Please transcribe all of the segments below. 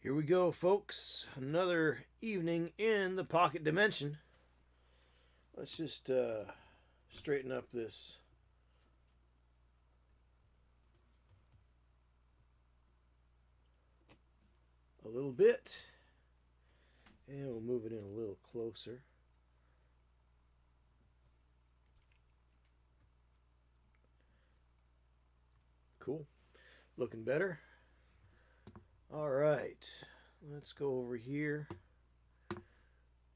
Here we go, folks. Another evening in the pocket dimension. Let's just straighten up this a little bit. And we'll move it in a little closer. Cool. Looking better. All right. Let's go over here.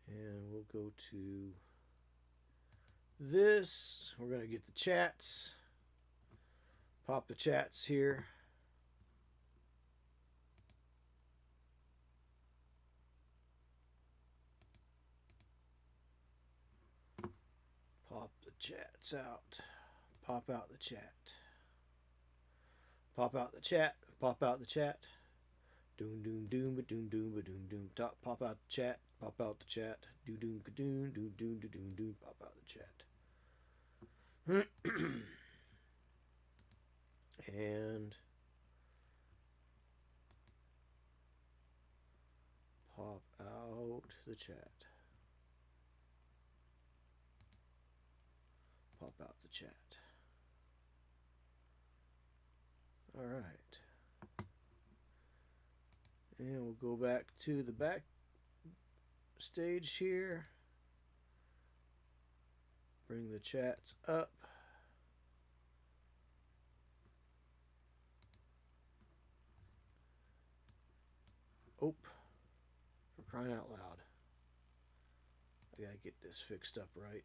And we'll go to this. We're going to get the chats. Pop the chats here. Pop the chats out. Pop out the chat. Pop out the chat. Pop out the chat. Doom doom doom ba doom doom ba doom doom. Pop out the chat. Pop out the chat. Doom doom ka doom doom doom doom doom. Pop out the chat. And pop out the chat. Pop out the chat. All right. And we'll go back to the back stage here. Bring the chats up. Oh, for crying out loud. I gotta get this fixed up right.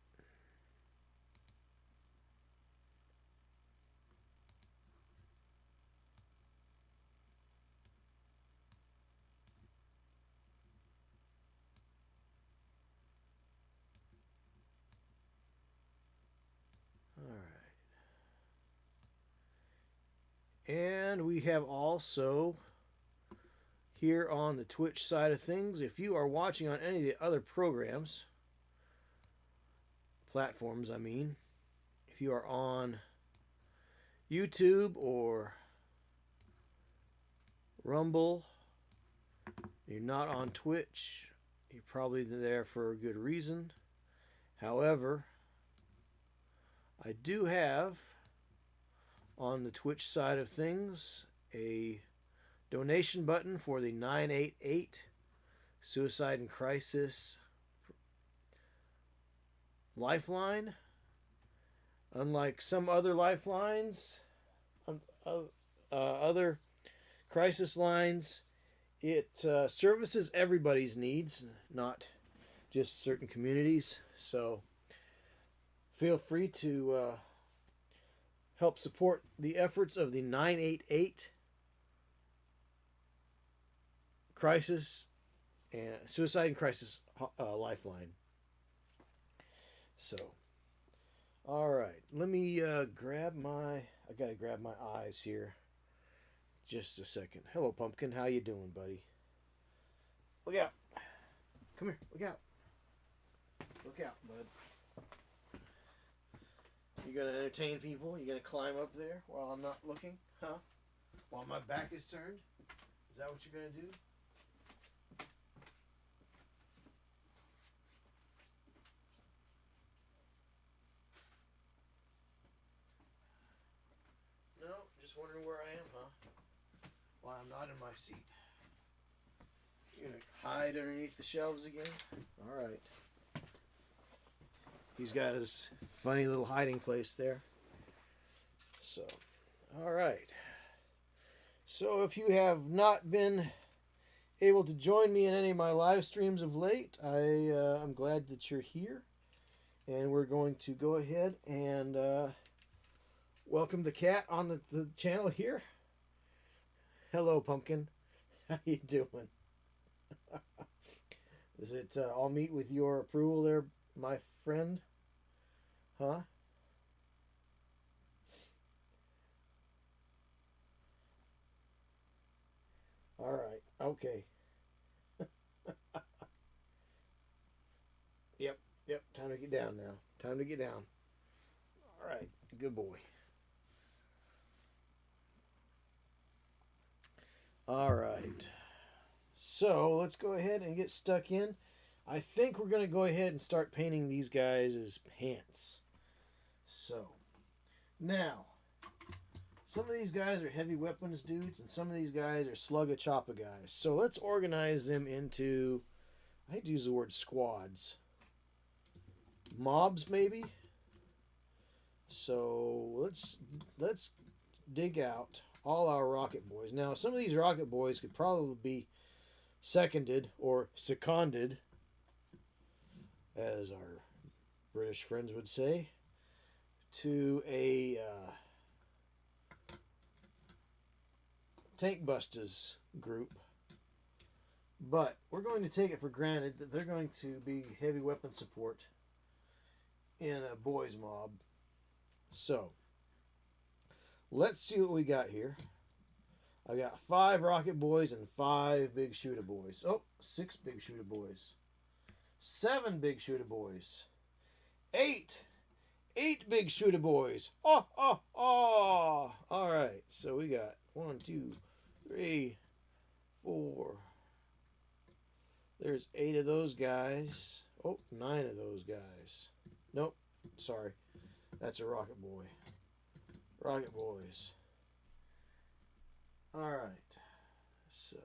And we have also here on the Twitch side of things, if you are watching on any of the other platforms, I mean, if you are on YouTube or Rumble, you're not on Twitch, you're probably there for a good reason. However, I do have on the Twitch side of things a donation button for the 988 Suicide and Crisis Lifeline. Unlike some other lifelines, other crisis lines, it services everybody's needs, not just certain communities. So feel free to help support the efforts of the 988 Crisis and Suicide and Crisis Lifeline. So, all right, let me grab my. I gotta grab my eyes here. Just a second. Hello, Pumpkin. How you doing, buddy? Look out! Come here. Look out! Look out, bud. You gonna entertain people? You gonna climb up there while I'm not looking? Huh? While my back is turned? Is that what you're gonna do? No? Just wondering where I am, huh? Why I'm not in my seat. You're gonna hide underneath the shelves again? Alright. He's got his funny little hiding place there. So, all right. So if you have not been able to join me in any of my live streams of late, I'm glad that you're here. And we're going to go ahead and welcome the cat on the channel here. Hello, Pumpkin. How you doing? Is it all meet with your approval there, my friend? Huh? All right. Okay. Yep. Time to get down now. Time to get down. All right. Good boy. All right. So let's go ahead and get stuck in. I think we're going to go ahead and start painting these guys as pants. So now, some of these guys are heavy weapons dudes, and some of these guys are slugga choppa guys. So let's organize them into, I hate to use the word squads, mobs maybe. So let's dig out all our rocket boys. Now some of these rocket boys could probably be seconded or seconded, as our British friends would say, to a tank busters group. But we're going to take it for granted that they're going to be heavy weapon support in a boys mob. So let's see what we got here. I got 5 rocket boys and 5 big shooter boys. Oh, 6 big shooter boys. 7 big shooter boys. 8 big shooter boys. Oh, oh, oh. All right. So we got 1, 2, 3, 4. There's 8 of those guys. Oh, 9 of those guys. Nope. Sorry. That's a rocket boy. Rocket boys. All right. So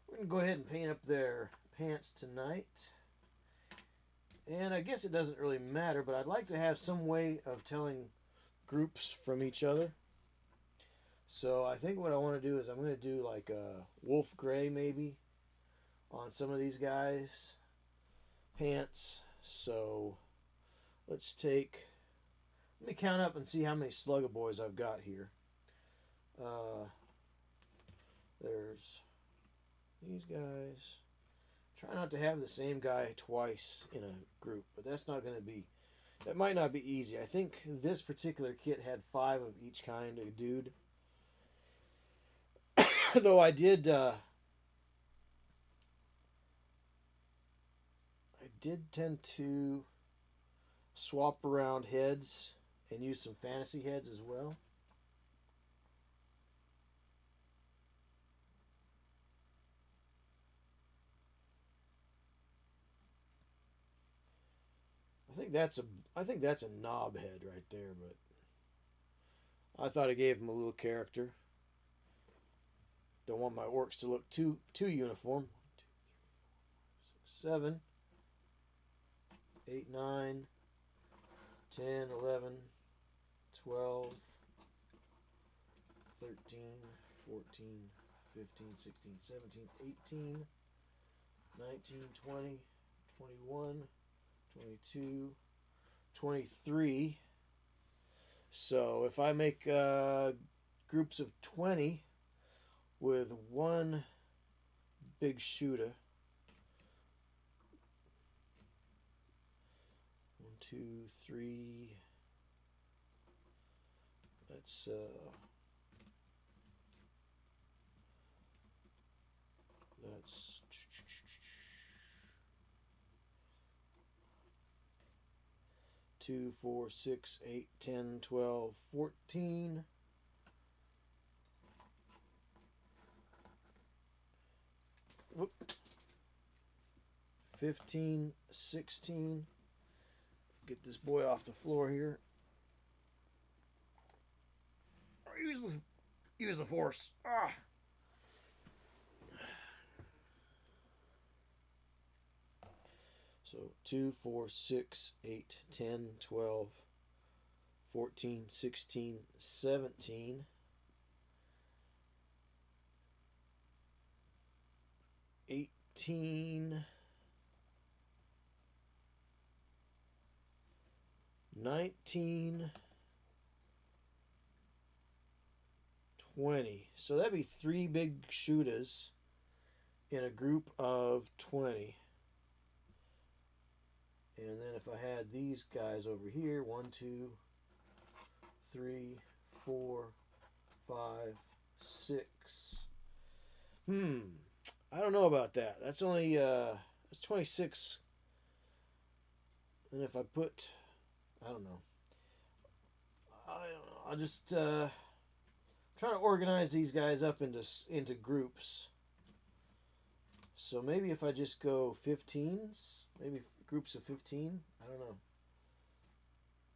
we're going to go ahead and paint up their pants tonight. And I guess it doesn't really matter, but I'd like to have some way of telling groups from each other. So I think what I want to do is I'm going to do like a wolf gray maybe on some of these guys' pants. So let's take, let me count up and see how many slugger boys I've got here. There's these guys. Try not to have the same guy twice in a group, but that's not going to be, that might not be easy. I think this particular kit had 5 of each kind of dude. Though I did tend to swap around heads and use some fantasy heads as well. I think that's a knob head right there, but I thought I gave him a little character. Don't want my orcs to look too uniform. 1, 2, 3, 4, 5, 6, 7, 8, 9, 10, 11, 12, 13, 14, 15, 16, 17, 18, 19, 20, 21, 22, 23. So if I make groups of 20 with 1 big shooter, 1, 2, 3. That's 2, 4, 6, 8, 10, 12, 14. Whoop. 15, 16. Get this boy off the floor here. Use the force. Ah. So 2, 4, 6, 8, 10, 12, 14, 16, 17. 18, 19, 20. So that'd be 3 big shooters in a group of 20. And then if I had these guys over here, 1, 2, 3, 4, 5, 6. I don't know about that. That's only that's 26. And if I put, I don't know. I'll just trying to organize these guys up into groups. So maybe if I just go 15s, maybe groups of 15. I don't know.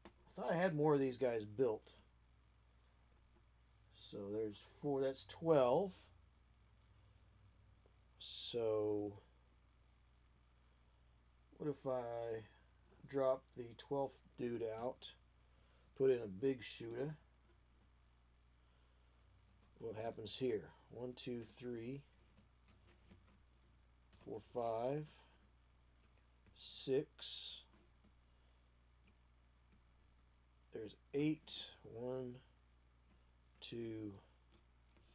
I thought I had more of these guys built. So there's 4. That's 12. So what if I drop the 12th dude out, put in a big shooter? What happens here? 1, 2, 3, 4, 5, 6. There's 8. 1, 2,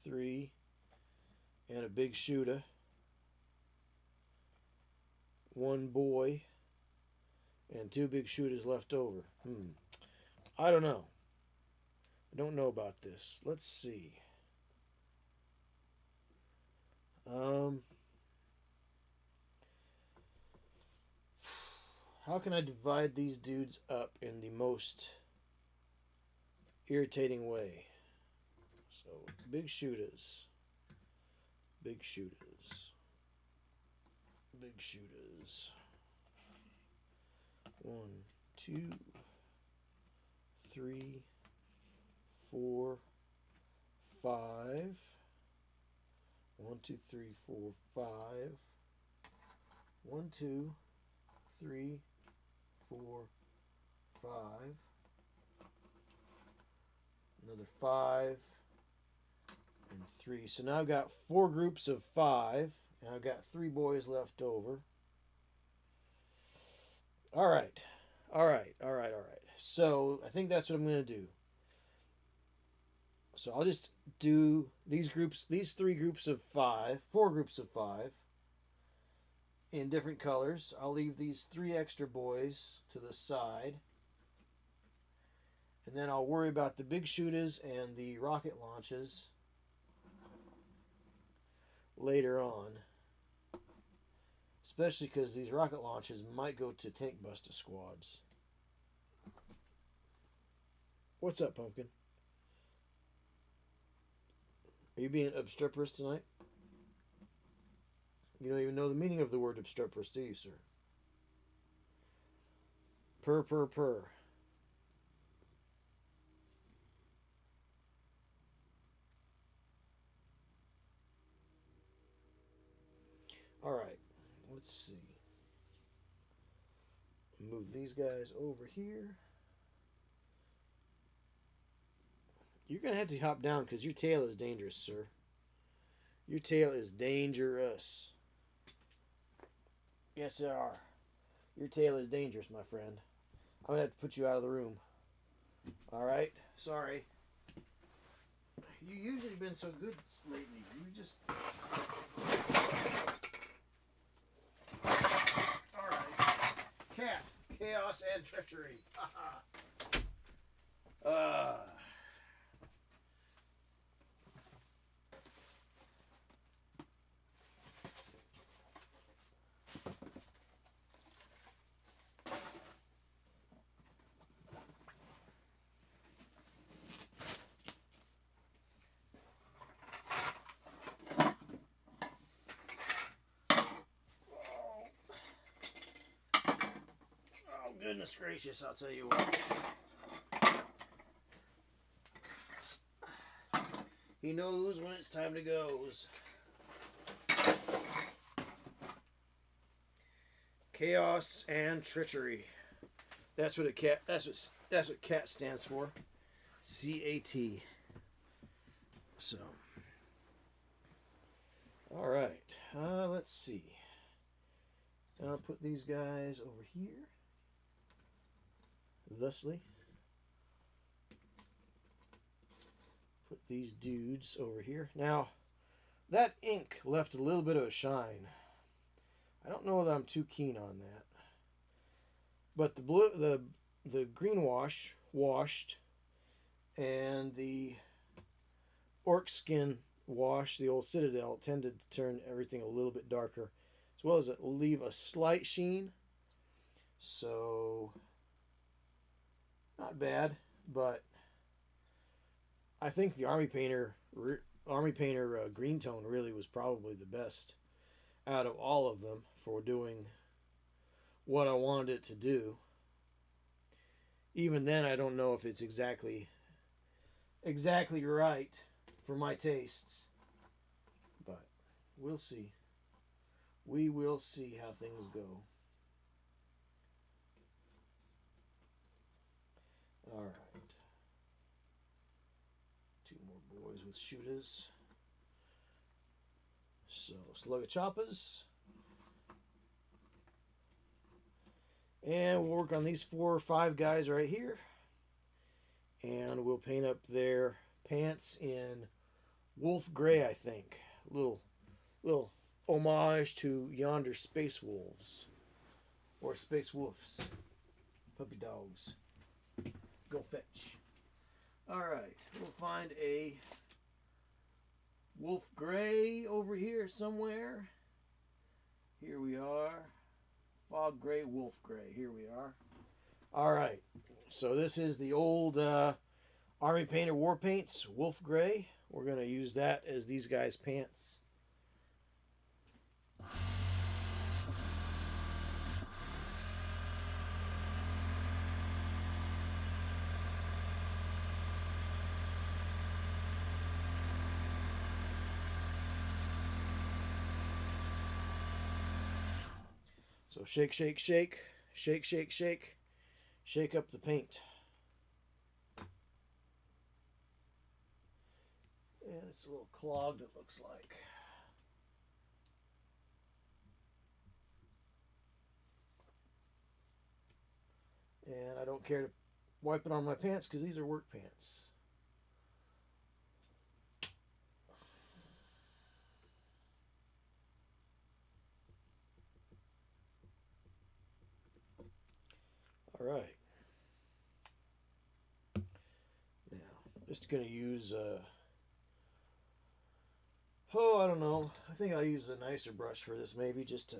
3, and a big shooter. 1 boy, and 2 big shooters left over. I don't know. I don't know about this. Let's see. How can I divide these dudes up in the most irritating way? So, big shooters. Big shooters. Big shooters. 1, 2, 3, 4, 5. 1, 2, 3, 4, 5. 1, 2, 3, 4, 5. Another 5 and 3. So now I've got 4 groups of 5, and I've got 3 boys left over. All right. So I think that's what I'm going to do. So I'll just do these 3 groups of 5, 4 groups of 5 in different colors. I'll leave these 3 extra boys to the side. And then I'll worry about the big shooters and the rocket launches later on. Especially because these rocket launches might go to tank buster squads. What's up, Pumpkin? Are you being obstreperous tonight? You don't even know the meaning of the word obstreperous, do you, sir? Purr, purr, purr. All right, let's see. Move these guys over here. You're going to have to hop down because your tail is dangerous, sir. Your tail is dangerous. Yes, they are. Your tail is dangerous, my friend. I'm going to have to put you out of the room. All right? Sorry. You usually been so good lately. You just... All right. Cat. Chaos and treachery. Goodness gracious, I'll tell you what. He knows when it's time to go. Chaos and treachery. That's what CAT stands for. CAT. So. All right. Let's see. I'll put these guys over here. Thusly, put these dudes over here. Now, that ink left a little bit of a shine. I don't know that I'm too keen on that. But the blue, the green washed, and the orc skin wash, the old Citadel, tended to turn everything a little bit darker, as well as it leave a slight sheen. So. Not bad, but I think the Army Painter green tone really was probably the best out of all of them for doing what I wanted it to do. Even then, I don't know if it's exactly right for my tastes, but we'll see. We will see how things go. All right. 2 more boys with shooters. So, slug of choppers. And we'll work on these 4 or 5 guys right here. And we'll paint up their pants in wolf gray, I think. Little homage to yonder space wolves. Or space wolves. Puppy dogs. Go fetch. Alright, we'll find a wolf gray over here somewhere. Here we are. Fog gray, wolf gray. Here we are. Alright, so this is the old Army Painter War Paints, wolf gray. We're going to use that as these guys' pants. So shake, shake, shake, shake, shake, shake, shake up the paint. And it's a little clogged, it looks like. And I don't care to wipe it on my pants because these are work pants. All right. Now, just going to use, I don't know. I think I'll use a nicer brush for this maybe just to,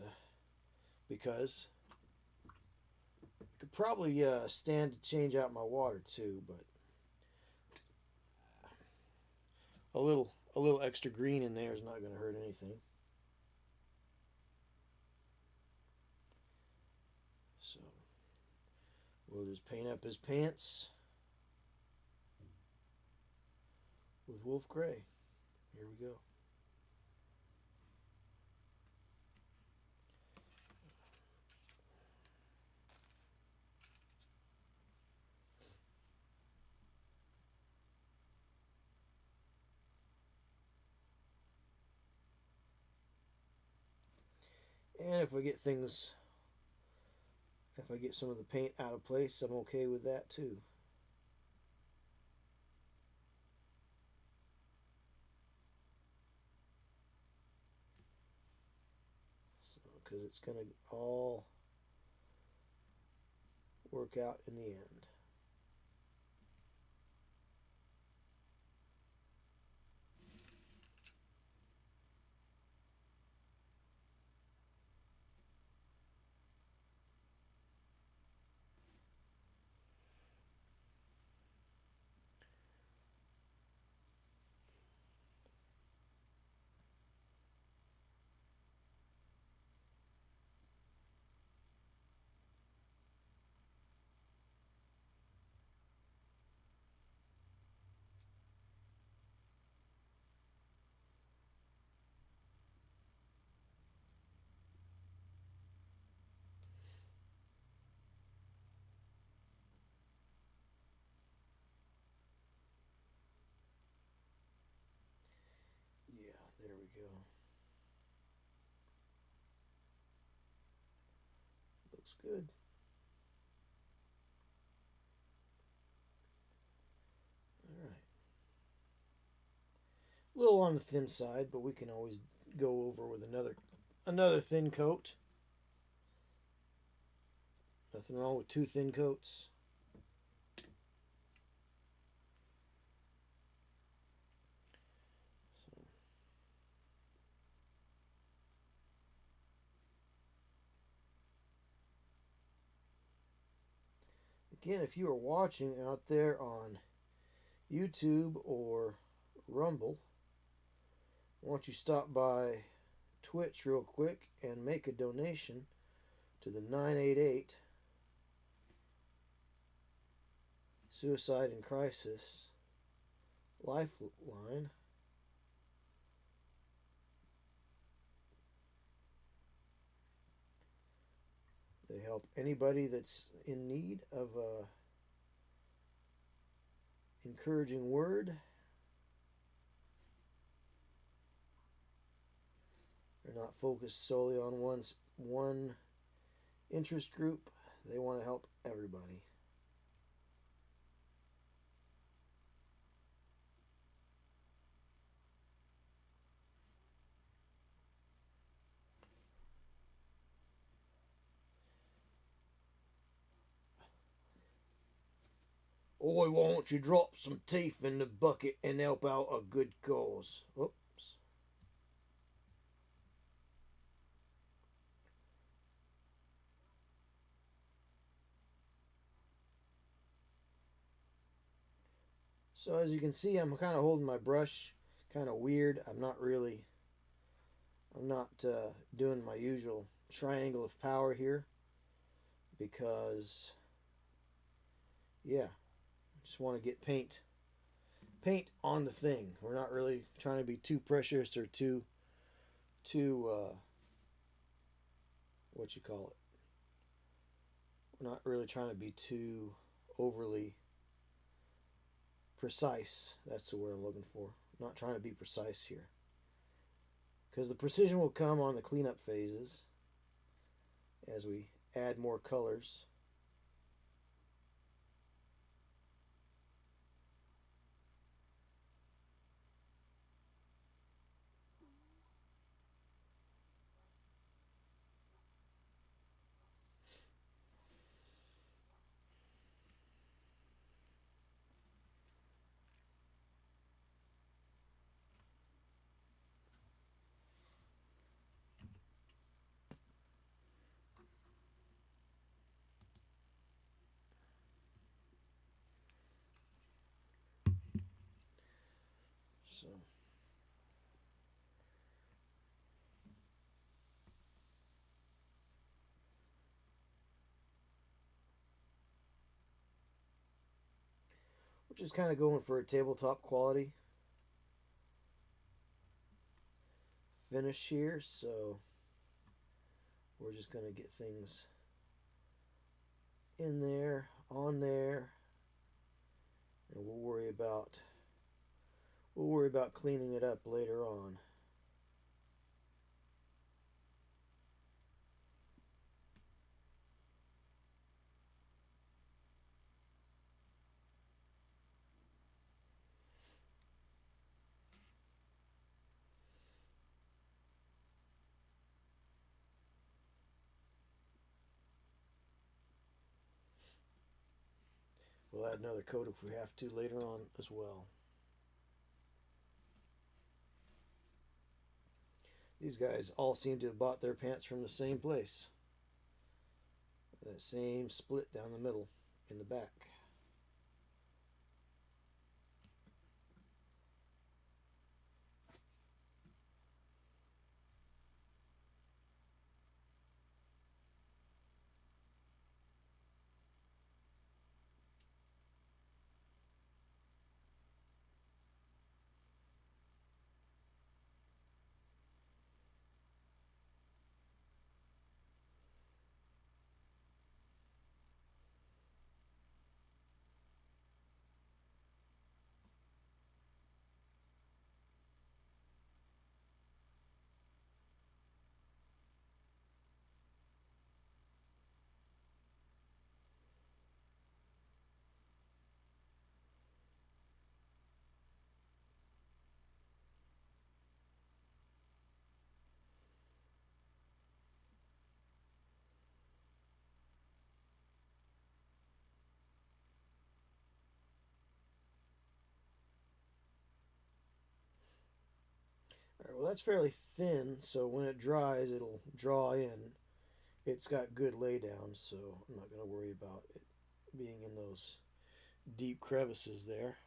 because I could probably stand to change out my water too, but a little extra green in there is not going to hurt anything. So we'll just paint up his pants with wolf gray. Here we go. And if I get some of the paint out of place, I'm okay with that too. So, because it's going to all work out in the end. Yeah, there we go. Looks good. All right. A little on the thin side, but we can always go over with another thin coat. Nothing wrong with 2 thin coats. Again, if you are watching out there on YouTube or Rumble, why don't you stop by Twitch real quick and make a donation to the 988 Suicide in Crisis Lifeline. They help anybody that's in need of a encouraging word. They're not focused solely on one interest group. They want to help everybody. Oi, why don't you drop some teeth in the bucket and help out a good cause? Oops. So as you can see, I'm kind of holding my brush kind of weird. I'm not doing my usual triangle of power here because, yeah, I just want to get paint on the thing. We're not really trying to be too precious or too what you call it. We're not really trying to be too overly precise. That's the word I'm looking for. I'm not trying to be precise here, because the precision will come on the cleanup phases as we add more colors. So we're just kind of going for a tabletop quality finish here, so we're just going to get things in there, on there, and we'll worry about cleaning it up later on. We'll add another coat if we have to later on as well. These guys all seem to have bought their pants from the same place. That same split down the middle in the back. Alright, well that's fairly thin, so when it dries it'll draw in. It's got good laydown, so I'm not going to worry about it being in those deep crevices there.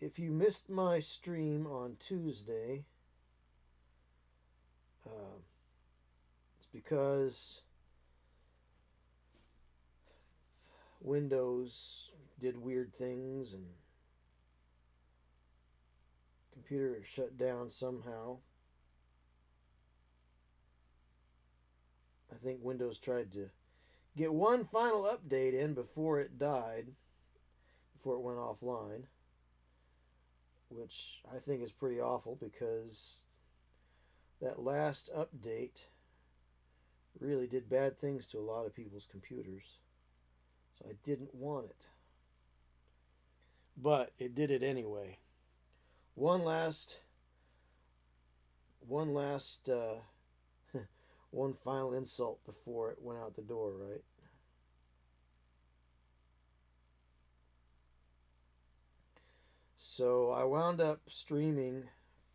if you missed my stream on Tuesday, it's because Windows did weird things and computer shut down somehow. I think Windows tried to get one final update in before it died, before it went offline, which I think is pretty awful because that last update really did bad things to a lot of people's computers. So I didn't want it. But it did it anyway. One last one final insult before it went out the door, right? So I wound up streaming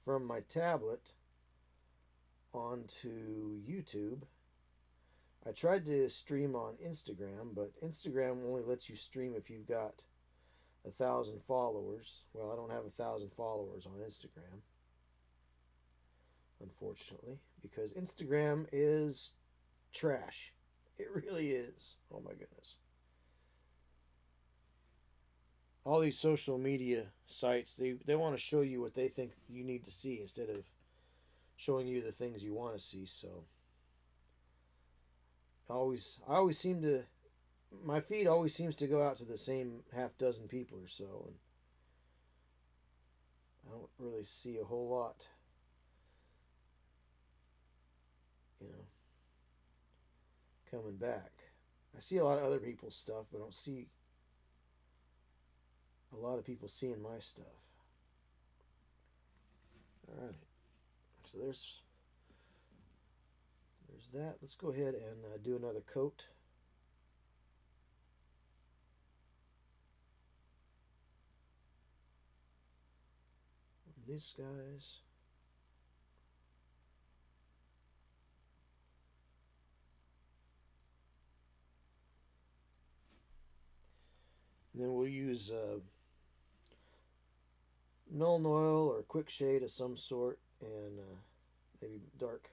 from my tablet onto YouTube. I tried to stream on Instagram, but Instagram only lets you stream if you've got 1,000 followers. Well, I don't have 1,000 followers on Instagram, unfortunately, because Instagram is trash. It really is. Oh my goodness. All these social media sites, they want to show you what they think you need to see instead of showing you the things you want to see. So I always seem to, my feed always seems to go out to the same half dozen people or so, and I don't really see a whole lot, coming back. I see a lot of other people's stuff, but I don't see a lot of people seeing my stuff. Alright, so there's that. Let's go ahead and do another coat. These guys. And then we'll use Null Oil or Quick Shade of some sort, and maybe dark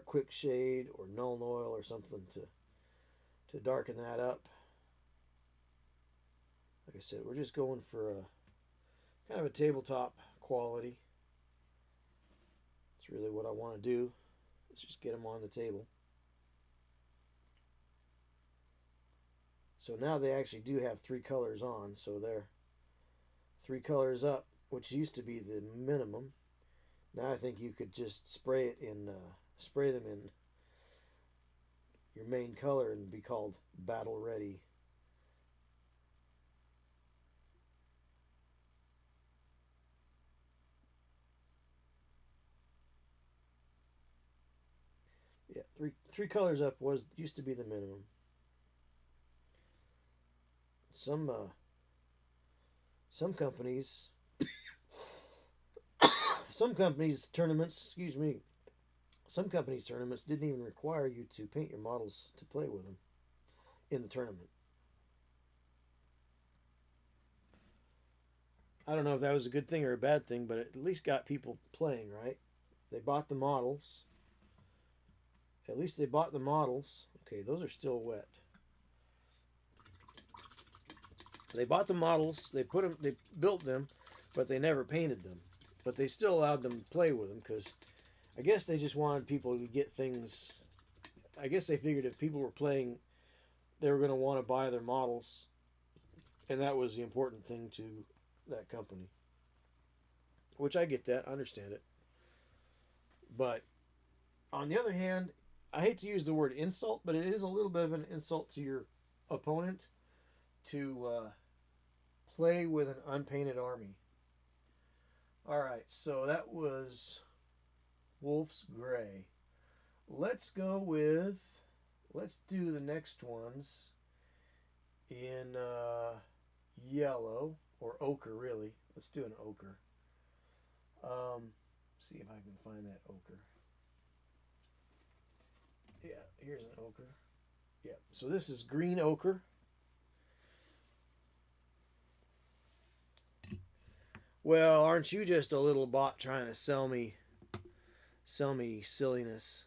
Quick Shade or Null Oil or something to darken that up. Like I said, we're just going for a kind of a tabletop quality. That's really what I want to do. Let's just get them on the table. So now they actually do have 3 colors on, so they're 3 colors up, which used to be the minimum. Now I think you could just spray them in your main color and be called battle ready. Yeah, three colors up used to be the minimum. Some companies tournaments didn't even require you to paint your models to play with them in the tournament. I don't know if that was a good thing or a bad thing, but it at least got people playing, right? They bought the models. At least they bought the models. Okay, those are still wet. They bought the models, they built them, but they never painted them. But they still allowed them to play with them because I guess they just wanted people to get things. I guess they figured if people were playing, they were going to want to buy their models, and that was the important thing to that company. Which I get that, I understand it. But on the other hand, I hate to use the word insult, but it is a little bit of an insult to your opponent to play with an unpainted army. Alright, so that was Wolf's Gray. Let's do the next ones in yellow, or ochre really. Let's do an ochre. See if I can find that ochre. Yeah, here's an ochre. Yeah, so this is green ochre. Well, aren't you just a little bot trying to sell me silliness?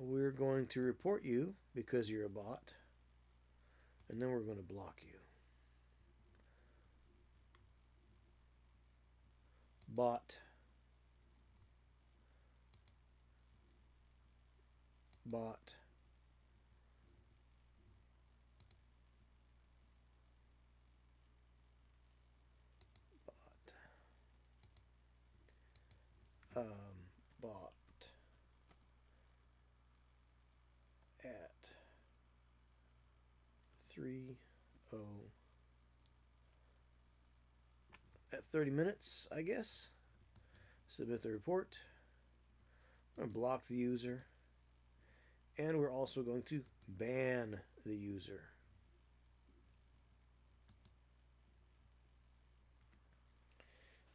We're going to report you because you're a bot, and then we're going to block you. Bot. Bot. Bot. Bot. At 30 minutes, I guess. Submit the report. I'm going to block the user. And we're also going to ban the user.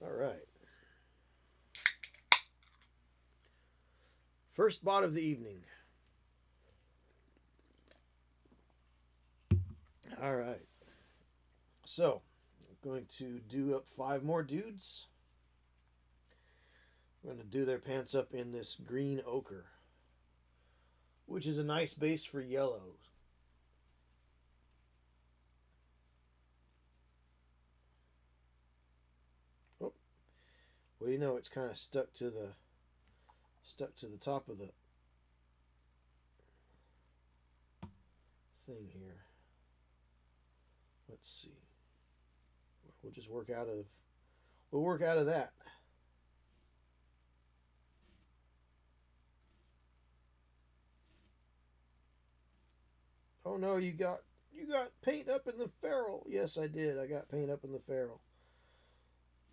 All right. First bot of the evening. All right. So, I'm going to do up 5 more dudes. I'm going to do their pants up in this green ochre, which is a nice base for yellows. Oh, what do you know? It's kind of stuck to the top of the thing here. Let's see. We'll just work out of that. Oh no, you got paint up in the ferrule. Yes, I did. I got paint up in the ferrule.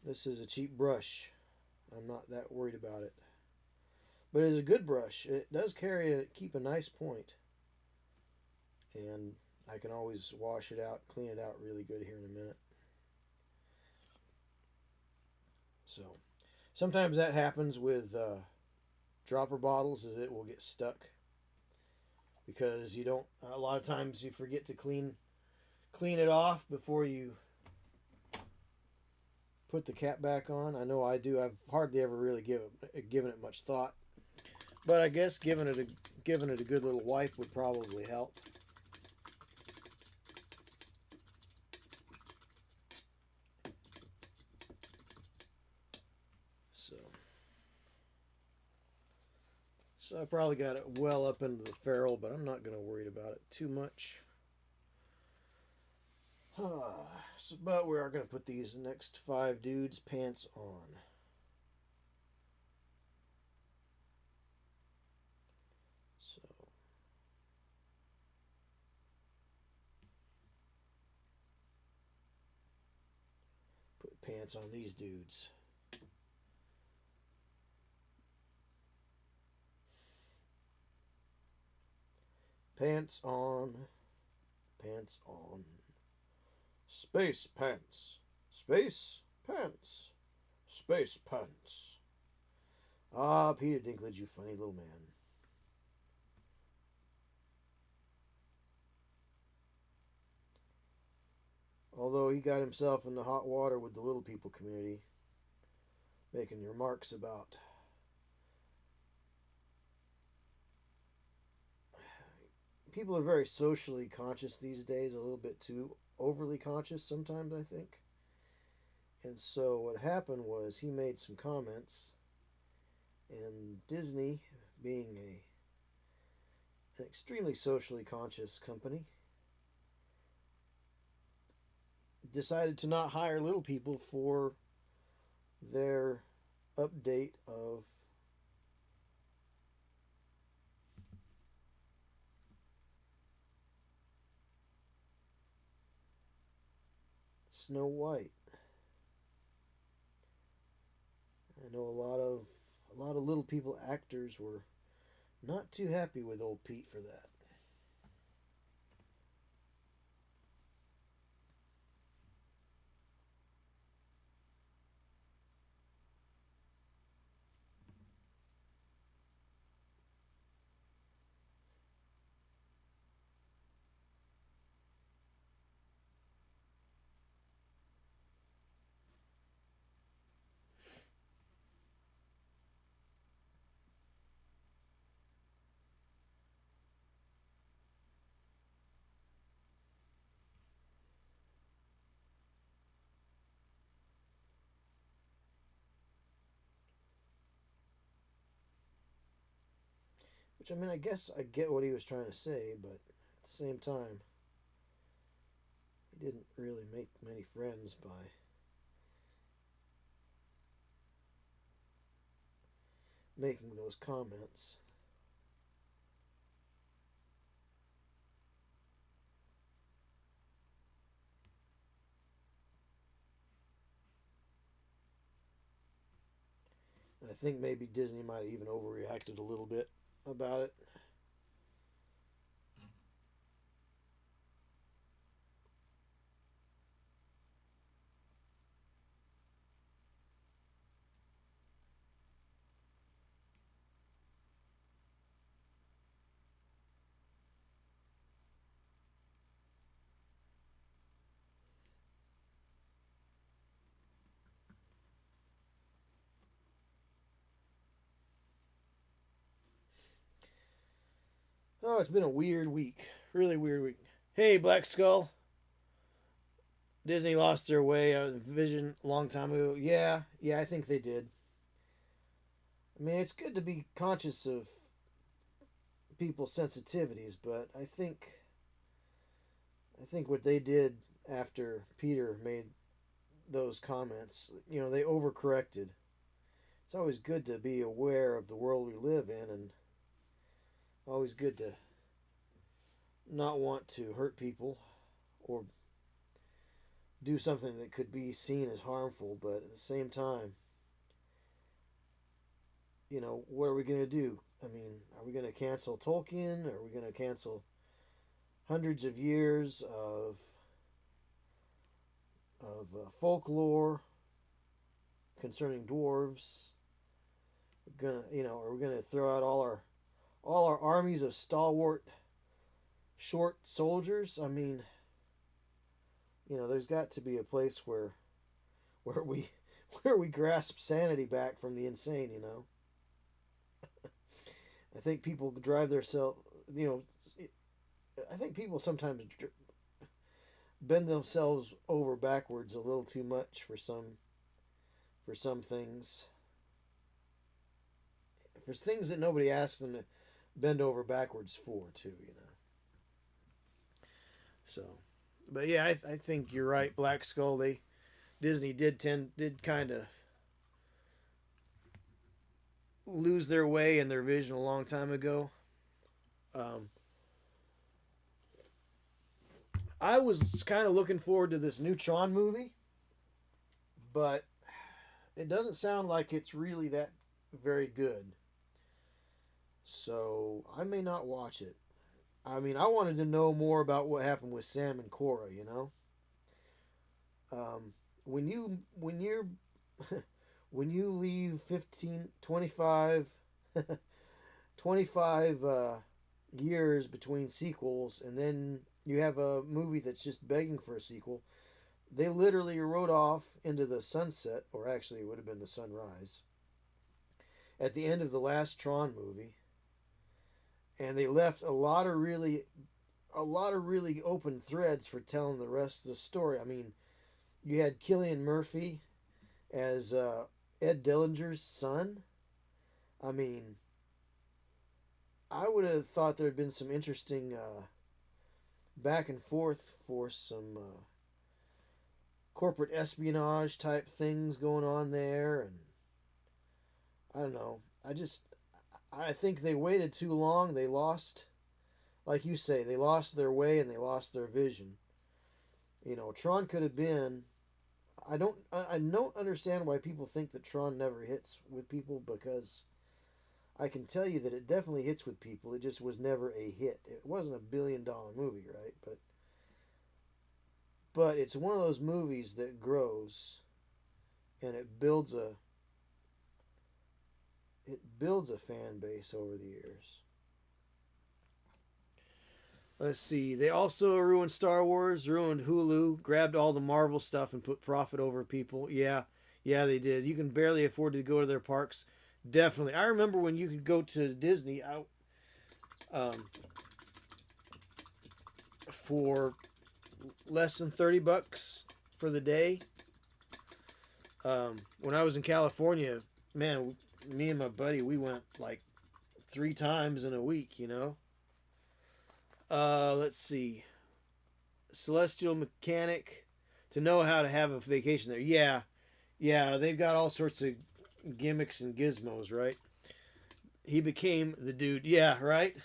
This is a cheap brush. I'm not that worried about it. But it's a good brush. It does keep a nice point. And I can always wash it out, clean it out really good here in a minute. So, sometimes that happens with dropper bottles, is it will get stuck. Because you don't, a lot of times you forget to clean it off before you put the cap back on. I know I do. I've hardly ever really given it much thought. But I guess giving it a good little wipe would probably help. So I probably got it well up into the ferrule, but I'm not going to worry about it too much. But we are going to put these next 5 dudes' pants on. So put pants on these dudes. Pants on. Pants on. Space pants. Space pants. Space pants. Ah, Peter Dinklage, you funny little man. Although he got himself in the hot water with the little people community, making remarks about people are very socially conscious these days, a little bit too overly conscious sometimes, I think. And so what happened was he made some comments, and Disney, being an extremely socially conscious company, decided to not hire little people for their update of Snow White. I know a lot of little people actors were not too happy with old Pete for that. Which, I mean, I guess I get what he was trying to say, but at the same time, he didn't really make many friends by making those comments. And I think maybe Disney might have even overreacted a little bit about it. Oh, it's been a weird week. Really weird week. Hey, Black Skull. Disney lost their way out of the vision a long time ago. Yeah, I think they did. I mean, it's good to be conscious of people's sensitivities, but I think what they did after Peter made those comments, they overcorrected. It's always good to be aware of the world we live in, and always good to not want to hurt people or do something that could be seen as harmful, but at the same time, what are we going to do? I mean, are we going to cancel Tolkien? Are we going to cancel hundreds of years of folklore concerning dwarves? We're gonna, are we going to throw out all our armies of stalwart short soldiers? I mean, there's got to be a place where we grasp sanity back from the insane. I think people drive themselves. I think people sometimes bend themselves over backwards a little too much for some things. For things that nobody asks them to bend over backwards for, too. So, but yeah, I think you're right, Black Skull. Disney did kind of lose their way and their vision a long time ago. I was kind of looking forward to this new Tron movie, but it doesn't sound like it's really that very good. So I may not watch it. I mean, I wanted to know more about what happened with Sam and Cora. When you're when you leave 15, 25, 25 years between sequels, and then you have a movie that's just begging for a sequel, they literally rode off into the sunset, or actually it would have been the sunrise, at the end of the last Tron movie, and they left a lot of really open threads for telling the rest of the story. I mean, you had Cillian Murphy as Ed Dillinger's son. I mean, I would have thought there had been some interesting back and forth for some corporate espionage type things going on there, and I don't know. I think they waited too long. They lost, like you say, they lost their way and they lost their vision. Tron could have been. I don't understand why people think that Tron never hits with people, because I can tell you that it definitely hits with people. It just was never a hit. It wasn't a $1 billion movie, right? But it's one of those movies that grows, and it builds a fan base over the years. Let's see. They also ruined Star Wars, ruined Hulu, grabbed all the Marvel stuff and put profit over people. Yeah, they did. You can barely afford to go to their parks. Definitely. I remember when you could go to Disney for less than $30 for the day. When I was in California, man, me and my buddy, we went like 3 times in a week, you know. Let's see. Celestial mechanic to know how to have a vacation there. Yeah, yeah, they've got all sorts of gimmicks and gizmos, right? He became the dude. Yeah, right.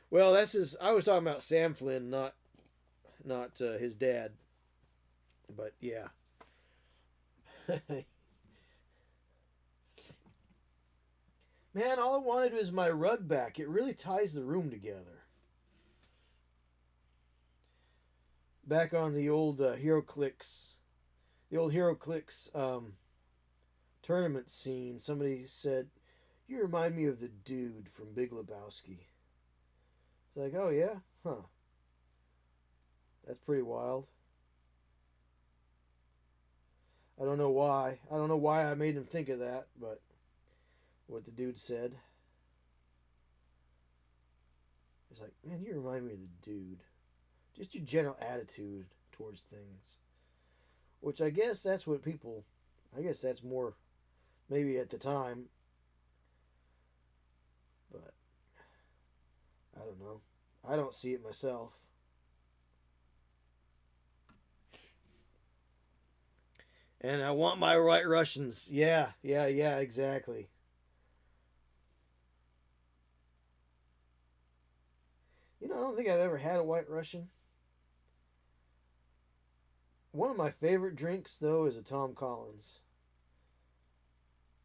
Well, that's his. I was talking about Sam Flynn, not his dad. But yeah. Man, all I wanted was my rug back. It really ties the room together. Back on the old HeroClix, the old HeroClix tournament scene, somebody said, "You remind me of the dude from Big Lebowski." It's like, oh yeah, huh? That's pretty wild. I don't know why. I don't know why I made him think of that, but what the dude said. It's like, man, you remind me of the dude. Just your general attitude towards things. Which I guess that's what people. I guess that's more. Maybe at the time. But. I don't know. I don't see it myself. And I want my White Russians. Yeah, yeah, yeah, exactly. You know, I don't think I've ever had a White Russian. One of my favorite drinks, though, is a Tom Collins.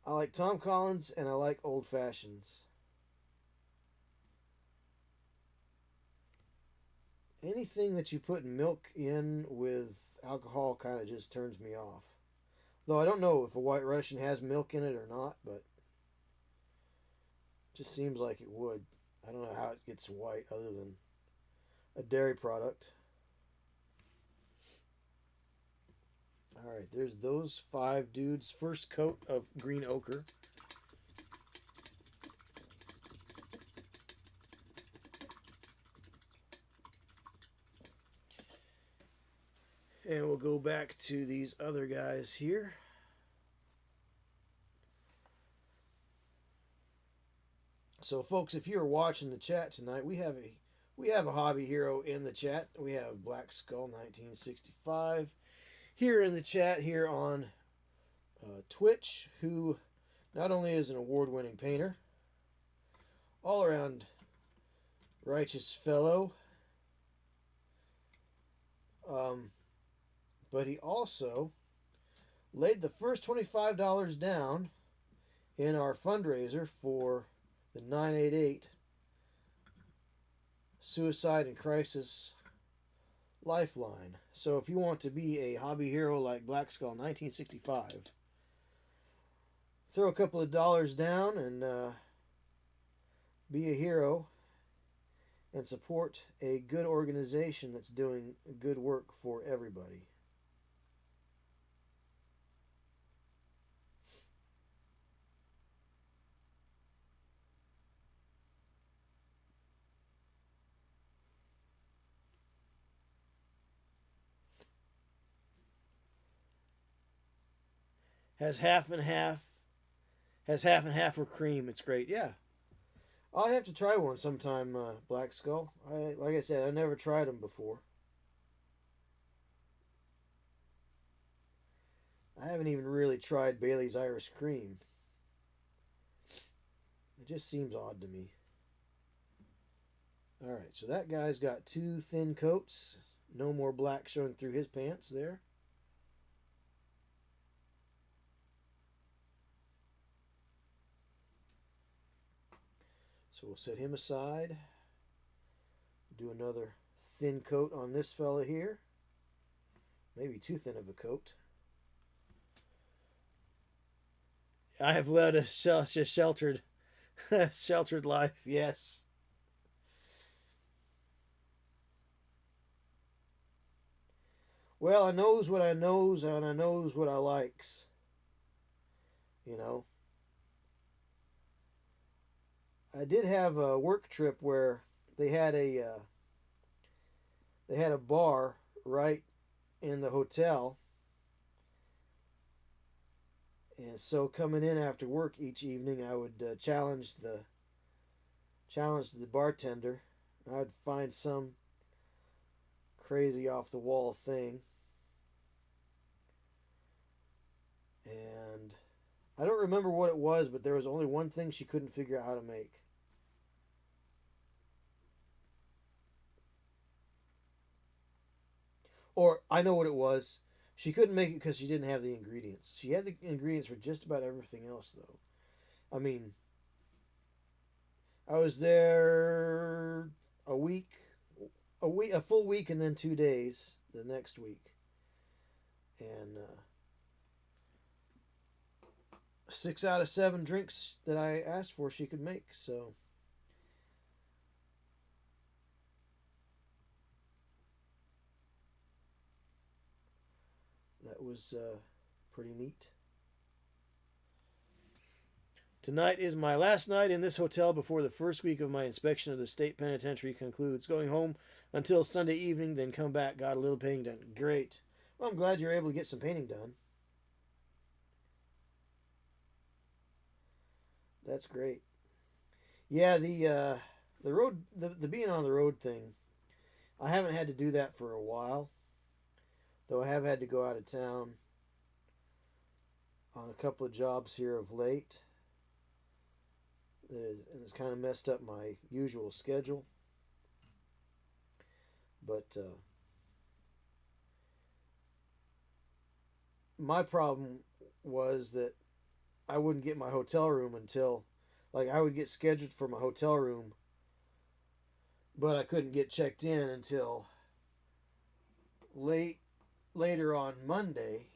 I like Tom Collins and I like old fashions. Anything that you put milk in with alcohol kind of just turns me off. Though I don't know if a White Russian has milk in it or not, but it just seems like it would. I don't know how it gets white other than a dairy product. Alright, there's those 5 dudes. First coat of green ochre. And we'll go back to these other guys here. So, folks, if you're watching the chat tonight, we have a hobby hero in the chat. We have Black Skull 1965 here in the chat here on Twitch, who not only is an award-winning painter, all-around righteous fellow, but he also laid the first $25 down in our fundraiser for the 988 Suicide and Crisis Lifeline. So if you want to be a hobby hero like Black Skull 1965, throw a couple of dollars down and be a hero and support a good organization that's doing good work for everybody. Has half and half. Has half and half with cream. It's great. Yeah. I'll have to try one sometime, Black Skull. Like I said, I never tried them before. I haven't even really tried Bailey's Irish Cream. It just seems odd to me. Alright, so that guy's got 2 thin coats. No more black showing through his pants there. So we'll set him aside. Do another thin coat on this fella here. Maybe too thin of a coat. I have led a sheltered, sheltered life. Yes. Well, I knows what I knows, and I knows what I likes. You know. I did have a work trip where they had a bar right in the hotel, And so coming in after work each evening, I would challenge the bartender. I'd find some crazy off the wall thing, and I don't remember what it was, but there was only one thing she couldn't figure out how to make. Or I know what it was. She couldn't make it because she didn't have the ingredients. She had the ingredients for just about everything else, though. I mean, I was there a full week, and then 2 days the next week, and 6 out of 7 drinks that I asked for, she could make. So that was pretty neat. Tonight is my last night in this hotel before the first week of my inspection of the state penitentiary concludes. Going home until Sunday evening, then come back. Got a little painting done. Great. Well, I'm glad you're able to get some painting done. That's great. Yeah, the road, the being on the road thing, I haven't had to do that for a while, though I have had to go out of town on a couple of jobs here of late. And it's kind of messed up my usual schedule. But my problem was that I wouldn't get my hotel room until, like, I would get scheduled for my hotel room, but I couldn't get checked in until later on Monday.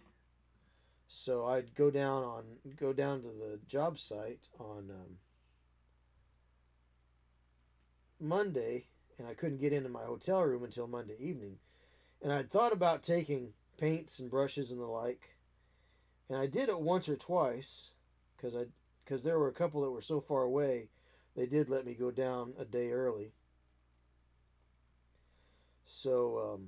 So I'd go down to the job site on Monday, and I couldn't get into my hotel room until Monday evening. And I'd thought about taking paints and brushes and the like, and I did it once or twice because there were a couple that were so far away, they did let me go down a day early. So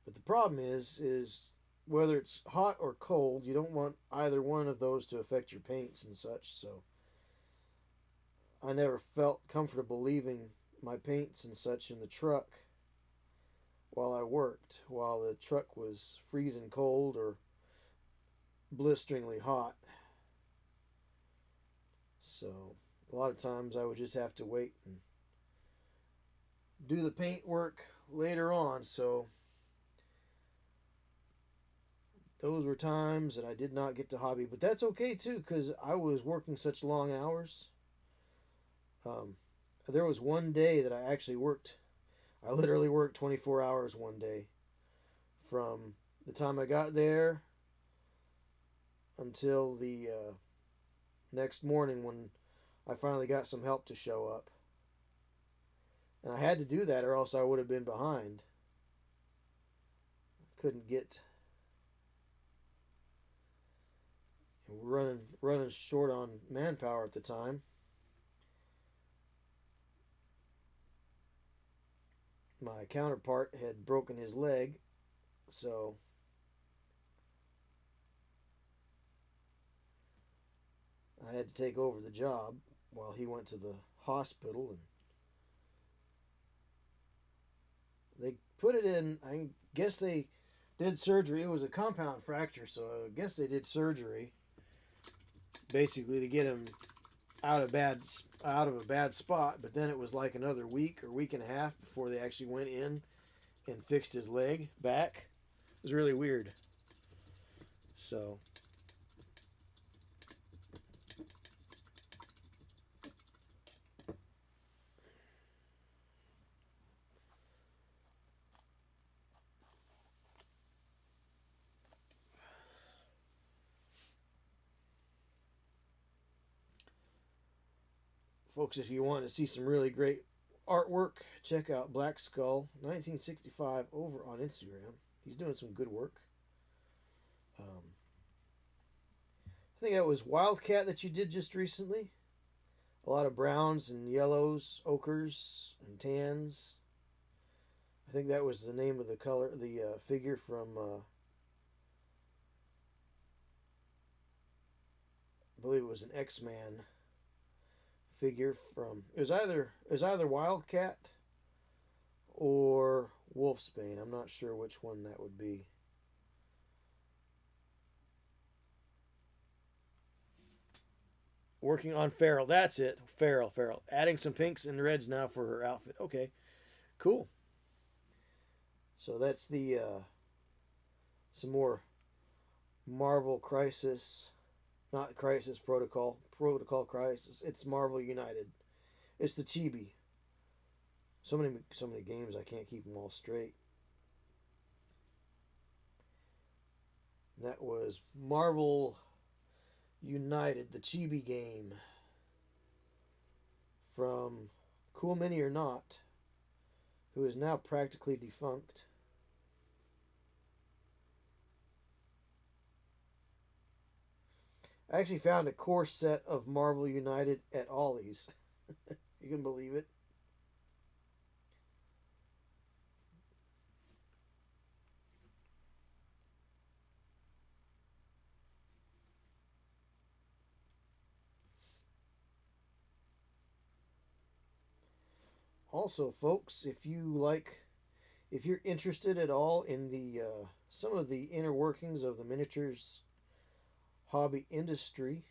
but the problem is whether it's hot or cold, you don't want either one of those to affect your paints and such. So I never felt comfortable leaving my paints and such in the truck while I worked, while the truck was freezing cold or blisteringly hot. So a lot of times I would just have to wait and do the paint work later on. So those were times that I did not get to hobby, but that's okay too, because I was working such long hours. There was one day that I actually worked. I literally worked 24 hours one day, from the time I got there until the next morning when I finally got some help to show up. And I had to do that, or else I would have been behind. Couldn't get. Running short on manpower at the time. My counterpart had broken his leg, so I had to take over the job while he went to the hospital, and they put it in. I guess they did surgery. It was a compound fracture, so I guess they did surgery basically to get him out of a bad spot. But then it was like another week or week and a half before they actually went in and fixed his leg back. It was really weird. So folks, if you want to see some really great artwork, check out Black Skull 1965 over on Instagram. He's doing some good work. I think that was Wildcat that you did just recently. A lot of browns and yellows, ochres and tans. I think that was the name of the color, the figure from. I believe it was an X-Man figure from. It was either Wildcat or Wolfsbane. I'm not sure which one that would be. Working on Feral. That's it. Feral. Adding some pinks and reds now for her outfit. Okay, cool. So that's the some more Marvel Crisis, not Crisis Protocol. Protocol Crisis. It's Marvel United. It's the chibi. So many games I can't keep them all straight. That was Marvel United, the chibi game from Cool Mini or Not, who is now practically defunct. I actually found a core set of Marvel United at Ollie's. You can believe it. Also, folks, if you're interested at all in the some of the inner workings of the miniatures hobby industry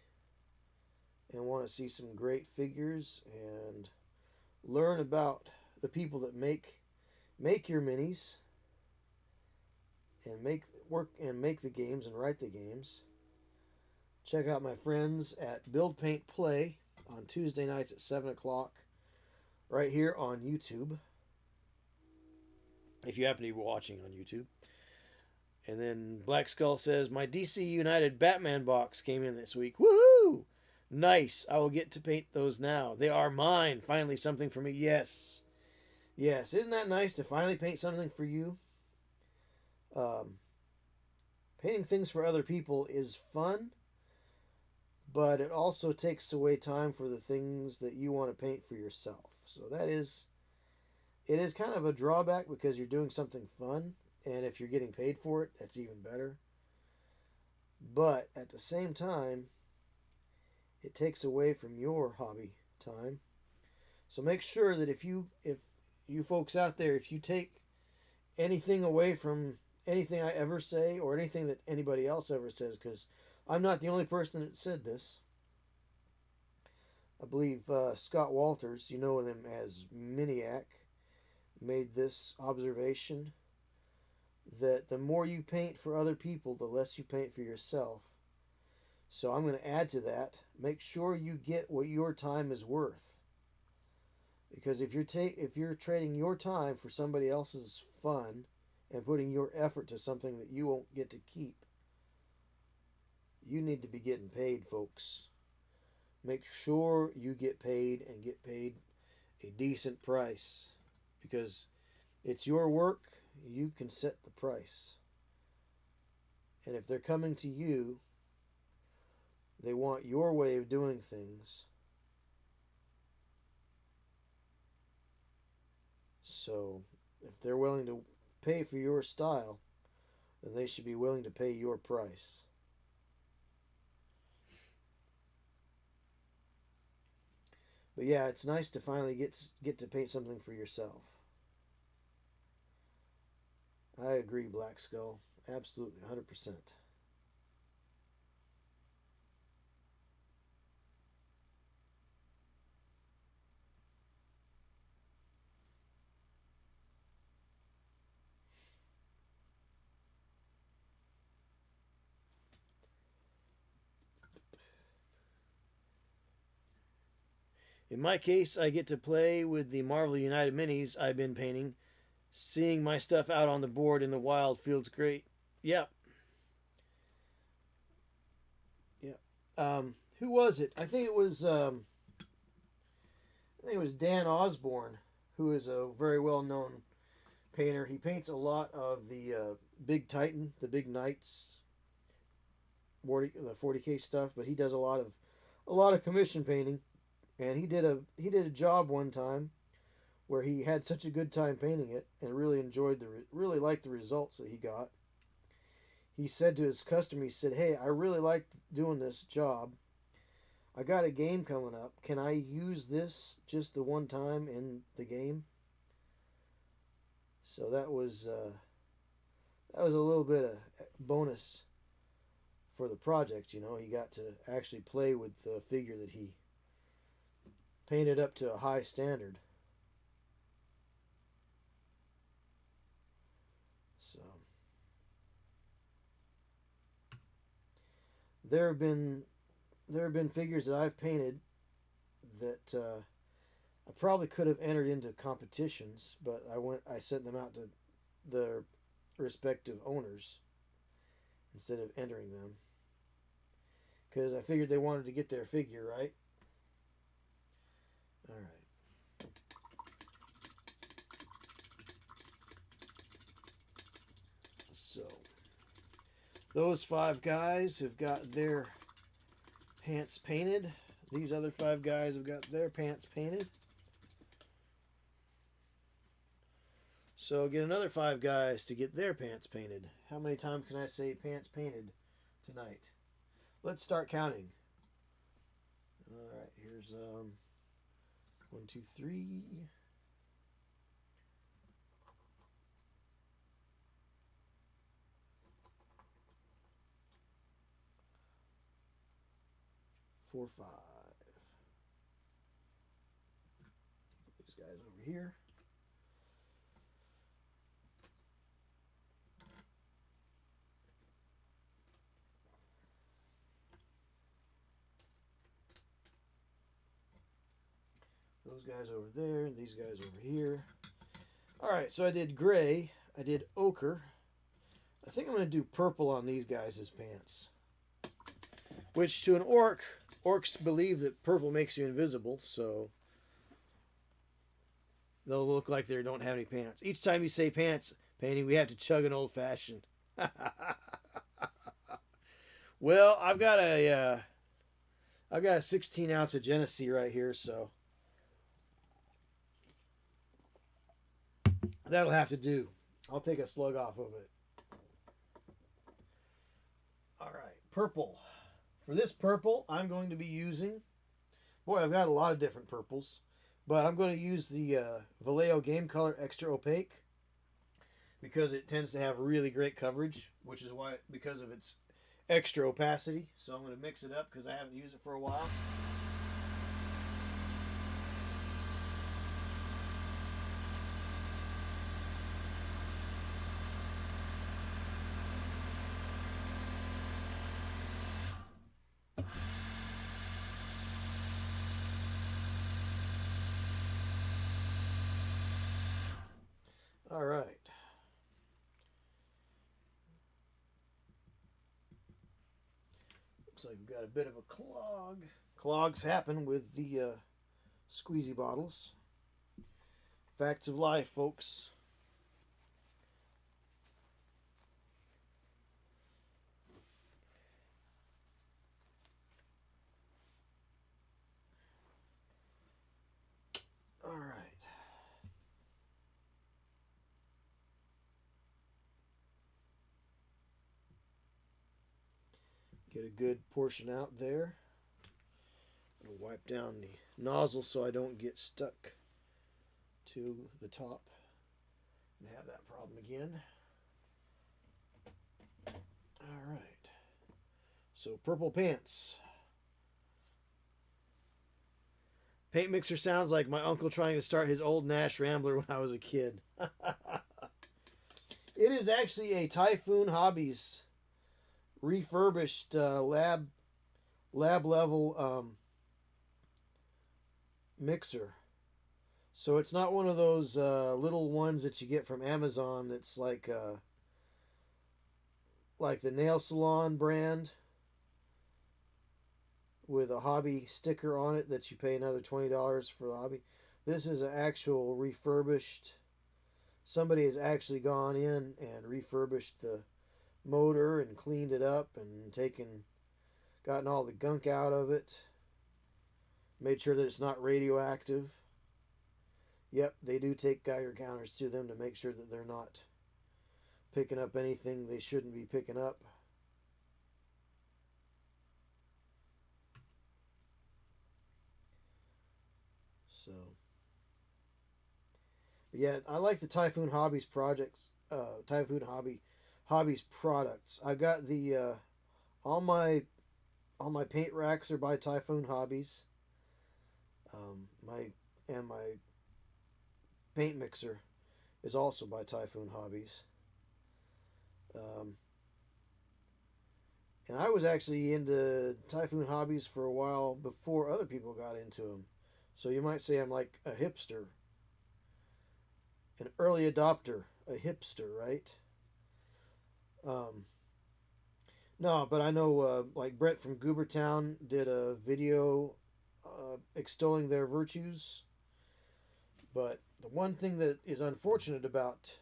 and want to see some great figures and learn about the people that make your minis and make the games and write the games, check out my friends at Build Paint Play on Tuesday nights at 7 o'clock right here on YouTube, if you happen to be watching on YouTube. And then Black Skull says, my DC United Batman box came in this week. Woohoo! Nice. I will get to paint those now. They are mine. Finally something for me. Yes. Isn't that nice to finally paint something for you? Painting things for other people is fun, but it also takes away time for the things that you want to paint for yourself. So it is kind of a drawback because you're doing something fun, and if you're getting paid for it, that's even better. But at the same time, it takes away from your hobby time. So make sure that if you folks out there, if you take anything away from anything I ever say or anything that anybody else ever says, because I'm not the only person that said this. I believe Scott Walters, you know him as Miniac, made this observation that the more you paint for other people, the less you paint for yourself. So I'm going to add to that. Make sure you get what your time is worth. Because if you're trading your time for somebody else's fun and putting your effort to something that you won't get to keep, you need to be getting paid, folks. Make sure you get paid and get paid a decent price, because it's your work. You can set the price. And if they're coming to you, they want your way of doing things. So if they're willing to pay for your style, then they should be willing to pay your price. But yeah, it's nice to finally get to paint something for yourself. I agree, Black Skull. Absolutely, 100%. In my case, I get to play with the Marvel United minis I've been painting. Seeing my stuff out on the board in the wild feels great. Yep. Who was it? I think it was Dan Osborne, who is a very well-known painter. He paints a lot of the Big Titan, the Big Knights, the 40K stuff, but he does a lot of commission painting. And he did a job one time where he had such a good time painting it and really liked the results that he got. He said to his customer, he said, "Hey, I really like doing this job. I got a game coming up. Can I use this just the one time in the game?" So that was a little bit of bonus for the project. You know, he got to actually play with the figure that he painted up to a high standard. So there have been figures that I've painted that I probably could have entered into competitions, but I sent them out to their respective owners instead of entering them, because I figured they wanted to get their figure, right? All right. So those 5 guys have got their pants painted. These other 5 guys have got their pants painted. So get another 5 guys to get their pants painted. How many times can I say pants painted tonight? Let's start counting. All right, here's 1, 2, 3. 4, 5. Put these guys over here. Those guys over there, these guys over here. Alright, so I did gray, I did ochre. I think I'm going to do purple on these guys' pants. Which, to an orc, orcs believe that purple makes you invisible, so they'll look like they don't have any pants. Each time you say pants painting, we have to chug an old-fashioned. Well, I've got a 16 ounce of Genesee right here, so that'll have to do. I'll take a slug off of it. All right, purple. For this purple, I'm going to be using, boy, I've got a lot of different purples, but I'm going to use the Vallejo Game Color Extra Opaque because it tends to have really great coverage, which is why, because of its extra opacity. So I'm going to mix it up because I haven't used it for a while. All right. Looks like we've got a bit of a clog. Clogs happen with the squeezy bottles. Facts of life, folks. All right. Get a good portion out there. I'm going to wipe down the nozzle so I don't get stuck to the top and have that problem again. All right. So purple pants. Paint mixer sounds like my uncle trying to start his old Nash Rambler when I was a kid. It is actually a Typhoon Hobbies refurbished lab level mixer. So it's not one of those little ones that you get from Amazon that's like the nail salon brand with a hobby sticker on it that you pay another $20 for the hobby. This is an actual refurbished. Somebody has actually gone in and refurbished the motor and cleaned it up and gotten all the gunk out of it, made sure that it's not radioactive. Yep, they do take Geiger counters to them to make sure that they're not picking up anything they shouldn't be picking up. So, but yeah, I like the Typhoon Hobbies projects. Hobbies products. I got the all my paint racks are by Typhoon Hobbies. My and my paint mixer is also by Typhoon Hobbies. Um, and I was actually into Typhoon Hobbies for a while before other people got into them. So you might say I'm like a hipster, an early adopter, a hipster, right? Um, no, but I know like Brett from Goobertown did a video extolling their virtues. But the one thing that is unfortunate about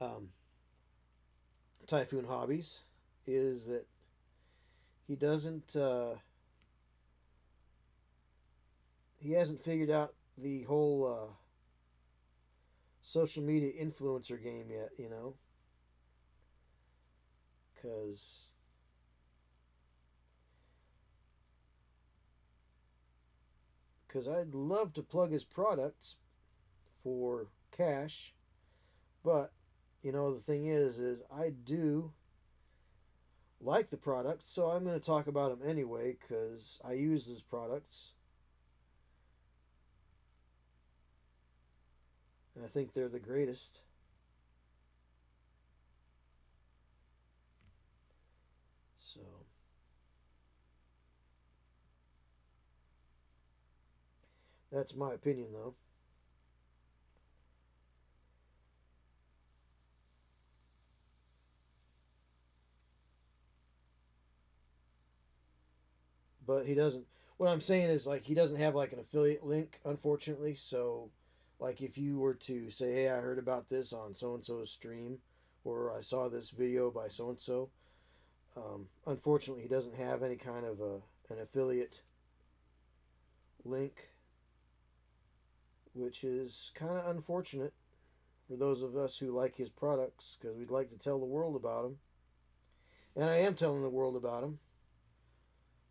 um, Typhoon Hobbies is that he doesn't he hasn't figured out the whole social media influencer game yet, you know, because I'd love to plug his products for cash, but you know the thing is I do like the product, so I'm going to talk about them anyway because I use his products and I think they're the greatest. So that's my opinion, though. But he doesn't. What I'm saying is, like, he doesn't have like an affiliate link, unfortunately. So, like, if you were to say, "Hey, I heard about this on so and so's stream," or "I saw this video by so and so," unfortunately, he doesn't have any kind of an affiliate link, which is kind of unfortunate for those of us who like his products because we'd like to tell the world about them. And I am telling the world about them,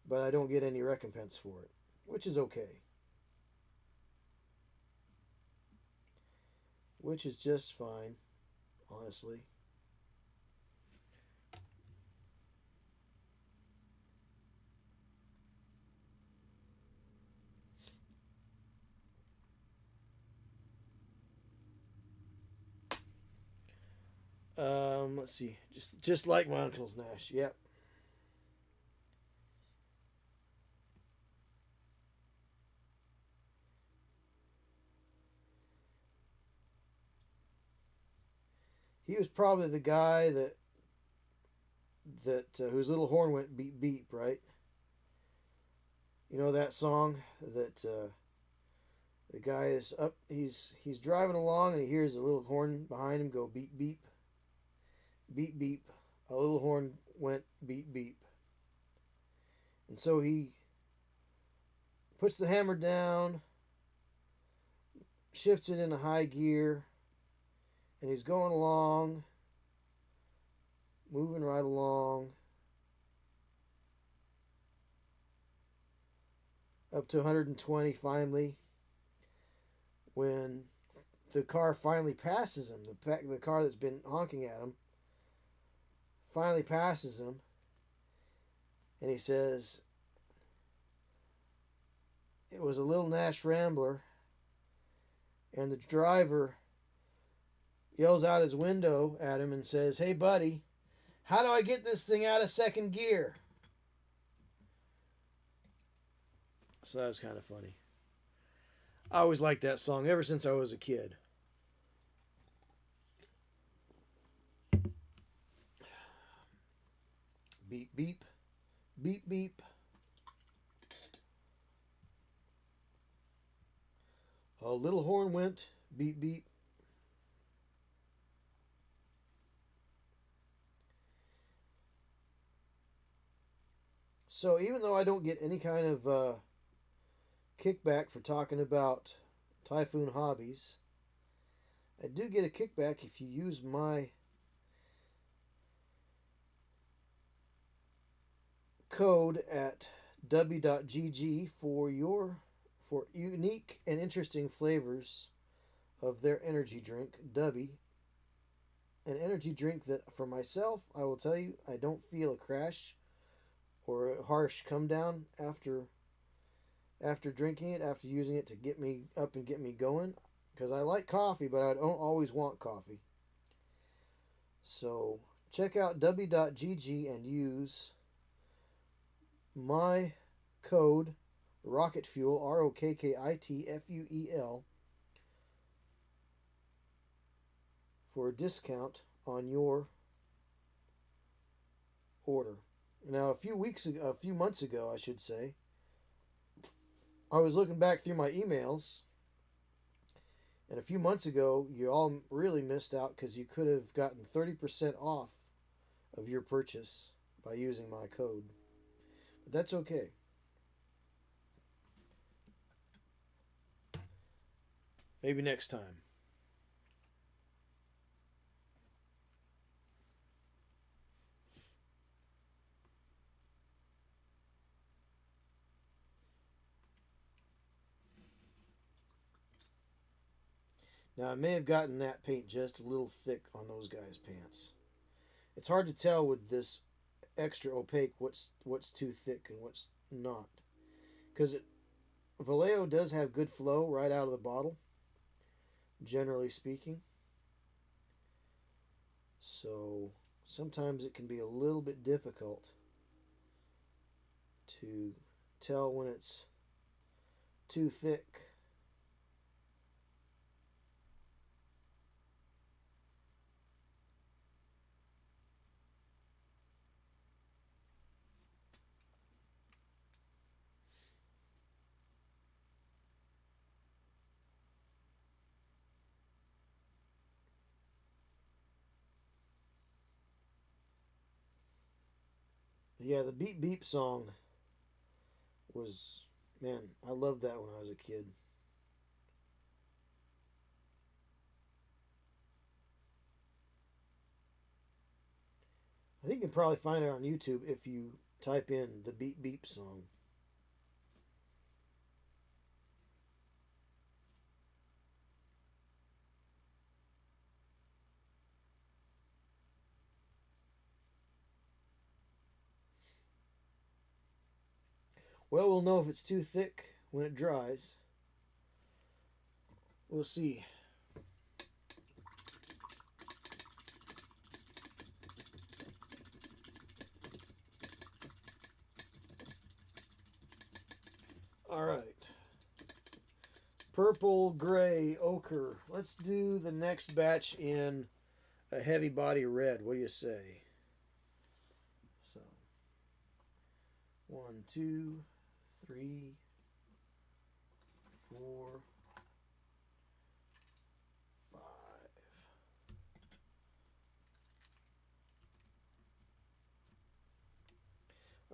but I don't get any recompense for it, which is okay. Which is just fine, honestly. Let's see. Just like my uncle's Nash. Yep. He was probably the guy that whose little horn went beep beep, right? You know that song that the guy is up. He's driving along and he hears a little horn behind him go beep beep, beep beep. A little horn went beep beep, and so he puts the hammer down, shifts it into high gear, and he's going along, moving right along, up to 120 finally. When the car finally passes him, the car that's been honking at him finally passes him, and he says, "It was a little Nash Rambler," and the driver yells out his window at him and says, "Hey, buddy, how do I get this thing out of second gear?" So that was kind of funny. I always liked that song ever since I was a kid. Beep, beep, beep, beep. A little horn went beep, beep. So even though I don't get any kind of kickback for talking about Typhoon Hobbies. I do get a kickback if you use my code at w.gg for unique and interesting flavors of their energy drink, Dubby. An energy drink that, for myself, I will tell you, I don't feel a crash or a harsh come down after drinking it, after using it to get me up and get me going. Because I like coffee, but I don't always want coffee. So check out w.gg and use my code ROCKETFUEL, ROKKITFUEL, for a discount on your order. Now, a few months ago, I should say, I was looking back through my emails, and a few months ago, you all really missed out because you could have gotten 30% off of your purchase by using my code. But that's okay. Maybe next time. Now, I may have gotten that paint just a little thick on those guys' pants. It's hard to tell with this extra opaque what's too thick and what's not. Because Vallejo does have good flow right out of the bottle, generally speaking. So sometimes it can be a little bit difficult to tell when it's too thick. Yeah, the Beep Beep song was, man, I loved that when I was a kid. I think you can probably find it on YouTube if you type in the Beep Beep song. Well, we'll know if it's too thick when it dries. We'll see. All right. Purple, gray, ochre. Let's do the next batch in a heavy body red. What do you say? So, 1, 2, 3, 4, 5. I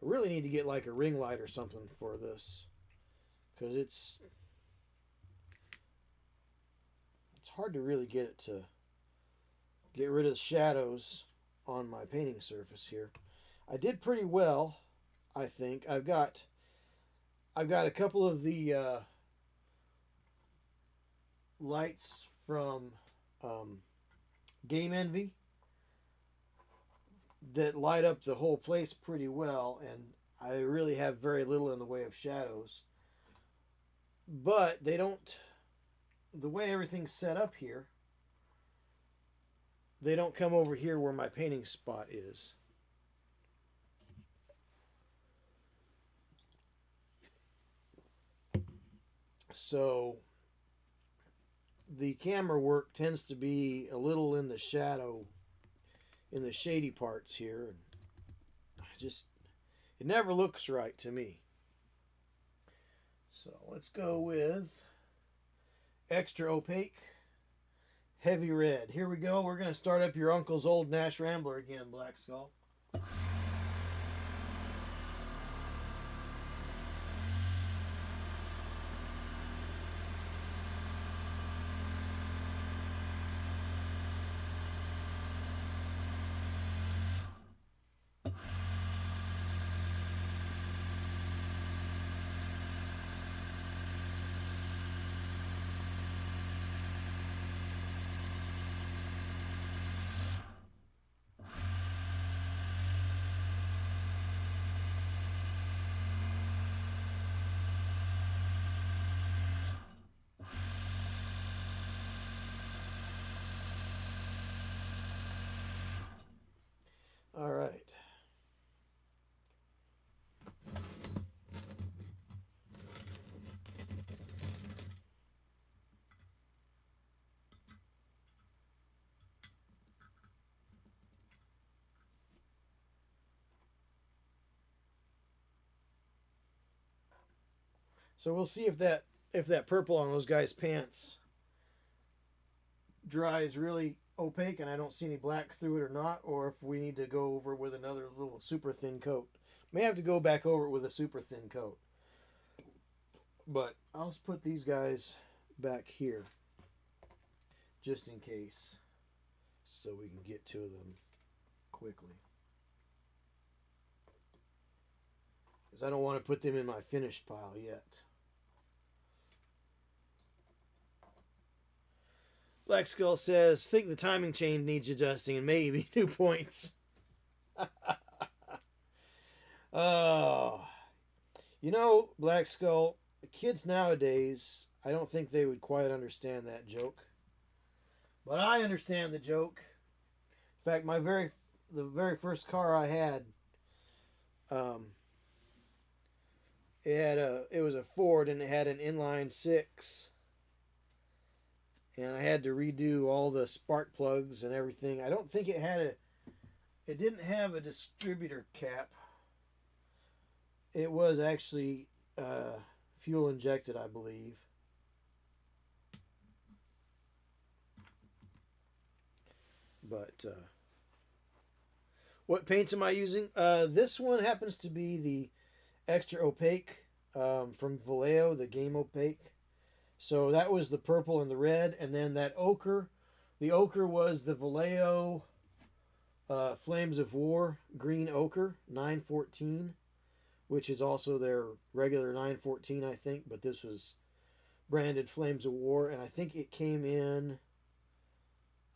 really need to get like a ring light or something for this, because it's hard to really get it to get rid of the shadows on my painting surface here. I did pretty well, I think. I've got a couple of the lights from Game Envy that light up the whole place pretty well, and I really have very little in the way of shadows. But they don't, the way everything's set up here, they don't come over here where my painting spot is. So the camera work tends to be a little in the shadow, in the shady parts here. It never looks right to me. So let's go with extra opaque, heavy red. Here we go. We're going to start up your uncle's old Nash Rambler again, Black Skull. So we'll see if that purple on those guys' pants dries really opaque and I don't see any black through it or not, or if we need to go over with another little super thin coat. May have to go back over it with a super thin coat. But I'll just put these guys back here just in case, so we can get to them quickly. Because I don't want to put them in my finished pile yet. Black Skull says, think the timing chain needs adjusting and maybe 2 points. Oh. You know, Black Skull, the kids nowadays, I don't think they would quite understand that joke. But I understand the joke. In fact, the very first car I had, it was a Ford and it had an inline 6. And I had to redo all the spark plugs and everything. I don't think it didn't have a distributor cap. It was actually fuel injected, I believe. But what paints am I using? This one happens to be the extra opaque from Vallejo, the game opaque. So that was the purple and the red, and then that ochre. The ochre was the Vallejo Flames of War green ochre 914, which is also their regular 914, I think. But this was branded Flames of War, and I think it came in.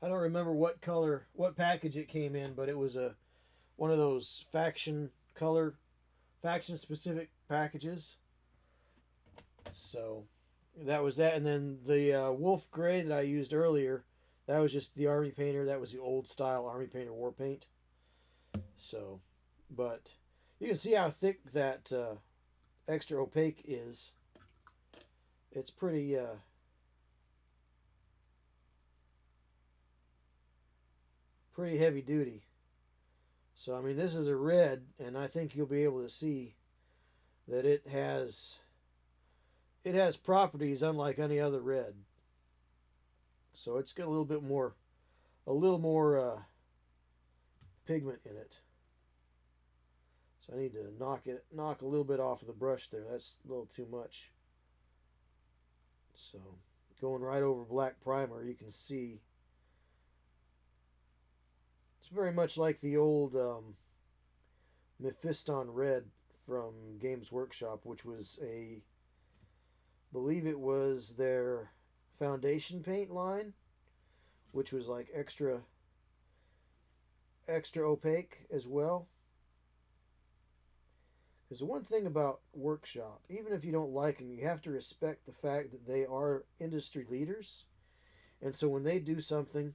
I don't remember what color, what package it came in, but it was one of those faction specific packages. So that was that, and then the Wolf Gray that I used earlier, that was just the Army Painter. That was the old style Army Painter war paint. So, but you can see how thick that extra opaque is. It's pretty heavy duty. So I mean, this is a red, and I think you'll be able to see that it has properties unlike any other red. So it's got a little more pigment in it. So I need to knock a little bit off of the brush there. That's a little too much. So going right over black primer, you can see it's very much like the old Mephiston Red from Games Workshop, which was believe it was their foundation paint line, which was like extra opaque as well. Because the one thing about Workshop, even if you don't like them, you have to respect the fact that they are industry leaders. And so when they do something,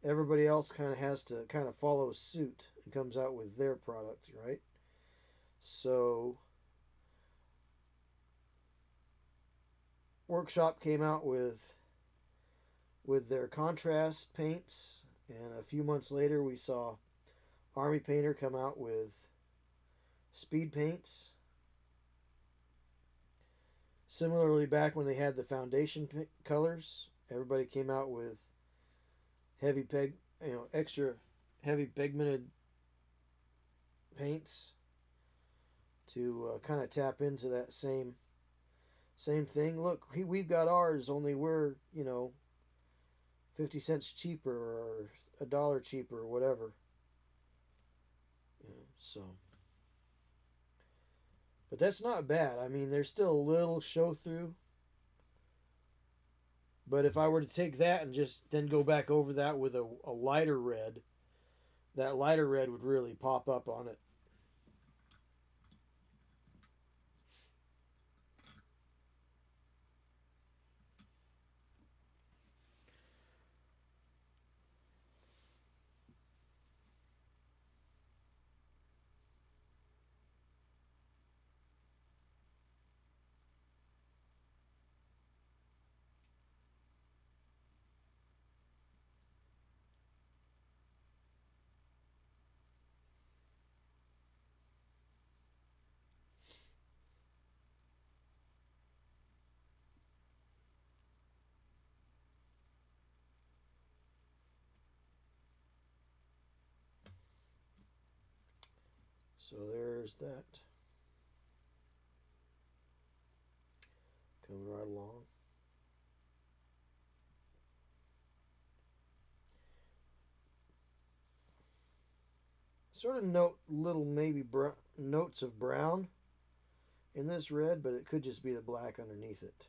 everybody else kind of has to kind of follow suit and comes out with their product, right? So Workshop came out with their contrast paints, and a few months later we saw Army Painter come out with speed paints. Similarly, back when they had the foundation colors, everybody came out with extra heavy pigmented paints to kind of tap into that same thing. Look, we've got ours, only we're 50 cents cheaper or $1 cheaper or whatever. So, but that's not bad. I mean, there's still a little show through. But if I were to take that and just then go back over that with a lighter red, that lighter red would really pop up on it. So there's that. Coming right along. Sort of note little maybe notes of brown in this red, but it could just be the black underneath it.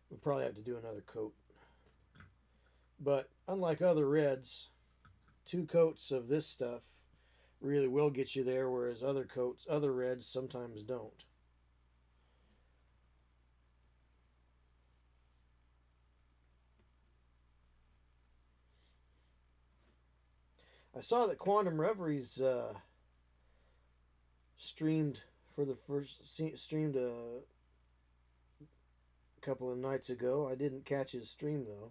We'll probably have to do another coat. But unlike other reds, 2 coats of this stuff really will get you there, whereas other reds sometimes don't. I saw that Quantum Reveries streamed a couple of nights ago. I didn't catch his stream though.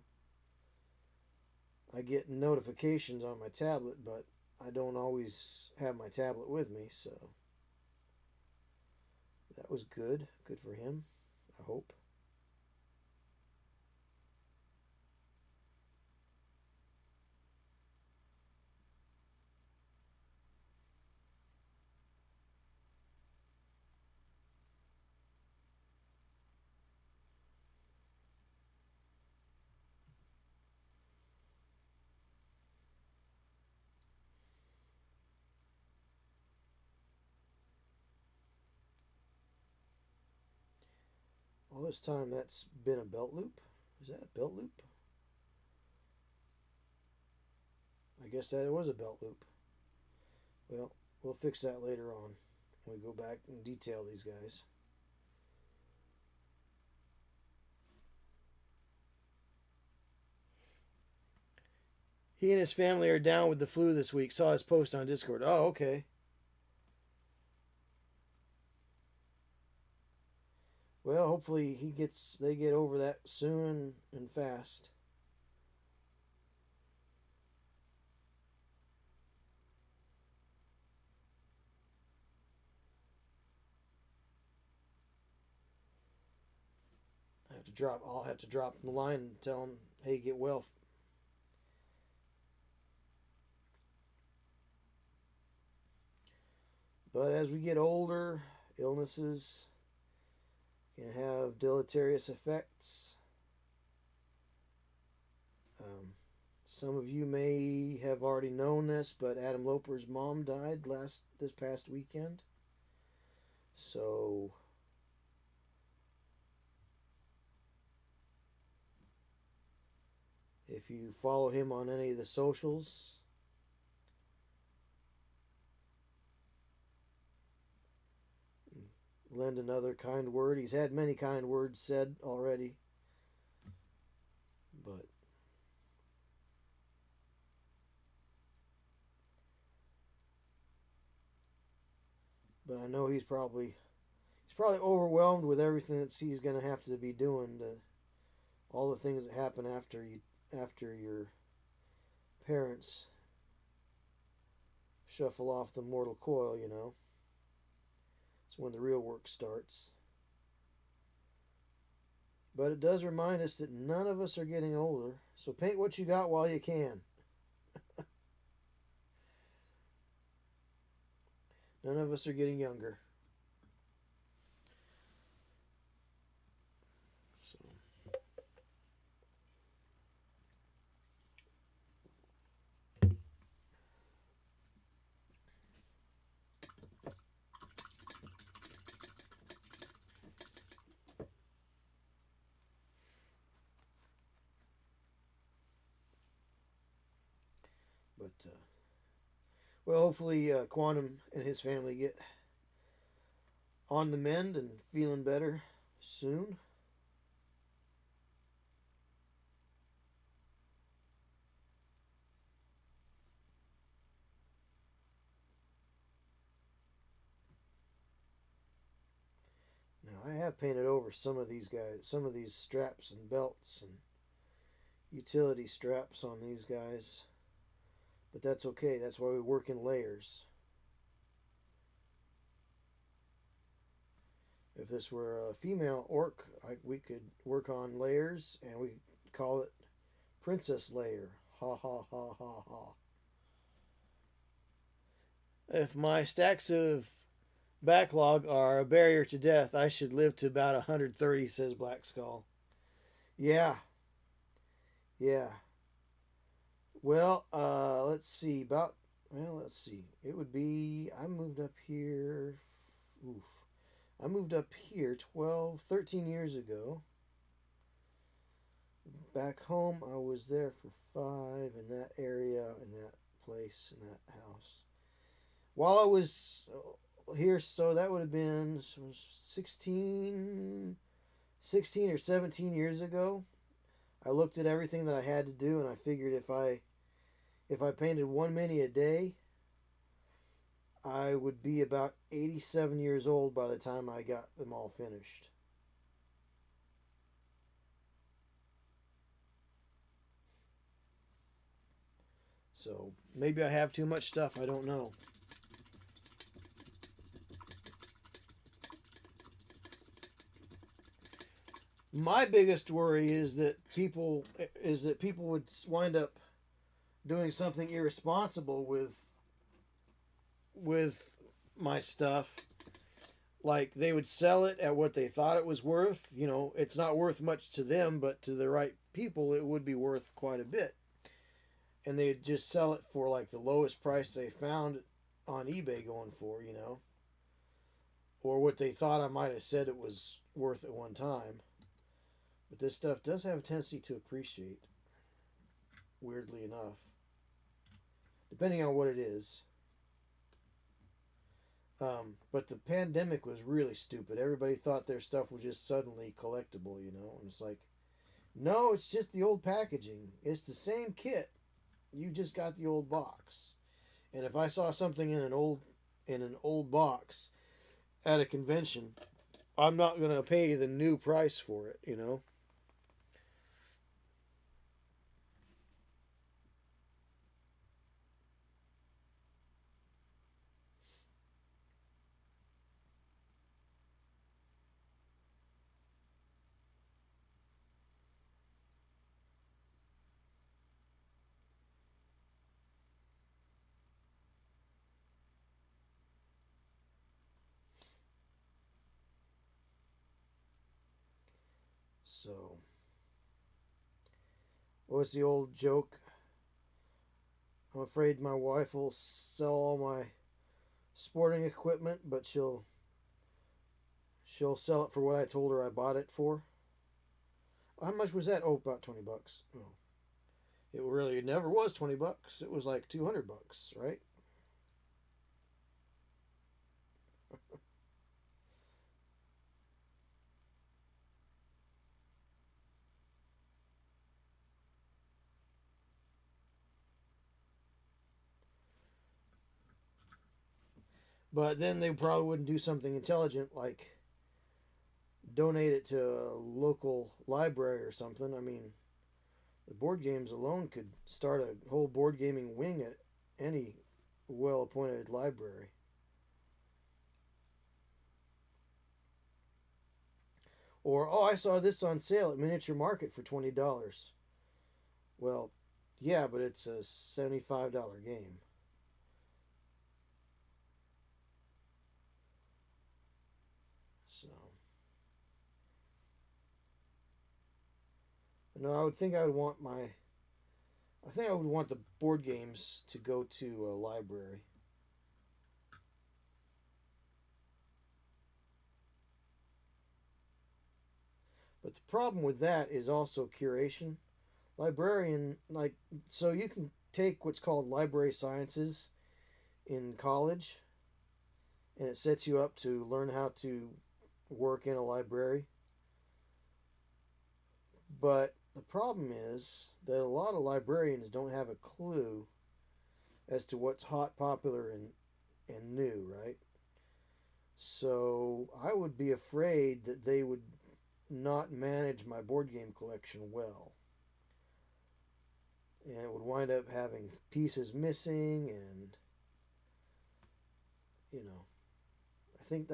I get notifications on my tablet, but I don't always have my tablet with me, so that was good. Good for him, I hope. All this time that's been a belt loop? Is that a belt loop? I guess that was a belt loop. Well, we'll fix that later on when we go back and detail these guys. He and his family are down with the flu this week. Saw his post on Discord. Oh, okay. Well, hopefully they get over that soon and fast. I'll have to drop the line and tell him, hey, get well. But as we get older, illnesses can have deleterious effects. Some of you may have already known this, but Adam Loper's mom died this past weekend. So if you follow him on any of the socials, lend another kind word. He's had many kind words said already, but I know he's probably overwhelmed with everything that he's going to have to be doing, all the things that happen after your parents shuffle off the mortal coil, you know. It's when the real work starts. But it does remind us that none of us are getting older, so paint what you got while you can. None of us are getting younger. So. But well, hopefully Quantum and his family get on the mend and feeling better soon. Now I have painted over some of these straps and belts and utility straps on these guys. But that's okay. That's why we work in layers. If this were a female orc, we could work on layers, and we call it princess layer. Ha ha ha ha ha. If my stacks of backlog are a barrier to death, I should live to about 130, says Black Skull. Yeah. Yeah. Well, let's see. Let's see. It would be, I moved up here. Oof. I moved up here 12, 13 years ago. Back home, I was there for 5 in that area, in that place, in that house. While I was here, so that would have been 16 or 17 years ago. I looked at everything that I had to do, and I figured if I painted 1 mini a day, I would be about 87 years old by the time I got them all finished. So maybe I have too much stuff, I don't know. My biggest worry is that people would wind up doing something irresponsible with my stuff. Like they would sell it at what they thought it was worth. You know, it's not worth much to them, but to the right people, it would be worth quite a bit. And they'd just sell it for like the lowest price they found on eBay going for, you know, or what they thought I might have said it was worth at one time. But this stuff does have a tendency to appreciate, weirdly enough, depending on what it is. But the pandemic was really stupid. Everybody thought their stuff was just suddenly collectible, you know, and it's like, no, it's just the old packaging. It's the same kit. You just got the old box. And if I saw something in an old box at a convention, I'm not going to pay the new price for it, you know. So, what's the old joke? I'm afraid my wife will sell all my sporting equipment, but she'll sell it for what I told her I bought it for. How much was that? Oh, about $20. Oh, it really never was $20. It was like $200, right? But then they probably wouldn't do something intelligent like donate it to a local library or something. I mean, the board games alone could start a whole board gaming wing at any well appointed library. Or, oh, I saw this on sale at Miniature Market for $20. Well, yeah, but it's a $75 game. So, no, I would think I would want the board games to go to a library. But the problem with that is also curation. Librarian, like, so you can take what's called library sciences in college, and it sets you up to learn how to work in a library. But the problem is that a lot of librarians don't have a clue as to what's hot, popular, and new, right? So I would be afraid that they would not manage my board game collection well. and it would wind up having pieces missing, and you know,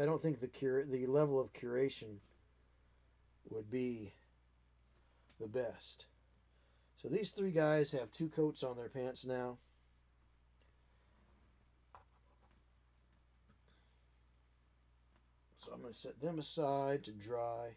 I don't think the level of curation would be the best. So these three guys have 2 coats on their pants now. So I'm going to set them aside to dry.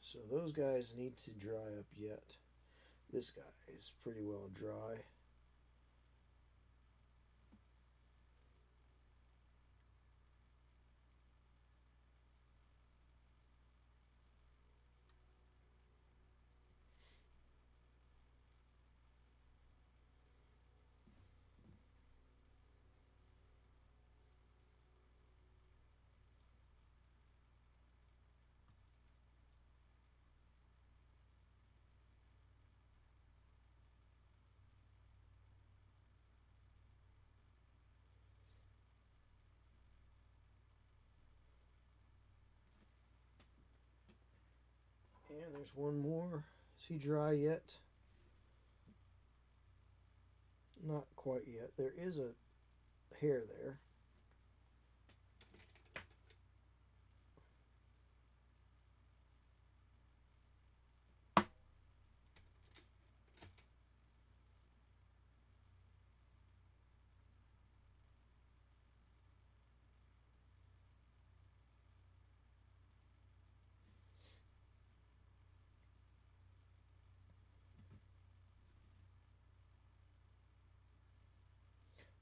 So those guys need to dry up yet. This guy is pretty well dry. And there's one more. Is he dry yet? Not quite yet. There is a hair there.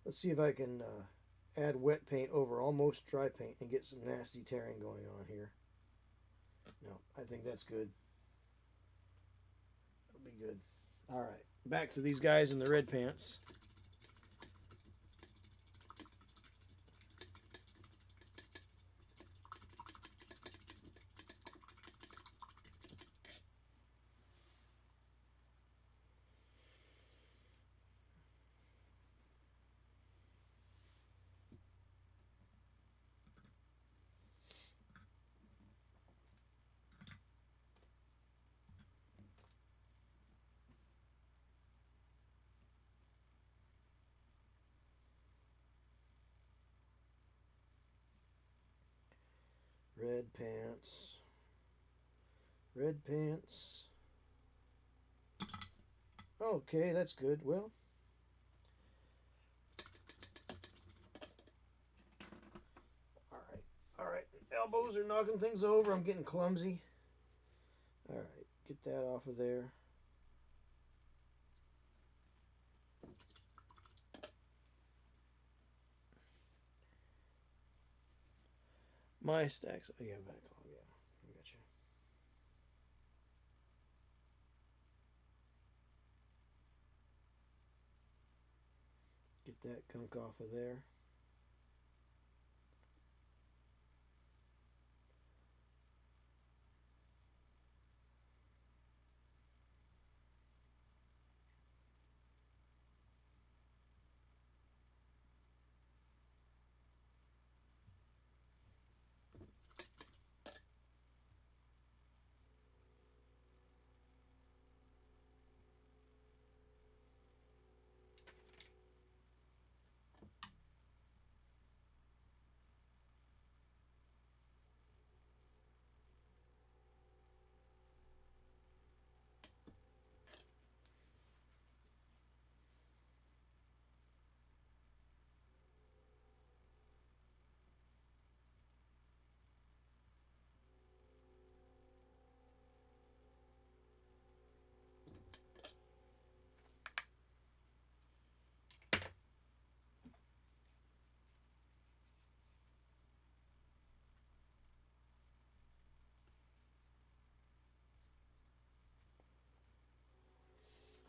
Let's see if I can add wet paint over almost dry paint and get some nasty tearing going on here. No, I think that's good. That'll be good. All right, back to these guys in the red pants. Red pants. Red pants. Okay, that's good. Well, all right. Elbows are knocking things over. I'm getting clumsy. All right, get that off of there. My stacks. Oh, yeah, backlog. Yeah, I got you. Get that gunk off of there.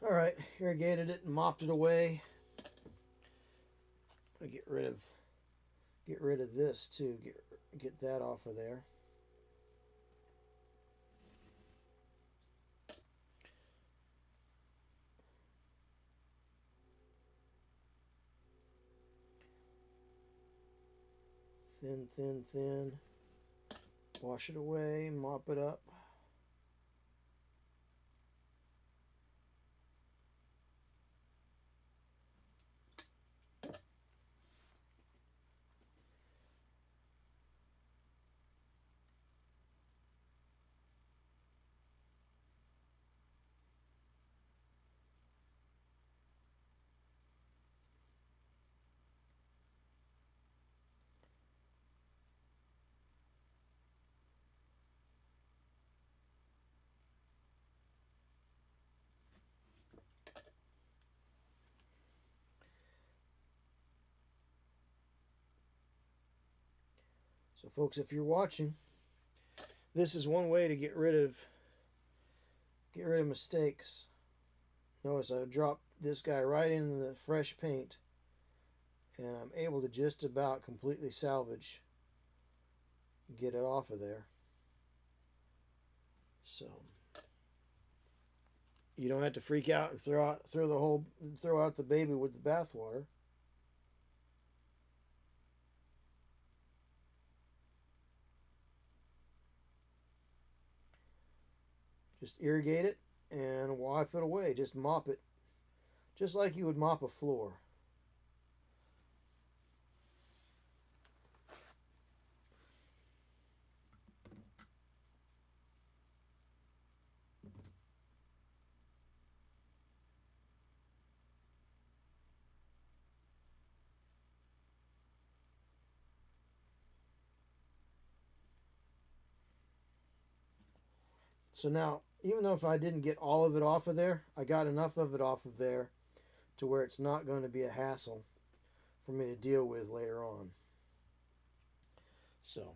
All right, irrigated it and mopped it away. I get rid of this too. Get that off of there. Thin, thin, thin. Wash it away, mop it up. So folks, if you're watching, this is one way to get rid of mistakes. Notice I dropped this guy right into the fresh paint, and I'm able to just about completely salvage and get it off of there. So you don't have to freak out and throw out the baby with the bathwater. Just irrigate it and wipe it away. Just mop it, just like you would mop a floor. So now, even though if I didn't get all of it off of there, I got enough of it off of there to where it's not going to be a hassle for me to deal with later on. So,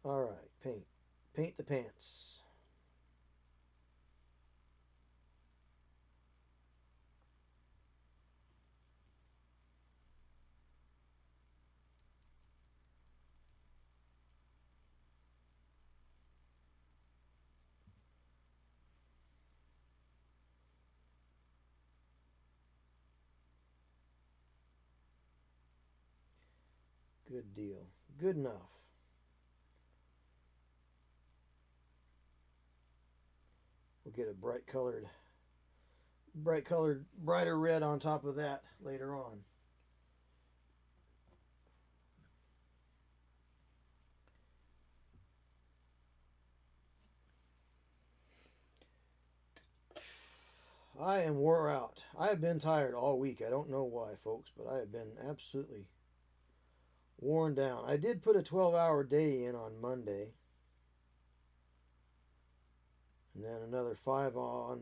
all right, paint the pants. Good deal. Good enough. We'll get a brighter red on top of that later on. I am wore out. I have been tired all week. I don't know why, folks, but I have been absolutely worn down. I did put a 12-hour day in on Monday. And then another 5 on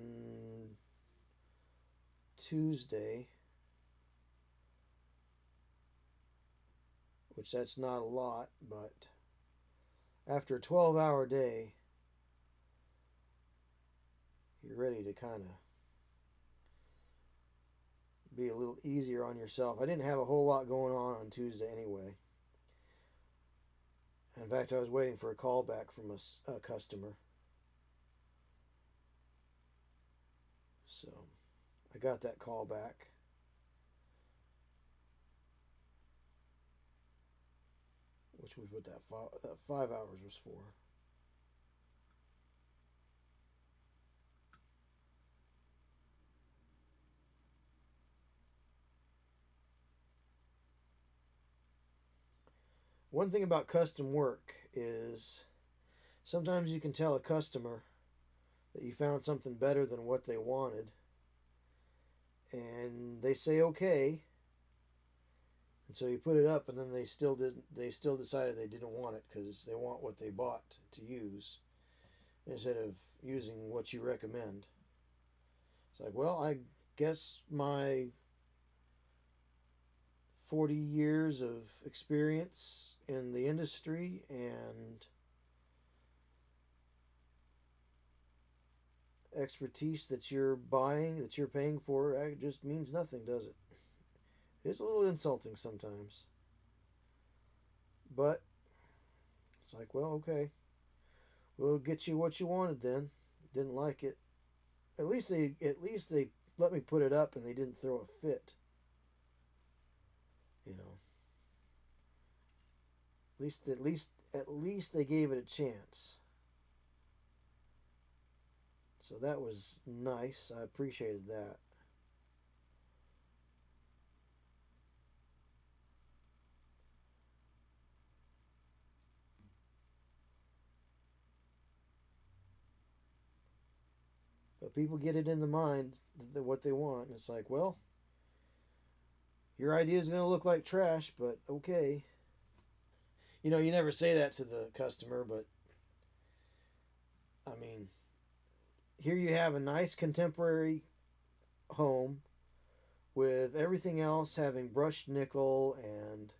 Tuesday. Which that's not a lot, but after a 12-hour day, you're ready to kind of be a little easier on yourself. I didn't have a whole lot going on Tuesday anyway. In fact, I was waiting for a call back from a customer. So I got that call back. Which was what that 5 hours was for. One thing about custom work is sometimes you can tell a customer that you found something better than what they wanted, and they say okay, and so you put it up, and then they still decided they didn't want it because they want what they bought to use instead of using what you recommend. It's like, well, I guess my 40 years of experience in the industry and expertise that you're paying for, it just means nothing, does it? It is a little insulting sometimes. But it's like, well, okay. We'll get you what you wanted then. Didn't like it. at least they let me put it up and they didn't throw a fit. You know, at least they gave it a chance. So that was nice. I appreciated that. But people get it in the mind that what they want. And it's like, well, your idea is going to look like trash, but okay. You know, you never say that to the customer, but I mean, here you have a nice contemporary home with everything else having brushed nickel and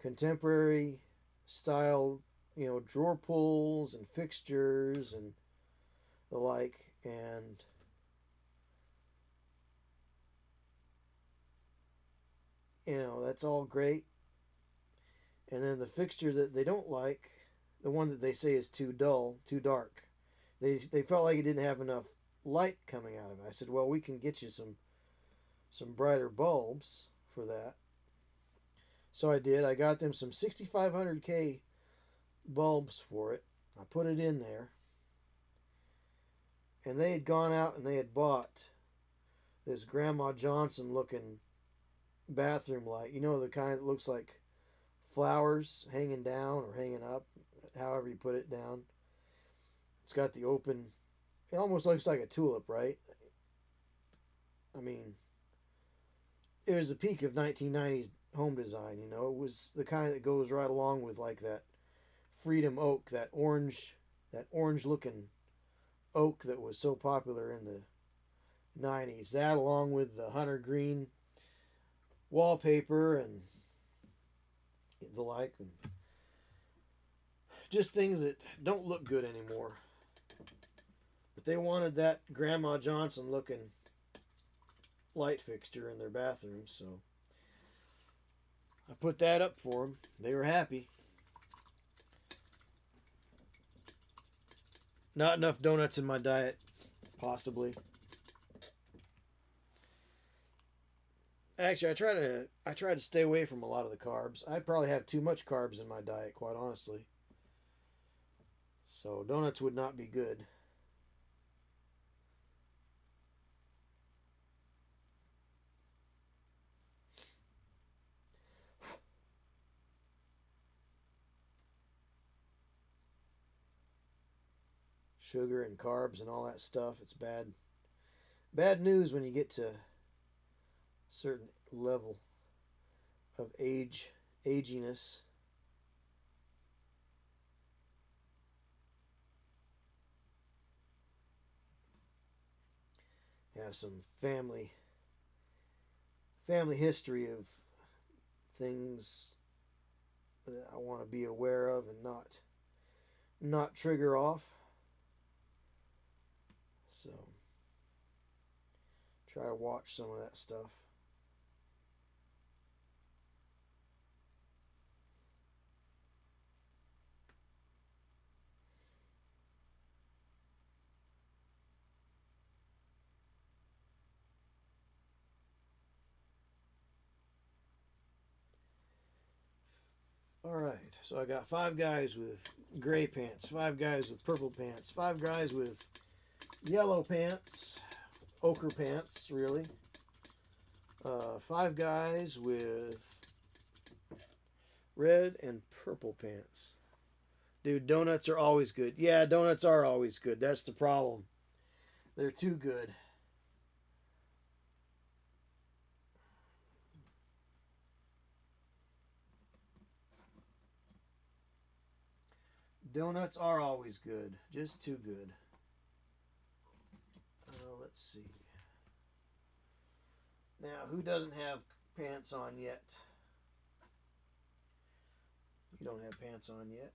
contemporary style, drawer pulls and fixtures and the like. And that's all great. And then the fixture that they don't like, the one that they say is too dull, too dark, they felt like it didn't have enough light coming out of it. I said, well, we can get you some brighter bulbs for that. So I did. I got them some 6500K bulbs for it. I put it in there. And they had gone out and they had bought this Grandma Johnson looking bathroom light. You know, the kind that looks like flowers hanging down or hanging up, however you put it down. It's got the open, it almost looks like a tulip, right? I mean, it was the peak of 1990s home design, It was the kind that goes right along with like that Freedom oak, that orange looking oak that was so popular in the 90s. That along with the hunter green wallpaper and the like, and just things that don't look good anymore. But they wanted that Grandma Johnson looking light fixture in their bathroom, so I put that up for them. They were happy. Not enough donuts in my diet, possibly. Actually, I try to stay away from a lot of the carbs. I probably have too much carbs in my diet, quite honestly. So donuts would not be good. Sugar and carbs and all that stuff, it's bad news when you get to a certain level of aginess. Have some family history of things that I want to be aware of and not trigger off. So try to watch some of that stuff. All right, so I got 5 guys with gray pants, 5 guys with purple pants, 5 guys with yellow pants, ochre pants, really. 5 guys with red and purple pants. Dude, donuts are always good. Yeah, donuts are always good. That's the problem. They're too good. Donuts are always good. Just too good. Let's see. Now, who doesn't have pants on yet? You don't have pants on yet.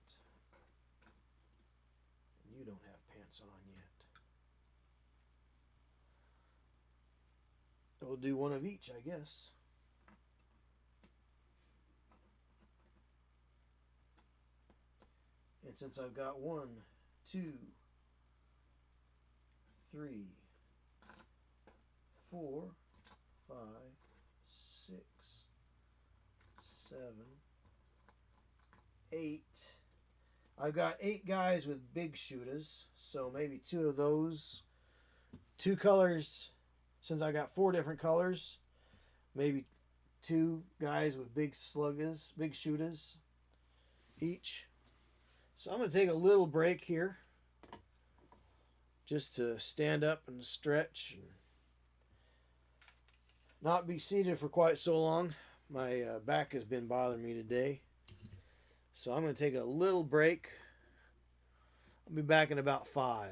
You don't have pants on yet. We'll do one of each, I guess. And since I've got 1, 2, 3, 4, 5, 6, 7, 8. I've got 8 guys with big shooters, so maybe 2 of those. 2 colors, since I got 4 different colors, maybe 2 guys with big sluggers, big shooters each. So I'm going to take a little break here just to stand up and stretch and not be seated for quite so long. My back has been bothering me today. So I'm going to take a little break. I'll be back in about 5.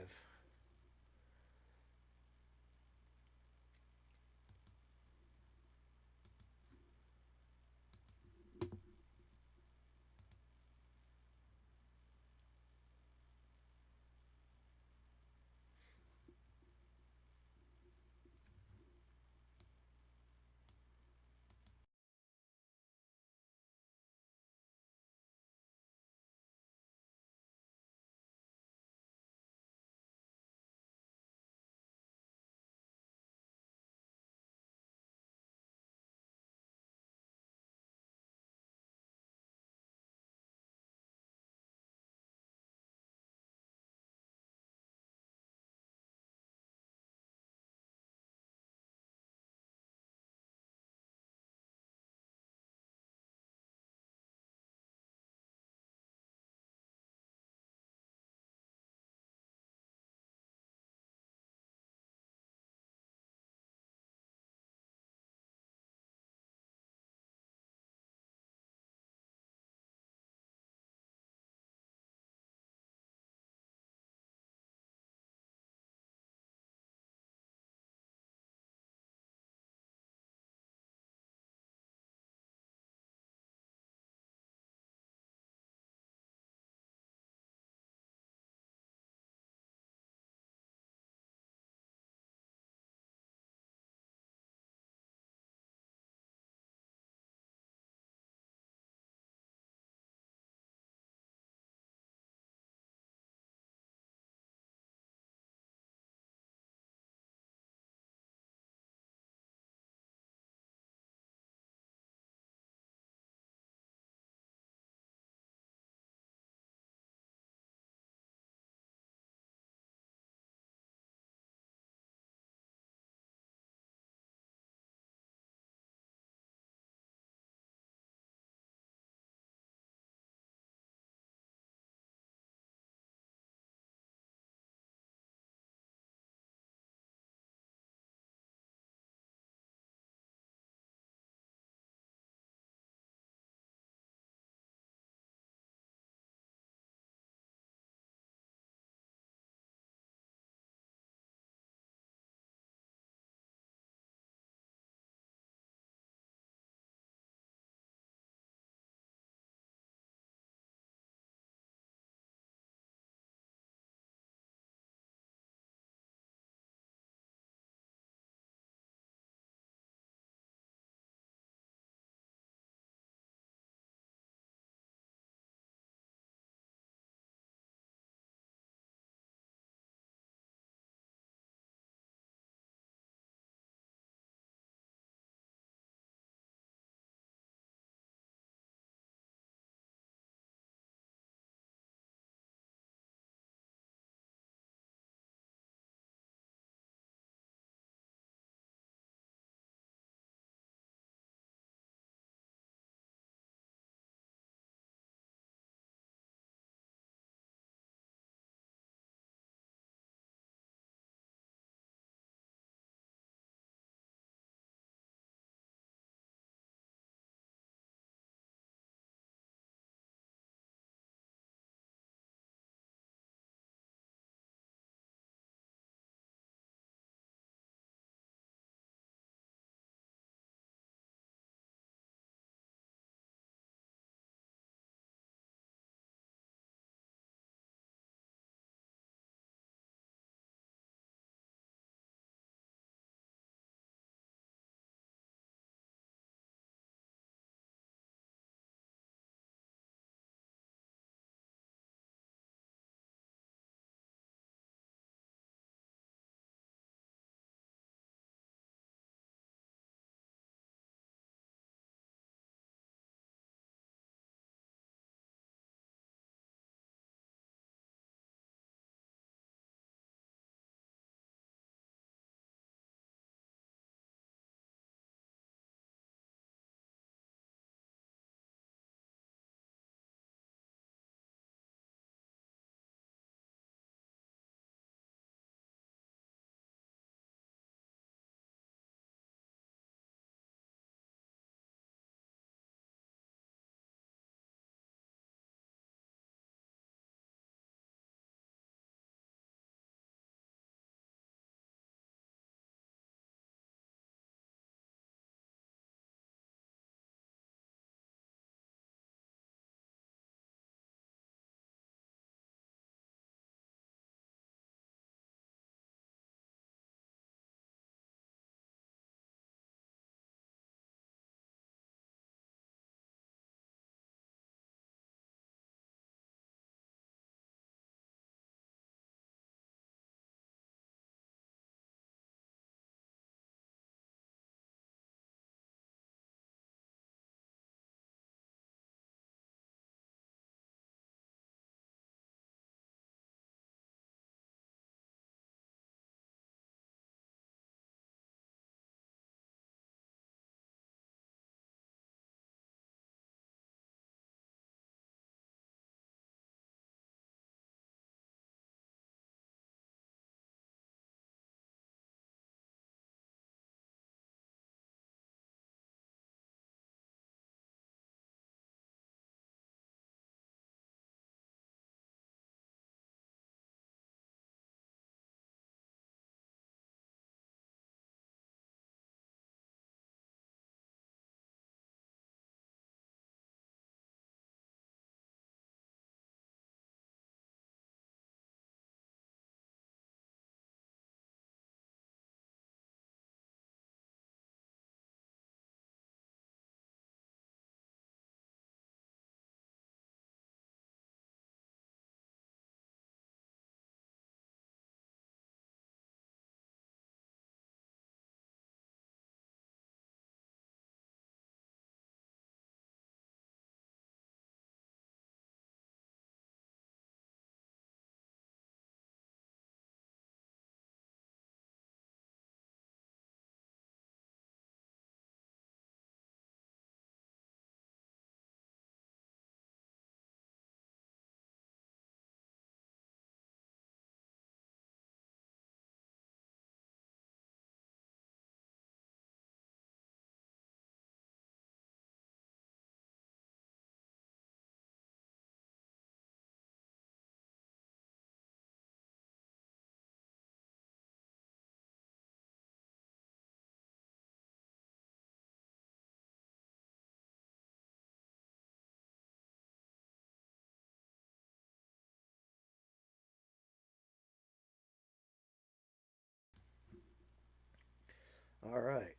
All right,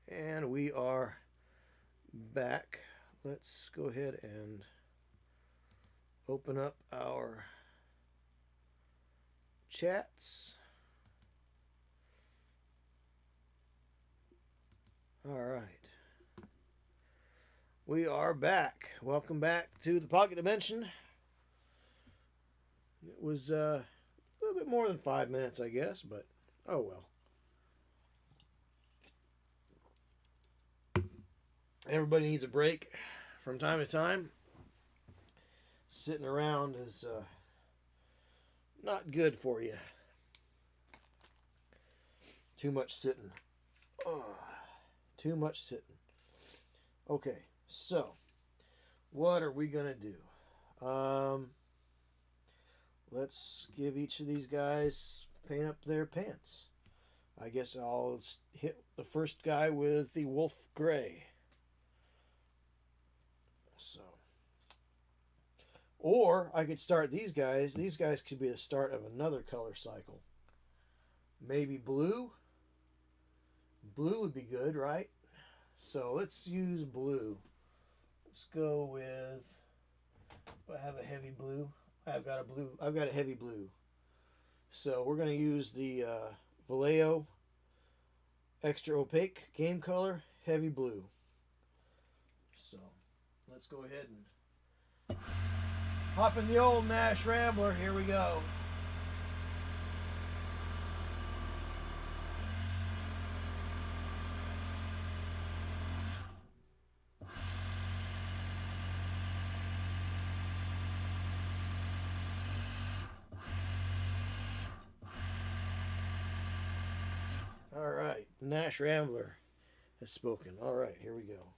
and we are back. Let's go ahead and open up our chats. All right. We are back. Welcome back to the Pocket Dimension. It was a little bit more than 5 minutes, I guess, but oh well. Everybody needs a break from time to time. Sitting around is not good for you. Too much sitting. Too much sitting. Okay, so what are we going to do? Let's give each of these guys paint up their pants. I guess I'll hit the first guy with the wolf gray. So, or I could start these guys. These guys could be the start of another color cycle. Maybe blue. Blue would be good, right? So let's use blue. Let's go with. I have a heavy blue. I've got a heavy blue. So we're going to use the Vallejo extra opaque game color heavy blue. So let's go ahead and hop in the old Nash Rambler. Here we go. All right, the Nash Rambler has spoken. All right, here we go.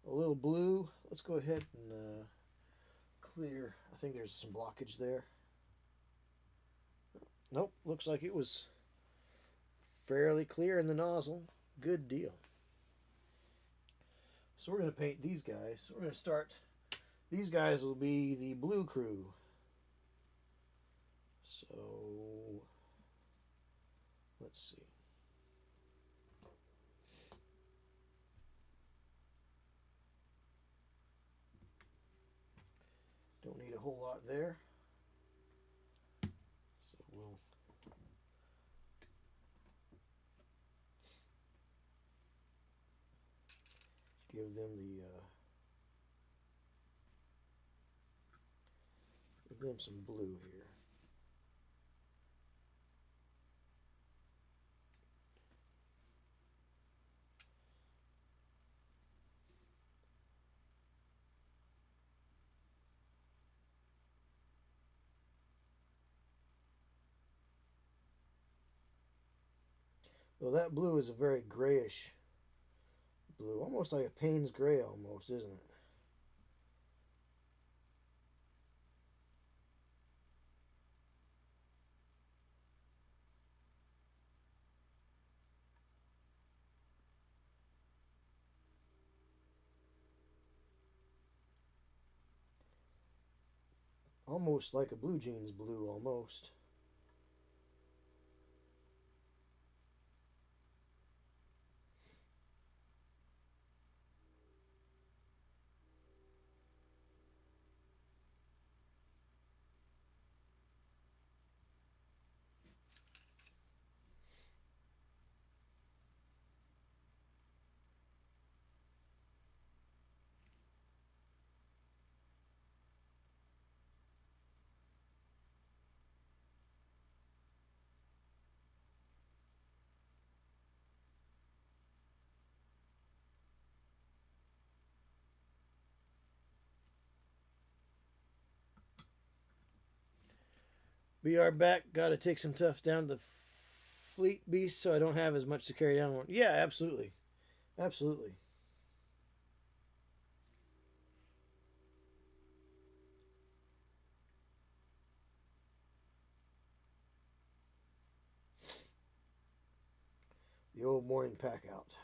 A little blue. Let's go ahead and clear. I think there's some blockage there. Nope, looks like it was fairly clear in the nozzle. Good deal. So we're going to paint these guys. We're going to start. These guys will be the blue crew. So let's see. Don't need a whole lot there. So we'll give them some blue here. Well, that blue is a very grayish blue, almost like a Payne's gray almost, isn't it? Almost like a blue jeans blue, almost. We are back. Got to take some stuff down to the fleet beast so I don't have as much to carry down. Yeah, absolutely. Absolutely. The old morning pack out.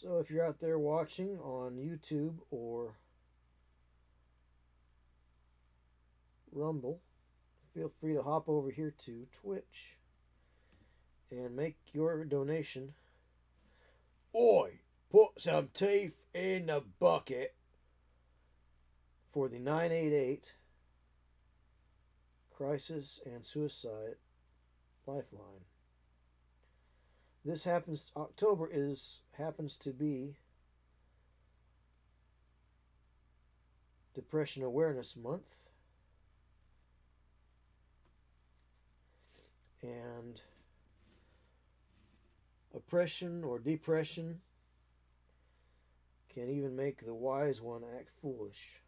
So if you're out there watching on YouTube or Rumble, feel free to hop over here to Twitch and make your donation. Oi, put some teeth in the bucket for the 988 Crisis and Suicide Lifeline. This October happens to be Depression Awareness Month. And oppression or depression can even make the wise one act foolish.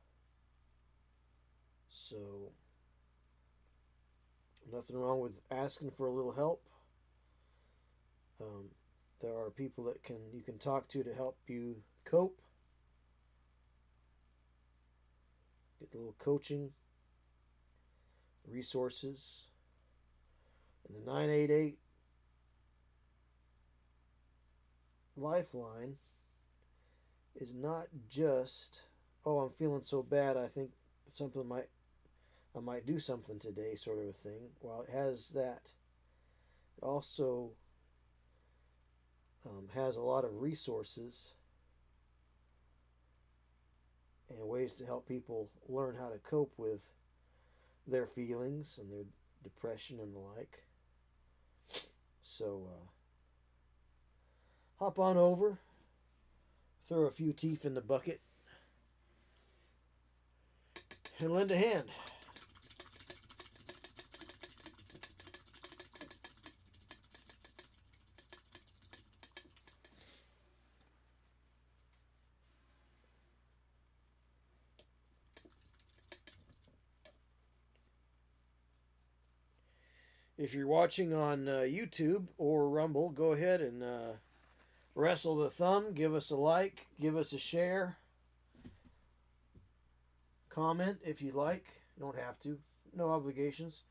So, nothing wrong with asking for a little help. There are people that you can talk to help you cope. Get a little coaching, resources. And the 988 Lifeline is not just, oh, I'm feeling so bad, I think I might do something today, sort of a thing. While it has that, it also has a lot of resources and ways to help people learn how to cope with their feelings and their depression and the like. So hop on over, throw a few teeth in the bucket, and lend a hand. If you're watching on YouTube or Rumble, go ahead and wrestle the thumb. Give us a like. Give us a share. Comment if you like. You don't have to. No obligations.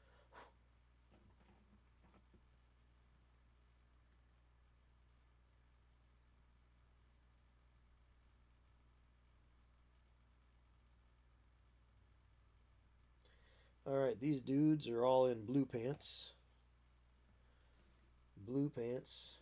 Alright, these dudes are all in blue pants. Blue pants.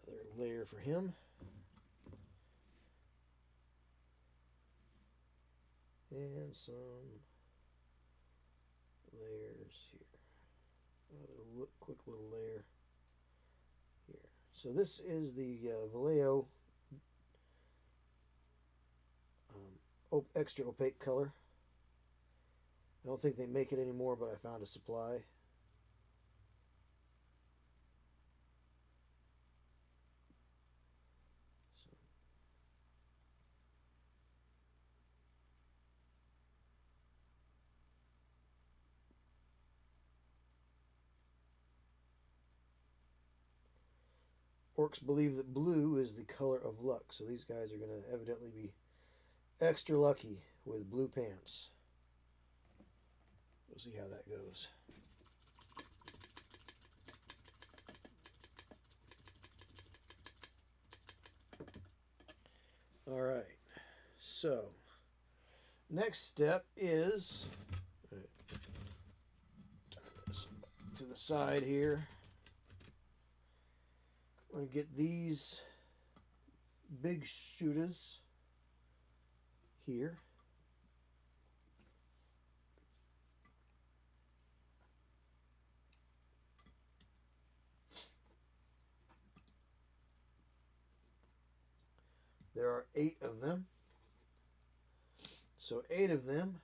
Another layer for him. And some layers here. Another quick little layer here. So this is the Vallejo extra opaque color. I don't think they make it anymore, but I found a supply. Orcs believe that blue is the color of luck, so these guys are going to evidently be extra lucky with blue pants. We'll see how that goes. All right, so next step is turn this to the side here. I'm going to get these big shooters here. There are 8 of them. So 8 of them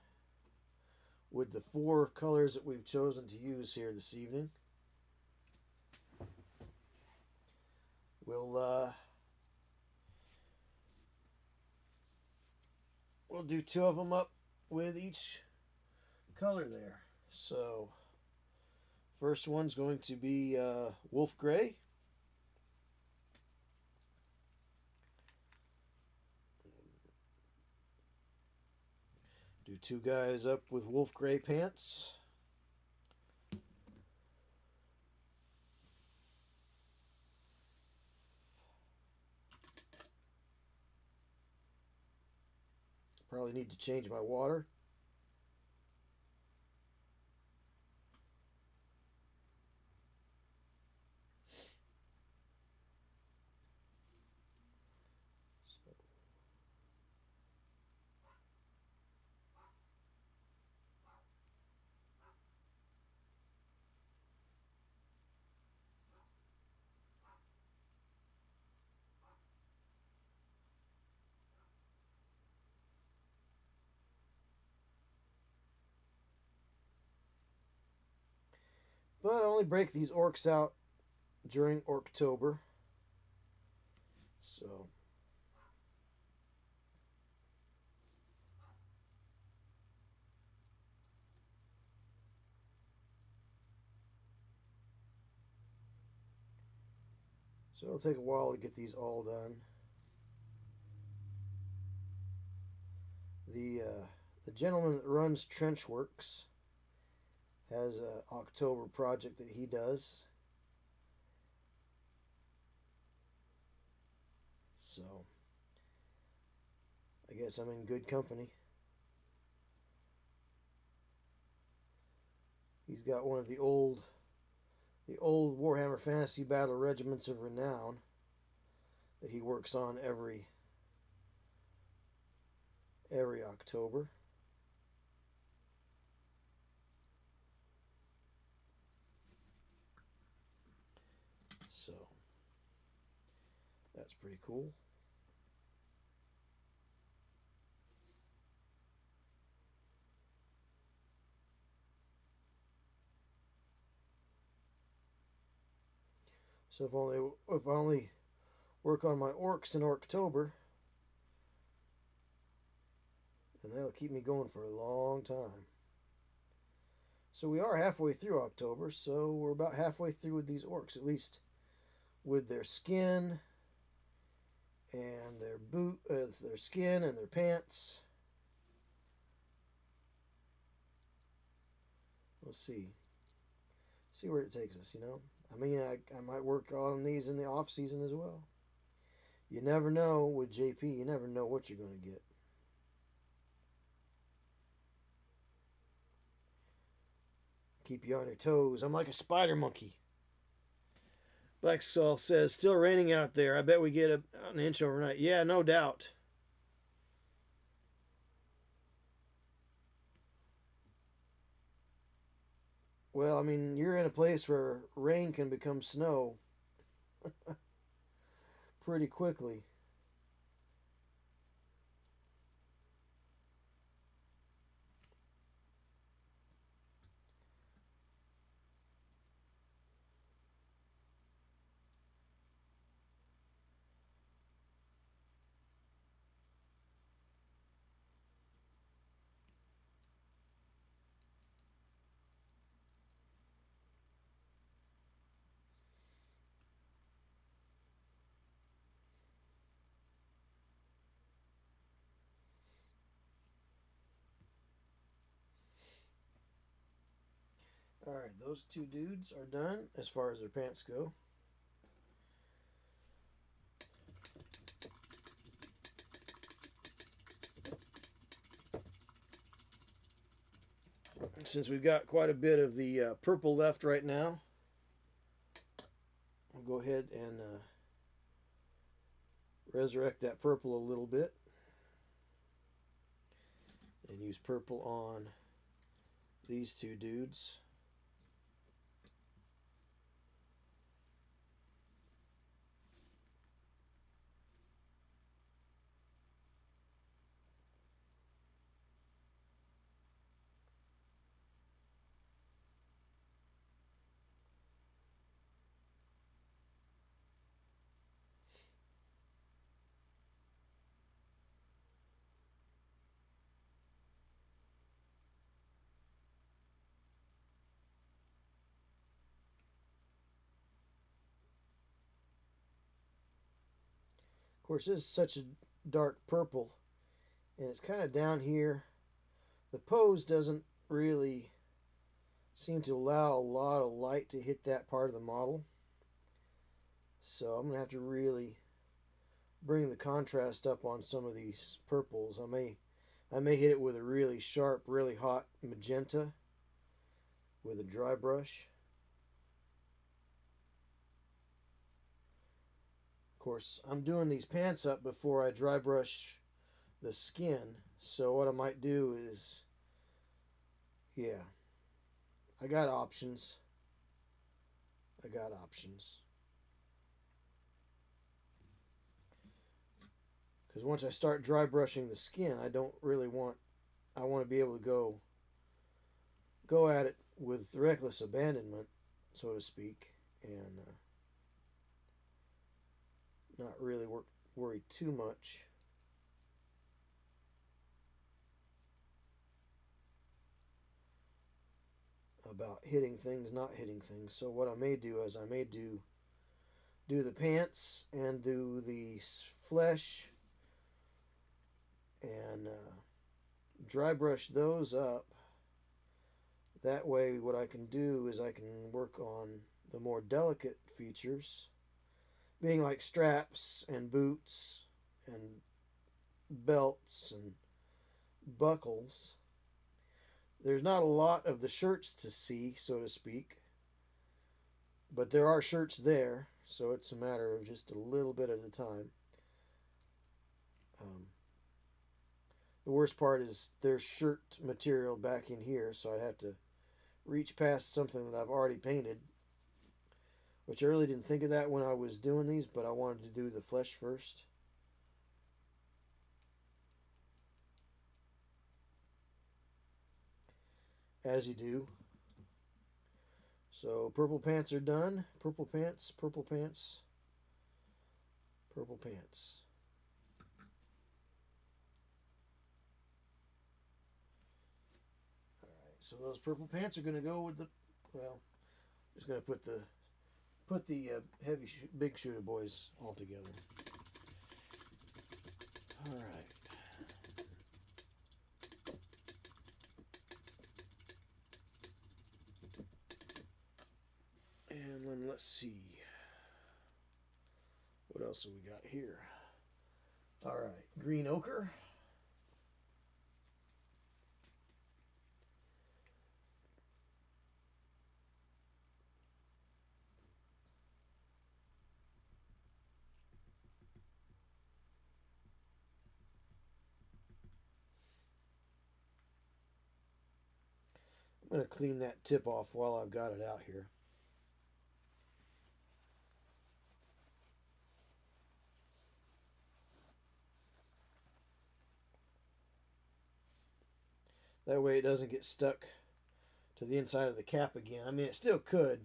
with the 4 colors that we've chosen to use here this evening. we'll do two of them up with each color there. So first one's going to be wolf gray. Do two guys up with wolf gray pants. Probably need to change my water. But I only break these orcs out during Orktober. So it'll take a while to get these all done. The gentleman that runs Trenchworks has an October project that he does. So I guess I'm in good company. He's got one of the old Warhammer Fantasy Battle Regiments of Renown that he works on every October. So that's pretty cool. So if I only work on my orcs in Orktober, then that'll keep me going for a long time. So we are halfway through October, so we're about halfway through with these orcs, at least with their skin and their skin and their pants. We'll see where it takes us, you know. I mean, I might work on these in the off season as well. You never know with JP. You never know what you're going to get. Keep you on your toes. I'm like a spider monkey. Black Saul says, still raining out there. I bet we get an inch overnight. Yeah, no doubt. Well, I mean, you're in a place where rain can become snow pretty quickly. Alright, those two dudes are done as far as their pants go. Since we've got quite a bit of the purple left right now, I'll go ahead and resurrect that purple a little bit and use purple on these two dudes. course, this is such a dark purple, and it's kind of down here. The pose doesn't really seem to allow a lot of light to hit that part of the model. So I'm going to have to really bring the contrast up on some of these purples. I may hit it with a really sharp, really hot magenta with a dry brush. Of course, I'm doing these pants up before I dry brush the skin. So what I might do is, yeah, I got options. Because once I start dry brushing the skin, I want to be able to go at it with reckless abandonment, so to speak, and not really worry too much about hitting things, not hitting things. So what I may do is I may do the pants and do the flesh and dry brush those up. That way what I can do is I can work on the more delicate features, being like straps and boots and belts and buckles. There's not a lot of the shirts to see, so to speak, but there are shirts there, so it's a matter of just a little bit at a time. The worst part is there's shirt material back in here, so I'd have to reach past something that I've already painted, which I really didn't think of that when I was doing these, but I wanted to do the flesh first. As you do. So purple pants are done. Purple pants, purple pants, purple pants. Alright, so those purple pants are going to go with the, well, I'm just going to put the big shooter boys all together. Alright. And then let's see. What else have we got here? Alright, green ochre. I'm going to clean that tip off while I've got it out here. That way it doesn't get stuck to the inside of the cap again. I mean, it still could,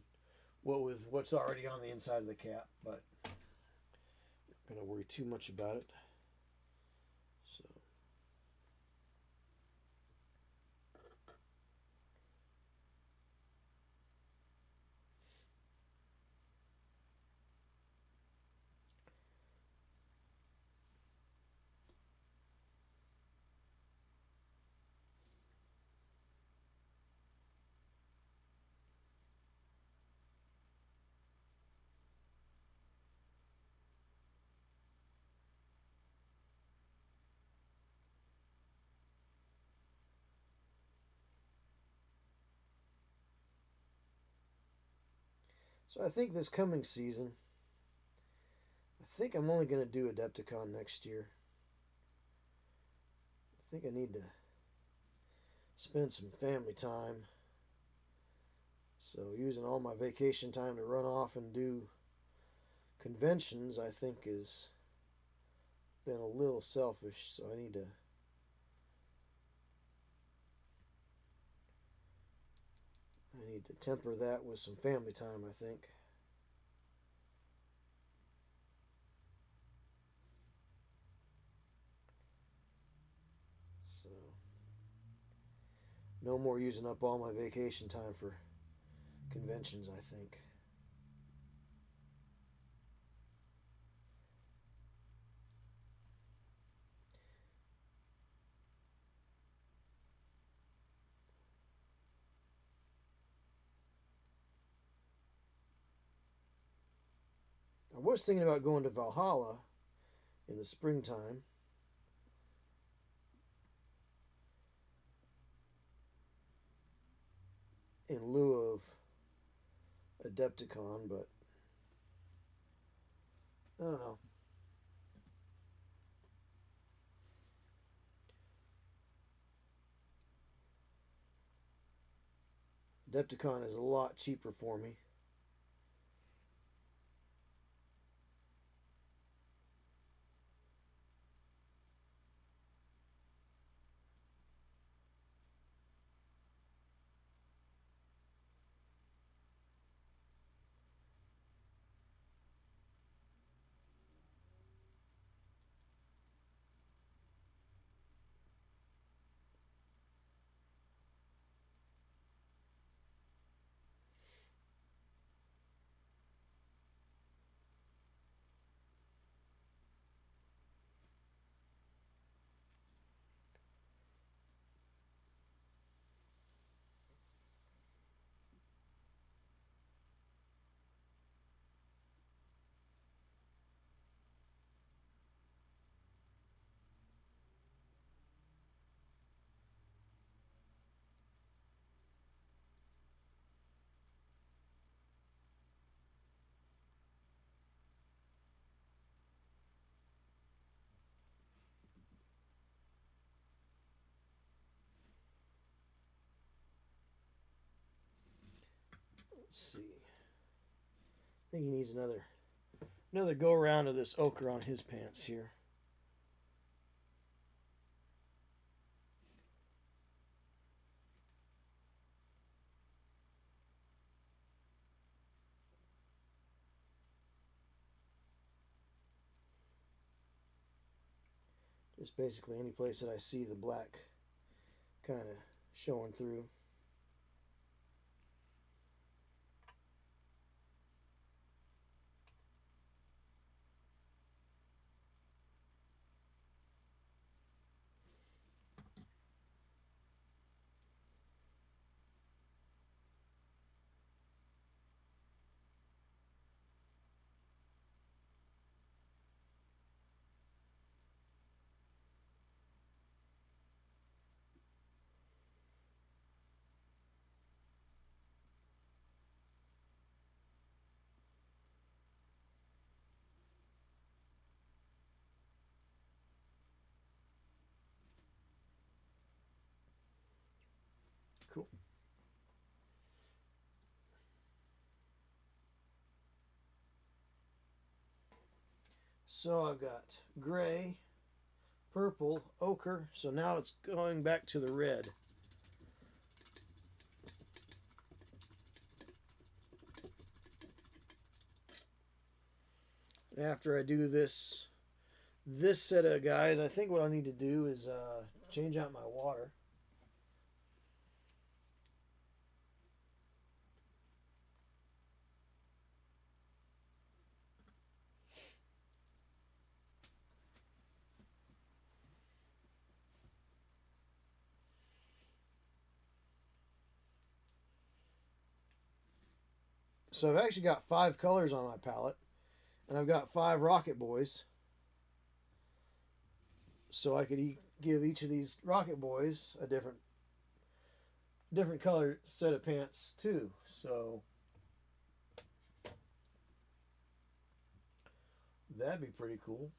with what's already on the inside of the cap, but I'm not going to worry too much about it. So. So I think this coming season, I think I'm only going to do Adepticon next year. I think I need to spend some family time. So using all my vacation time to run off and do conventions, I think has been a little selfish. So I need to temper that with some family time, I think. So, no more using up all my vacation time for conventions, I think. I was thinking about going to Valhalla in the springtime. In lieu of Adepticon, but I don't know. Adepticon is a lot cheaper for me. Let's see. I think he needs another go around of this ochre on his pants here. Just basically any place that I see the black kind of showing through. Cool. So I've got gray, purple, ochre. So now it's going back to the red. After I do this set of guys, I think what I need to do is change out my water. So I've actually got 5 colors on my palette, and I've got 5 Rocket Boys. So I could give each of these Rocket Boys a different color set of pants too. So that'd be pretty cool.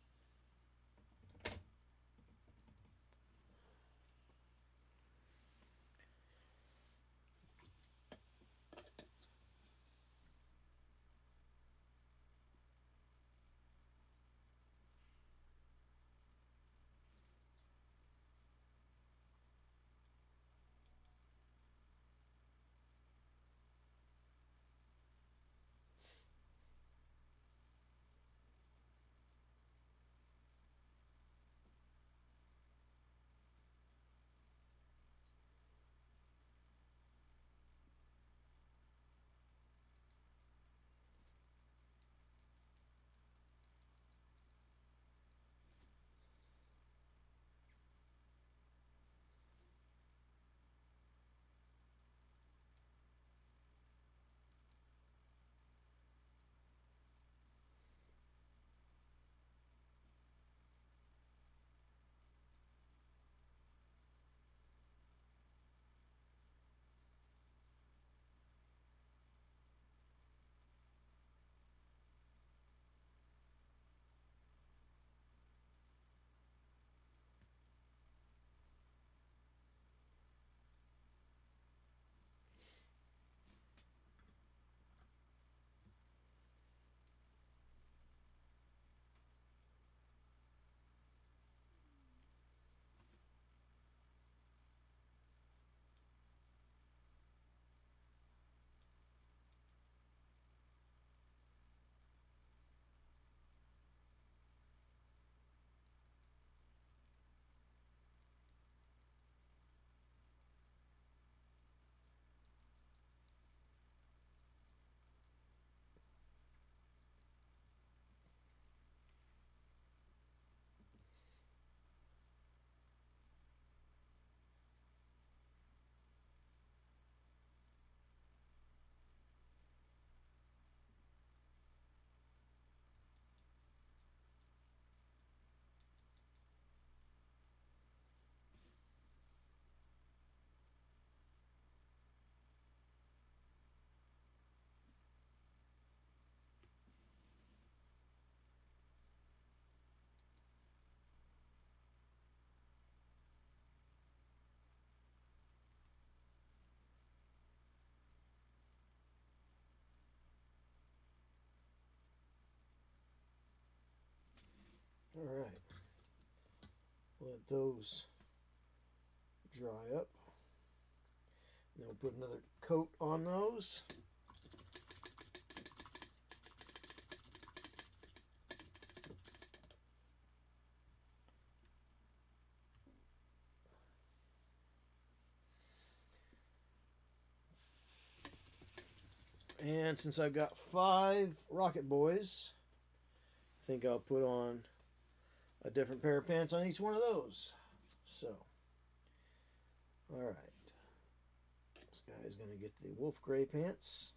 Alright. Let those dry up. Then we'll put another coat on those. And since I've got 5 Rocket Boys, I think I'll put on a different pair of pants on each one of those. So, alright. This guy's going to get the wolf gray pants.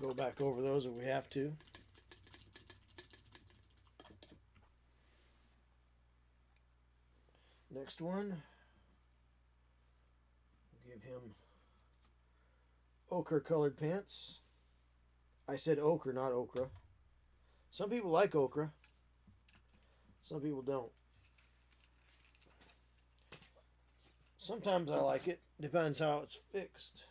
Go back over those if we have to. Next one, give him ochre colored pants. I said ochre, not okra. Some people like okra. Some people don't. Sometimes I like it. Depends how it's fixed.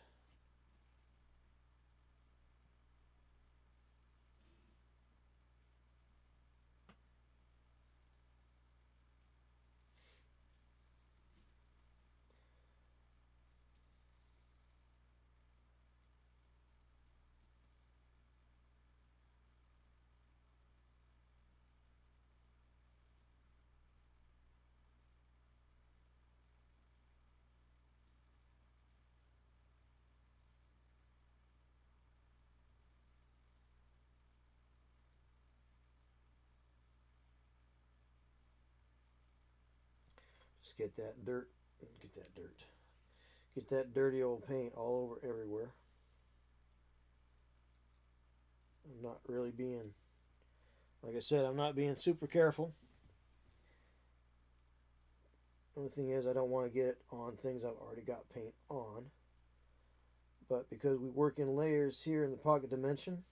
Just get that dirt, get that dirty old paint all over everywhere. I'm not really being, like I said, I'm not being super careful. The only thing is I don't want to get it on things I've already got paint on. But because we work in layers here in the pocket dimension,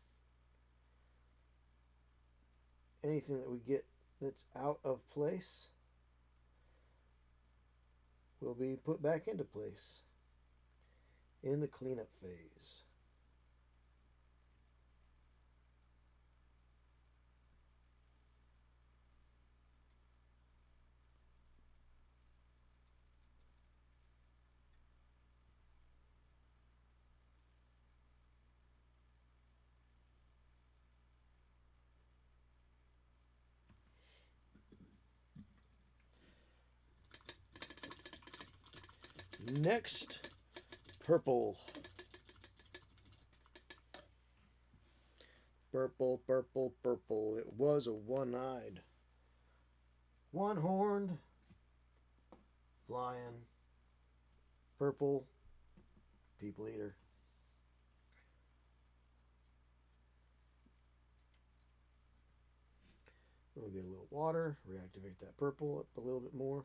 anything that we get that's out of place will be put back into place in the cleanup phase. Next, purple. Purple, purple, purple. It was a one-eyed, one-horned, flying, purple people eater. We'll get a little water, reactivate that purple up a little bit more.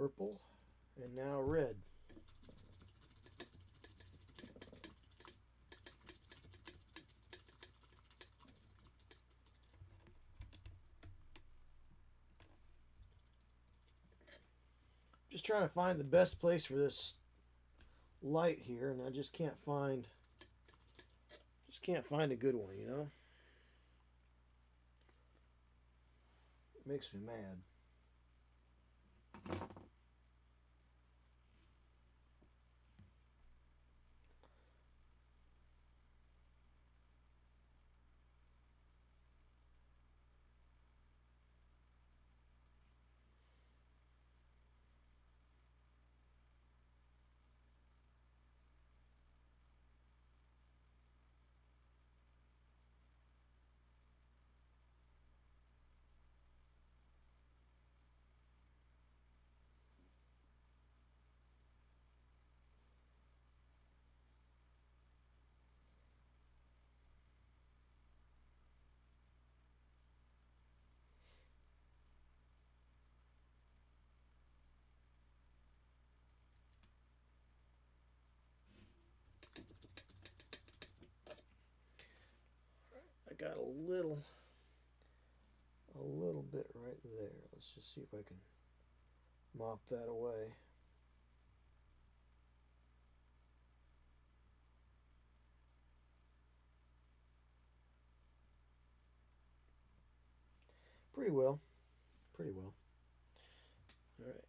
purple, and now red. Just trying to find the best place for this light here, and I just can't find a good one, you know? It makes me mad. I got a little bit right there. Let's just see if I can mop that away. Pretty well. Pretty well. All right.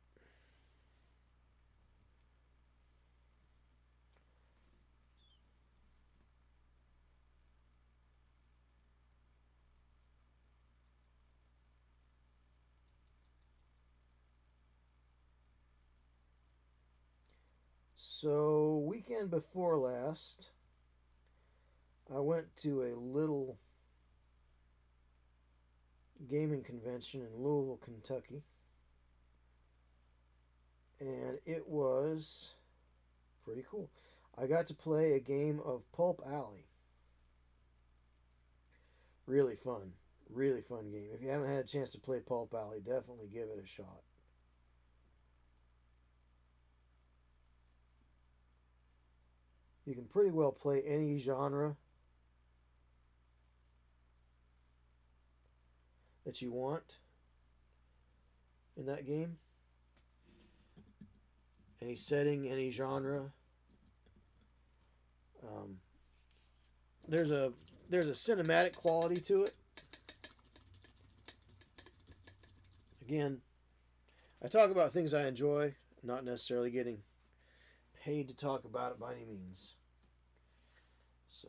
So, weekend before last, I went to a little gaming convention in Louisville, Kentucky. And it was pretty cool. I got to play a game of Pulp Alley. Really fun. Really fun game. If you haven't had a chance to play Pulp Alley, definitely give it a shot. You can pretty well play any genre that you want in that game. Any setting, any genre. There's a cinematic quality to it. Again, I talk about things I enjoy, not necessarily getting paid to talk about it by any means. So,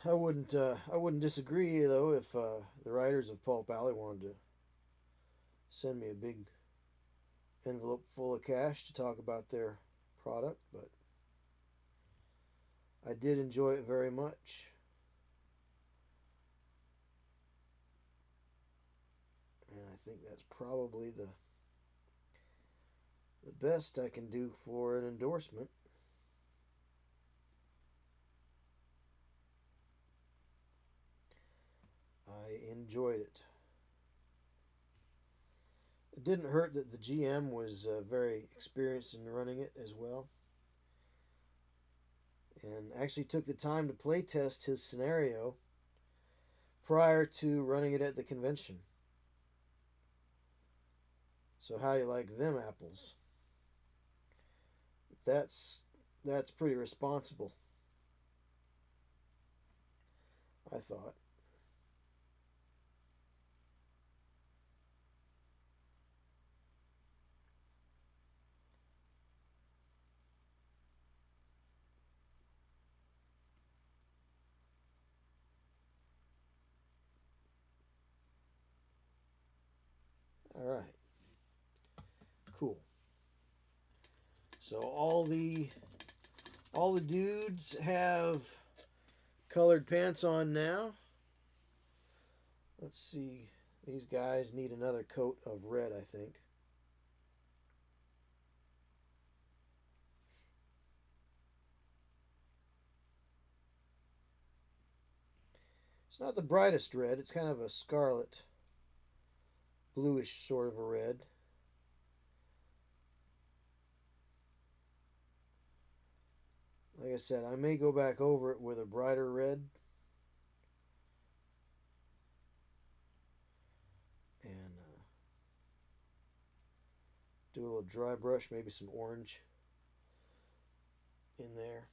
I wouldn't disagree though if the writers of Pulp Alley wanted to send me a big envelope full of cash to talk about their product, but I did enjoy it very much. And I think that's probably the best I can do for an endorsement. I enjoyed it. It didn't hurt that the GM was very experienced in running it as well, and actually took the time to play test his scenario prior to running it at the convention. So how do you like them apples? That's pretty responsible, I thought. All right. Cool. So all the dudes have colored pants on now. Let's see. These guys need another coat of red, I think. It's not the brightest red. It's kind of a scarlet, bluish sort of a red. Like I said, I may go back over it with a brighter red. And do a little dry brush, maybe some orange in there.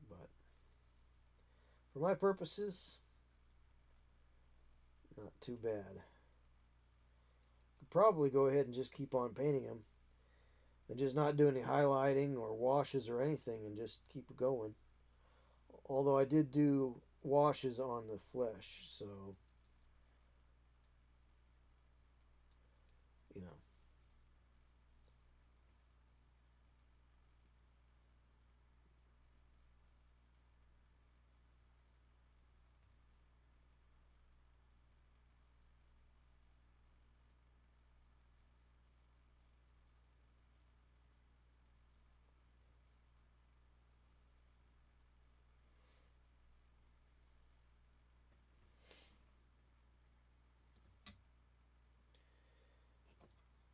But for my purposes, not too bad. Could probably go ahead and just keep on painting them and just not do any highlighting or washes or anything and just keep it going. Although I did do washes on the flesh, so you know.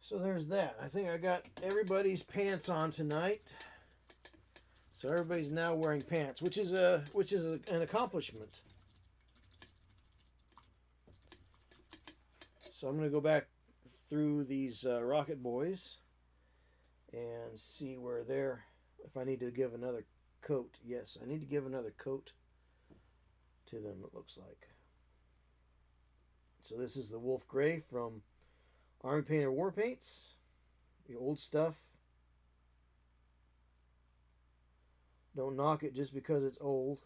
So there's that. I think I got everybody's pants on tonight. So everybody's now wearing pants, which is an accomplishment. So I'm going to go back through these Rocket Boys and see where they're. If I need to give another coat, yes, I need to give another coat to them. It looks like. So this is the Wolf Gray from Army Painter War Paints, the old stuff. Don't knock it just because it's old.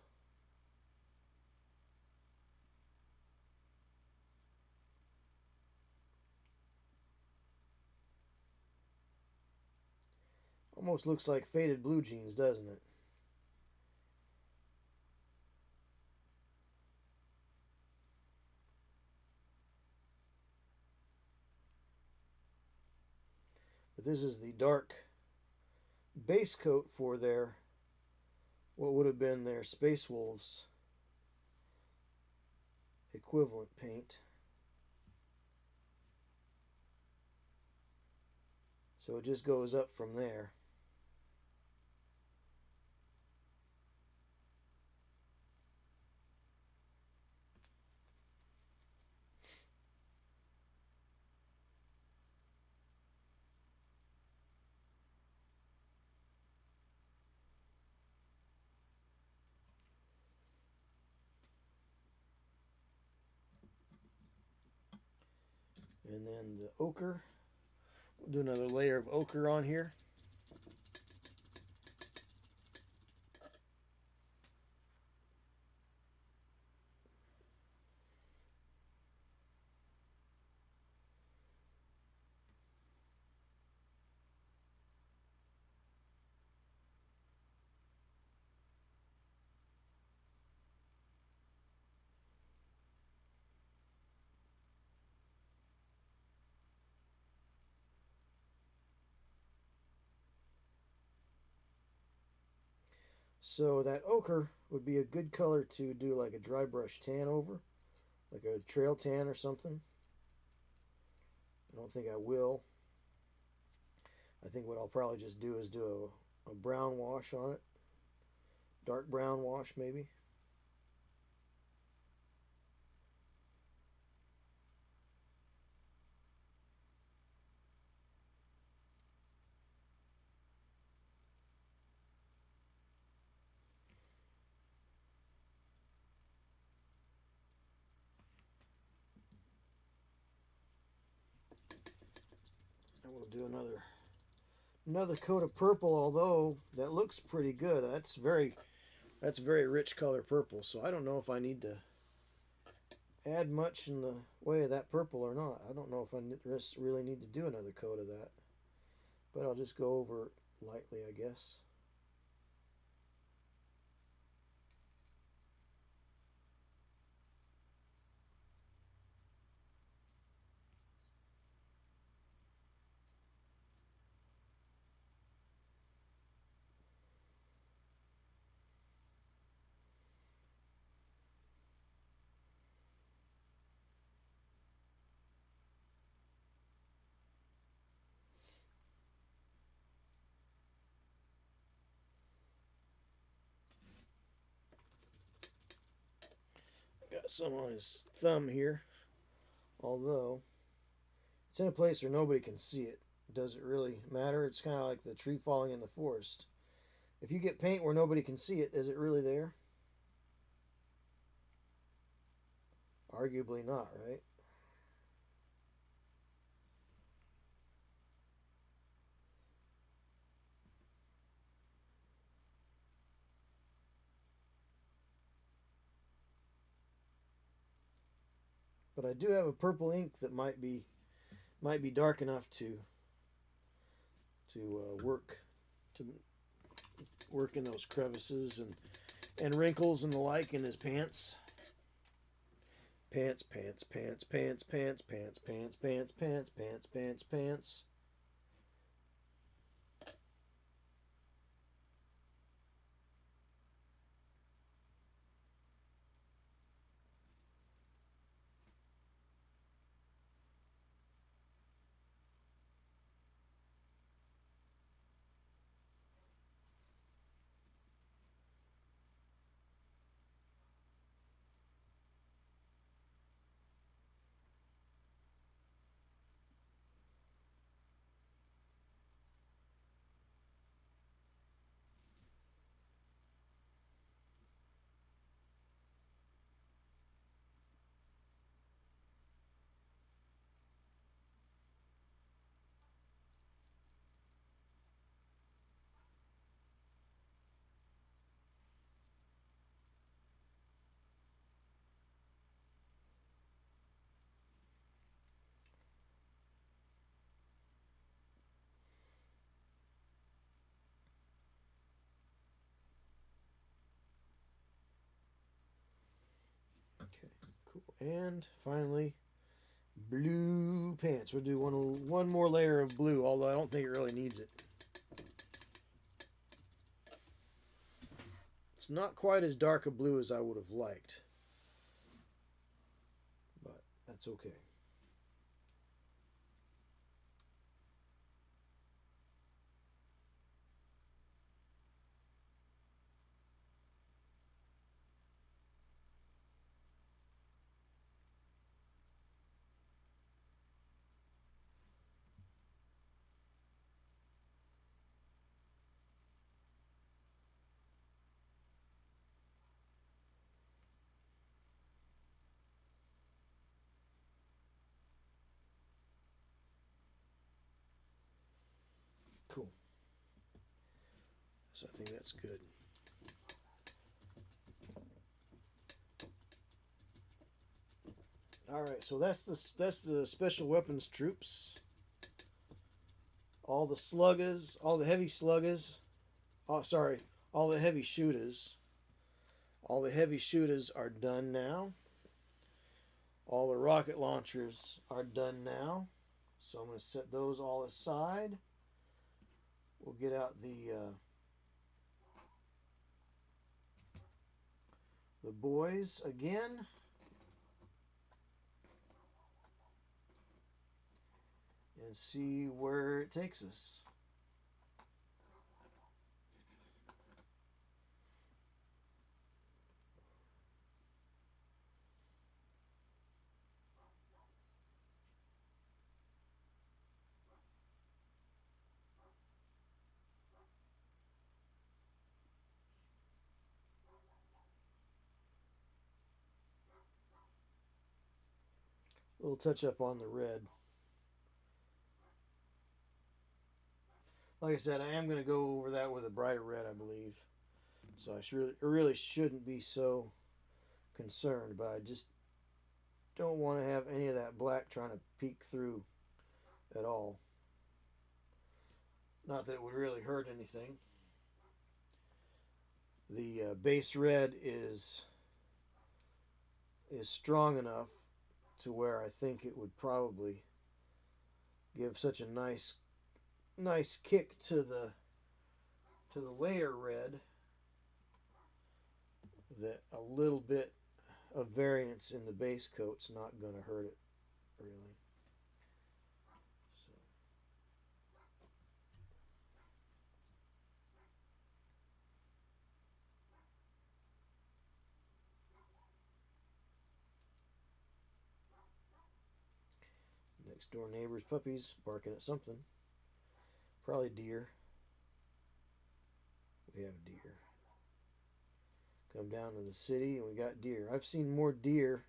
Almost looks like faded blue jeans, doesn't it? But this is the dark base coat for their, what would have been their Space Wolves equivalent paint. So it just goes up from there. And then the ochre. We'll do another layer of ochre on here. So that ochre would be a good color to do like a dry brush tan over, like a trail tan or something. I don't think I will. I think what I'll probably just do is do a brown wash on it. Dark brown wash maybe. And we'll do another coat of purple, although that looks pretty good. That's very rich color purple, so I don't know if I need to add much in the way of that purple or not. I don't know if I really need to do another coat of that, but I'll just go over it lightly, I guess. some on his thumb here, although it's in a place where nobody can see it. Does it really matter? It's kind of like the tree falling in the forest. If you get paint where nobody can see it, is it really there? Arguably not, right? But I do have a purple ink that might be dark enough to work in those crevices and wrinkles and the like in his pants. Pants, pants, pants, pants, pants, pants, pants, pants, pants, pants, pants, pants. Okay, cool. And finally, blue pants. We'll do one more layer of blue, although I don't think it really needs it. It's not quite as dark a blue as I would have liked, but that's okay. Cool. So I think that's good. All right, so that's the special weapons troops. All the sluggas, all the heavy sluggas. Oh, sorry, all the heavy shooters. All the heavy shooters are done now. All the rocket launchers are done now. So I'm going to set those all aside. We'll get out the boys again. And see where it takes us. A little touch up on the red. Like I said, I am going to go over that with a brighter red, I believe. So I really shouldn't be so concerned, but I just don't want to have any of that black trying to peek through at all. Not that it would really hurt anything. The base red is strong enough to where I think it would probably give such a nice kick to the layer red that a little bit of variance in the base coat's not going to hurt it really. Next door neighbor's puppies barking at something. Probably deer. We have deer. Come down to the city and we got deer. I've seen more deer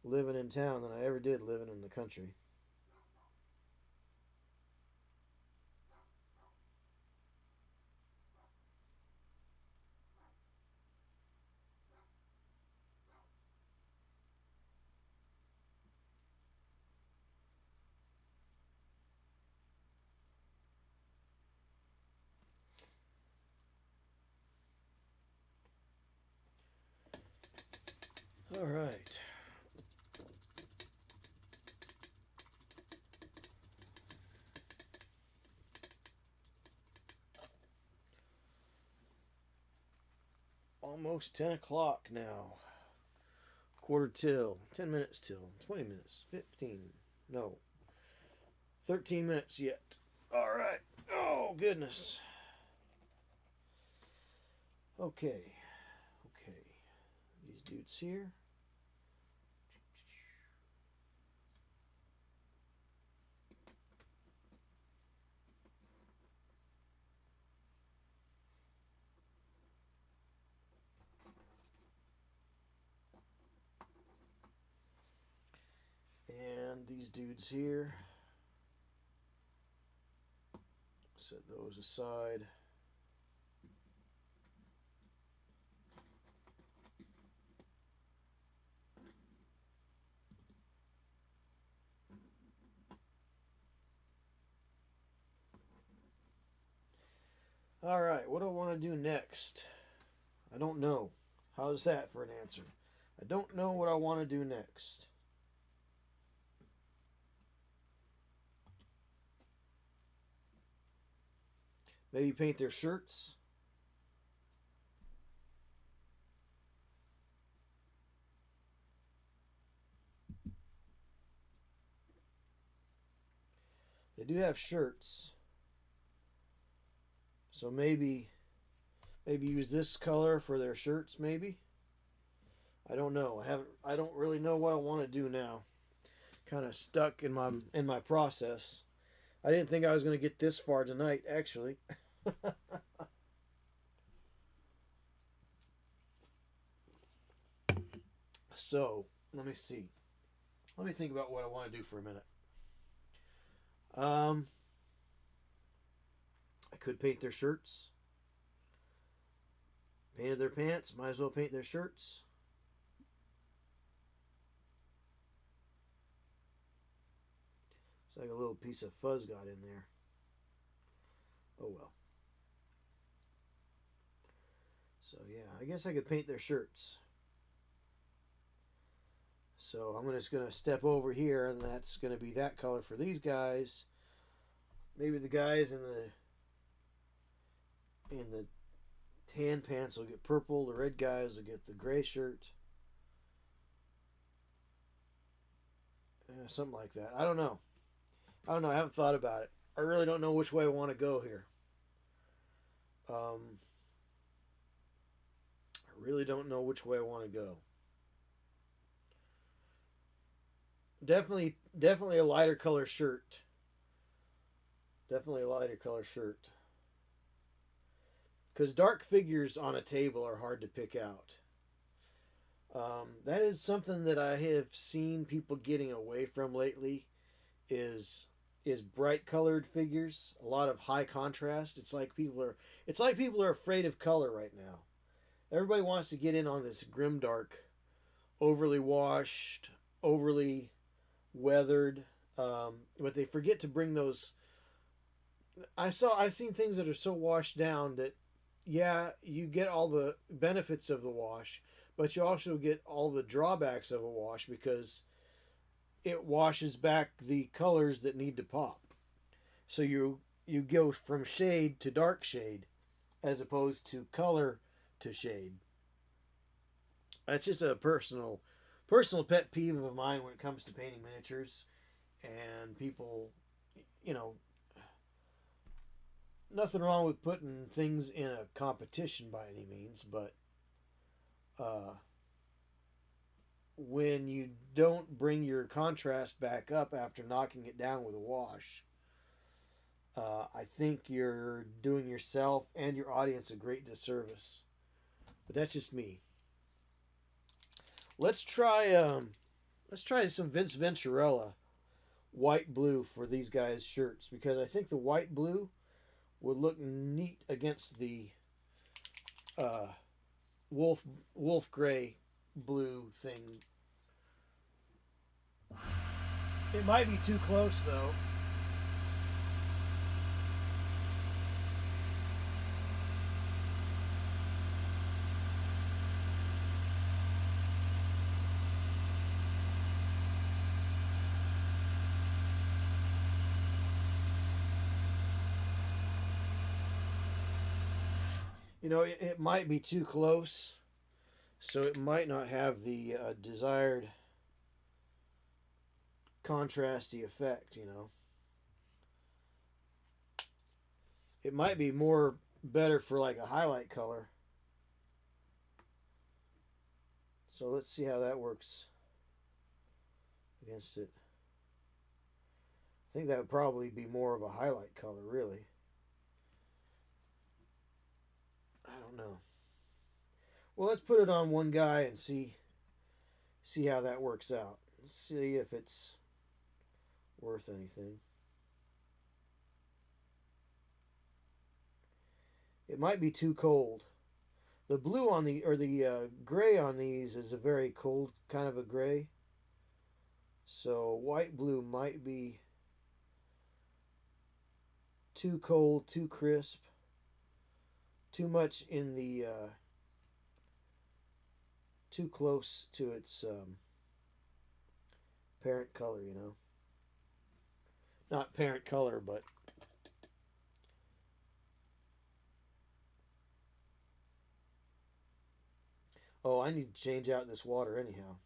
living in town than I ever did living in the country. All right. Almost 10 o'clock now. Quarter till. 10 minutes till. 20 minutes. 15. No. 13 minutes yet. All right. Oh, goodness. Okay. Okay. These dudes here. And these dudes here. Set those aside. All right, what do I want to do next? I don't know. How's that for an answer? I don't know what I want to do next. Maybe paint their shirts. They do have shirts. So maybe use this color for their shirts, maybe. I don't know. I don't really know what I want to do now. Kind of stuck in my process. I didn't think I was going to get this far tonight, actually. So, let me see. Let me think about what I want to do for a minute. I could paint their shirts. Painted their pants. Might as well paint their shirts. It's like a little piece of fuzz got in there. Oh well. So yeah, I guess I could paint their shirts. So I'm just going to step over here, and that's going to be that color for these guys. Maybe the guys in the tan pants will get purple. The red guys will get the gray shirt. Something like that. I don't know. I haven't thought about it. I really don't know which way I want to go here. I really don't know which way I want to go. Definitely a lighter color shirt. Definitely a lighter color shirt. Because dark figures on a table are hard to pick out. That is something that I have seen people getting away from lately. Is bright colored figures. A lot of high contrast. It's like people are afraid of color right now. Everybody wants to get in on this grimdark, overly washed, overly weathered, but they forget to bring those. I've seen things that are so washed down that, yeah, you get all the benefits of the wash, but you also get all the drawbacks of a wash because it washes back the colors that need to pop. So you go from shade to dark shade as opposed to color to shade. That's just a personal pet peeve of mine when it comes to painting miniatures. And people, nothing wrong with putting things in a competition by any means, but when you don't bring your contrast back up after knocking it down with a wash. I think you're doing yourself and your audience a great disservice. But that's just me. Let's try some Vince Venturella white blue for these guys' shirts, because I think the white blue would look neat against the uh, wolf gray blue thing. It might be too close though. You know, it might be too close, so it might not have the desired contrasty effect, you know. It might be more better for like a highlight color. So let's see how that works against it. I think that would probably be more of a highlight color, really. I don't know. Well, let's put it on one guy and see how that works out. Let's see if it's worth anything. It might be too cold. The blue on the gray on these is a very cold kind of a gray. So white blue might be too cold, too crisp, too much in the too close to its parent color, you know. Not parent color, but oh, I need to change out this water anyhow.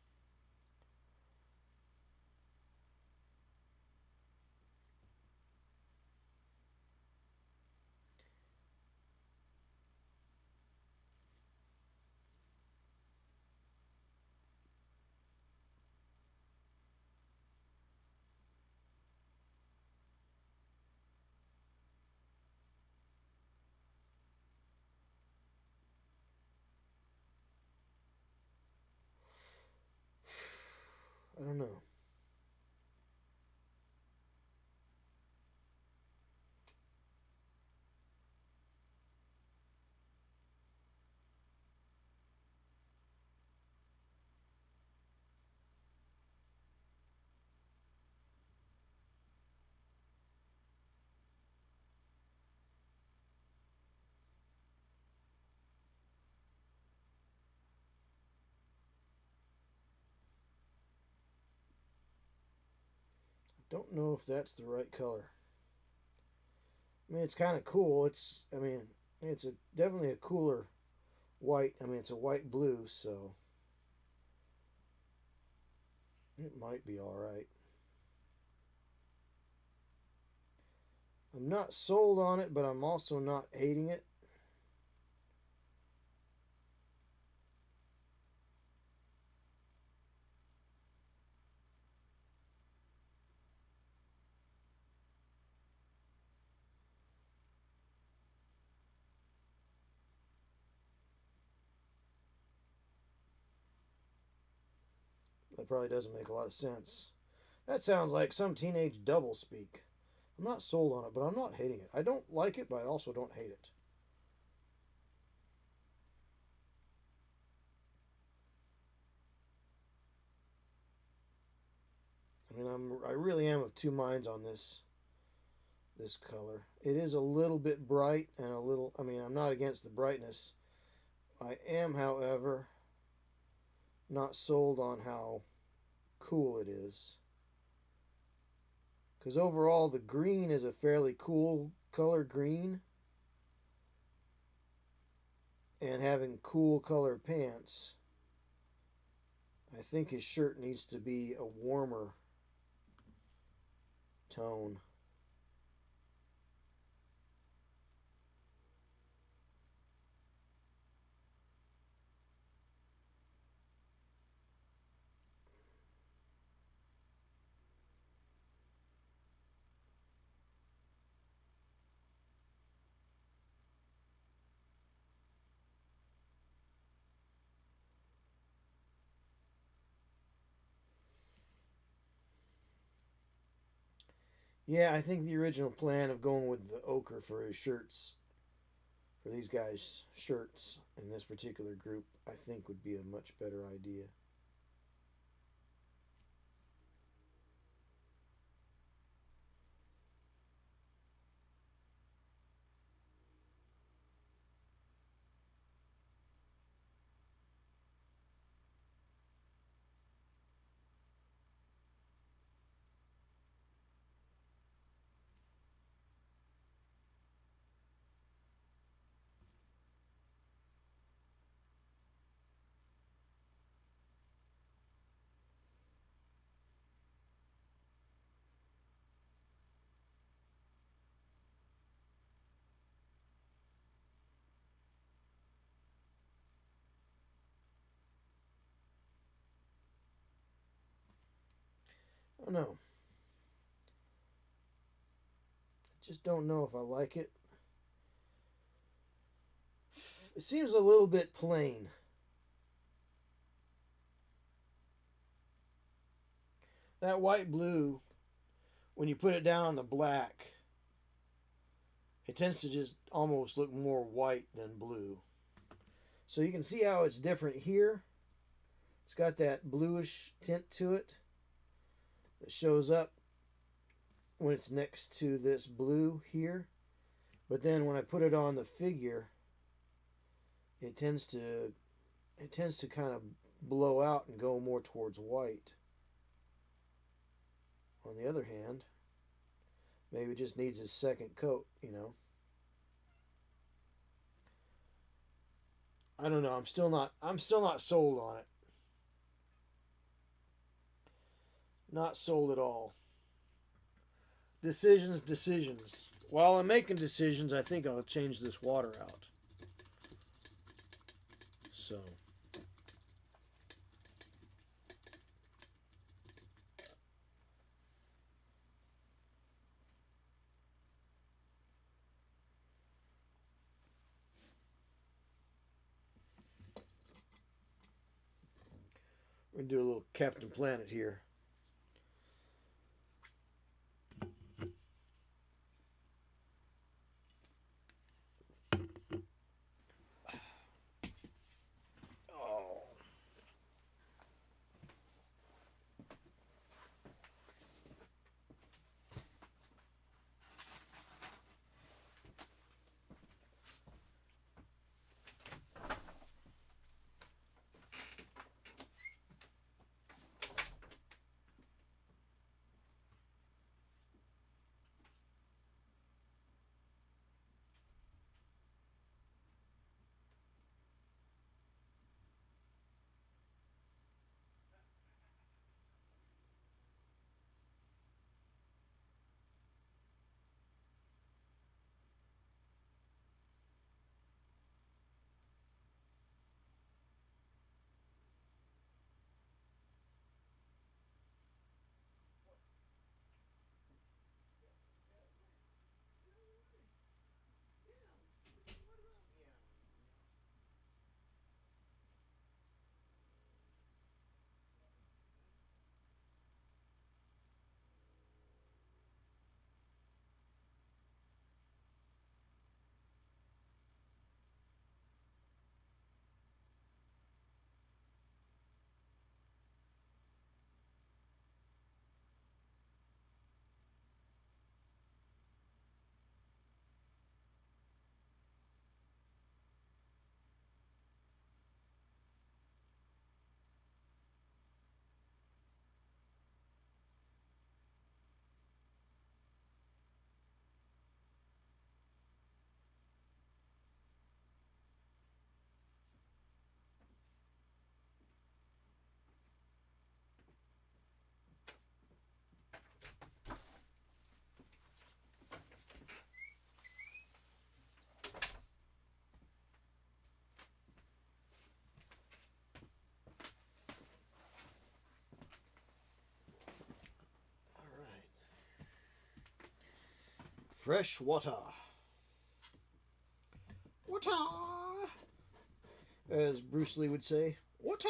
I don't know. Don't know if that's the right color. I mean, it's kind of cool. It's definitely a cooler white. I mean, it's a white blue, so it might be all right. I'm not sold on it, but I'm also not hating it. That probably doesn't make a lot of sense. That sounds like some teenage double speak. I'm not sold on it, but I'm not hating it. I don't like it, but I also don't hate it. I mean, I really am of two minds on this color. It is a little bit bright and a little. I mean, I'm not against the brightness. I am, however, not sold on how cool it is. Because overall, the green is a fairly cool color green. And having cool color pants, I think his shirt needs to be a warmer tone. Yeah, I think the original plan of going with the ochre for his shirts, for these guys' shirts in this particular group, I think would be a much better idea. I don't know. Just don't know if I like it. It seems a little bit plain. That white blue, when you put it down on the black, it tends to just almost look more white than blue. So you can see how it's different here. It's got that bluish tint to it that shows up when it's next to this blue here. But then when I put it on the figure, it tends to kind of blow out and go more towards white. On the other hand, maybe it just needs a second coat, you know. I don't know. I'm still not sold on it. Not sold at all. Decisions. While I'm making decisions, I think I'll change this water out. So. We're going to do a little Captain Planet here. Fresh water. Water! As Bruce Lee would say, water!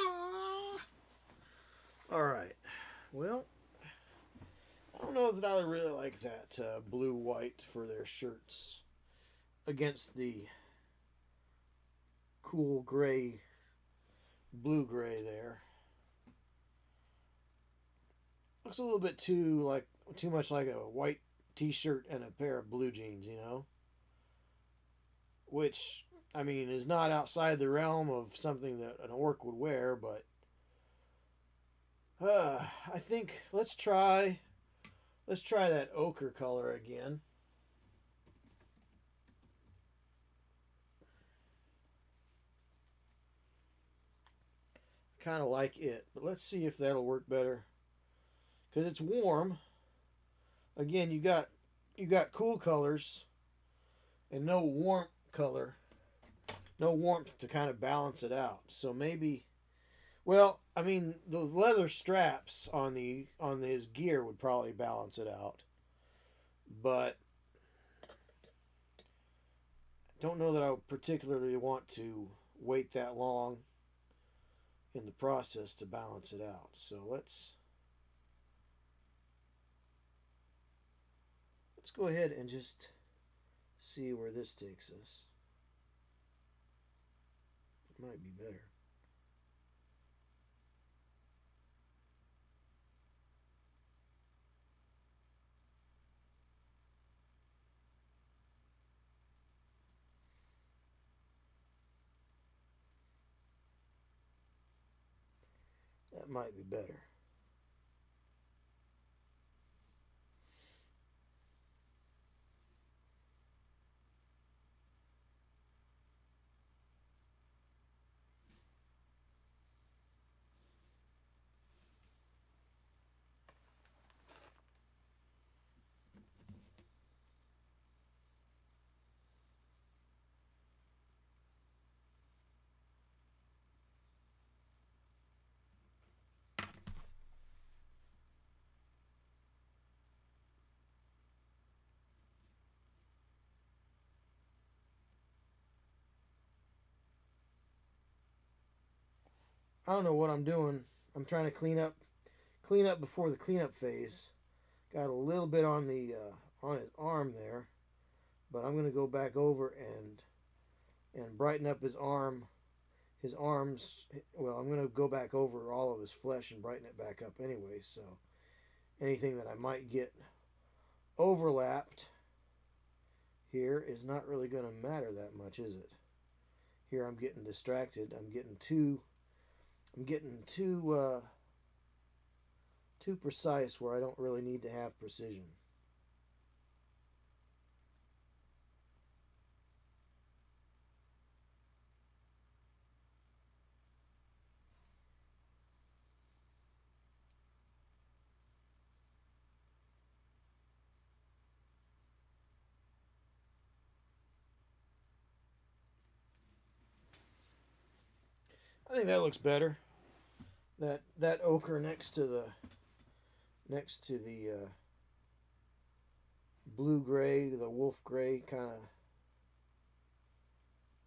Alright. Well, I don't know that I really like that blue-white for their shirts against the cool gray, blue-gray there. Looks a little bit too much like a white t-shirt and a pair of blue jeans, you know? Which, I mean, is not outside the realm of something that an orc would wear, but I think let's try that ochre color again. Kind of like it, but let's see if that'll work better. Because it's warm. Again, you got cool colors and no warm color, no warmth to kind of balance it out. So maybe, well, I mean, the leather straps on his gear would probably balance it out, but don't know that I particularly want to wait that long in the process to balance it out. So let's go ahead and just see where this takes us. It might be better. That might be better. I don't know what I'm doing. I'm trying to clean up before the cleanup phase. Got a little bit on the on his arm there, but I'm gonna go back over and brighten up his arm, his arms. Well, I'm gonna go back over all of his flesh and brighten it back up anyway. So anything that I might get overlapped here is not really gonna matter that much, is it? Here I'm getting distracted. I'm getting too too precise where I don't really need to have precision. I think that looks better. That ochre next to the blue gray, the wolf gray kind of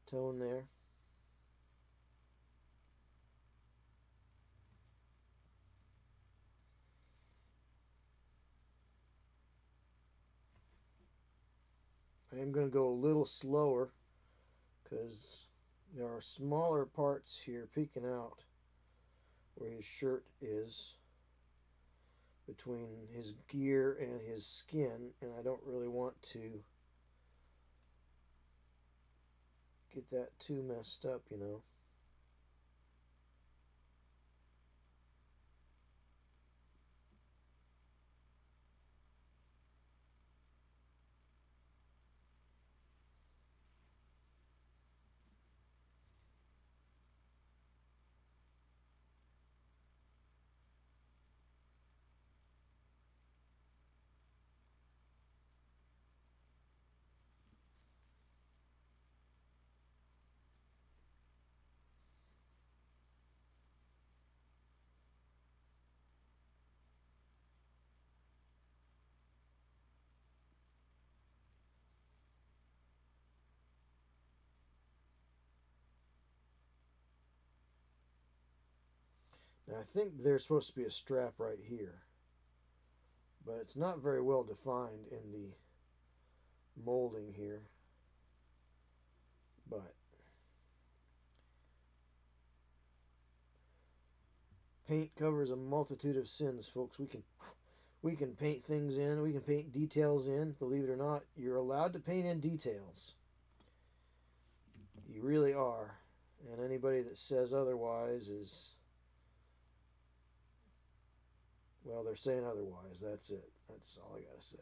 tone there. I am going to go a little slower because there are smaller parts here peeking out where his shirt is between his gear and his skin, and I don't really want to get that too messed up, you know. Now I think there's supposed to be a strap right here, but it's not very well defined in the molding here. But paint covers a multitude of sins, folks. We can paint things in, we can paint details in. Believe it or not, you're allowed to paint in details. You really are. And anybody that says otherwise is, well, they're saying otherwise. That's it. That's all I got to say.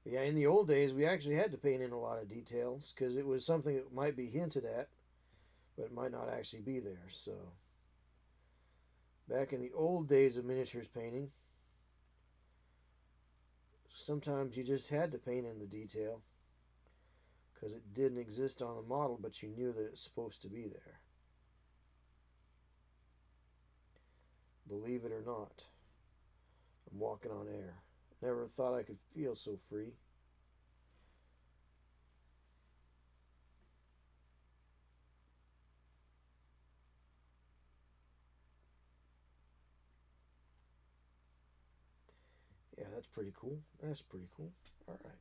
But yeah, in the old days, we actually had to paint in a lot of details because it was something that might be hinted at, but it might not actually be there. So, back in the old days of miniatures painting, sometimes you just had to paint in the detail because it didn't exist on the model, but you knew that it's supposed to be there. Believe it or not, I'm walking on air. Never thought I could feel so free. Yeah, that's pretty cool. That's pretty cool. All right.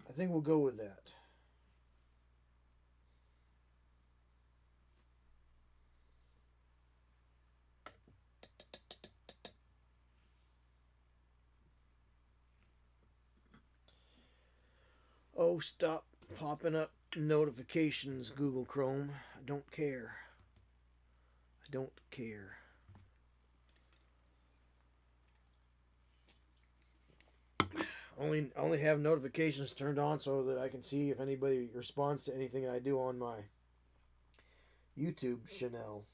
I think we'll go with that. Oh, stop popping up notifications, Google Chrome. I don't care. I don't care. Only have notifications turned on so that I can see if anybody responds to anything I do on my YouTube channel.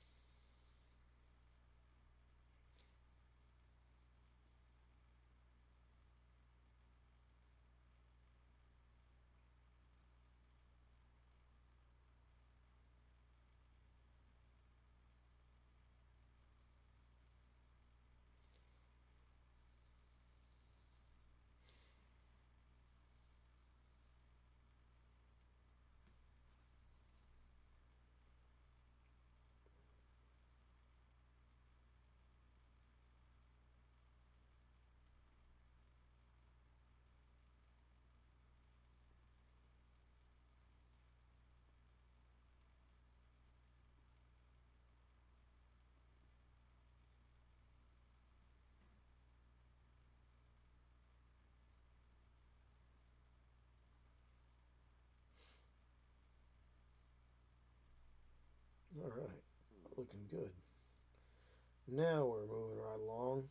All right, looking good. Now we're moving right along.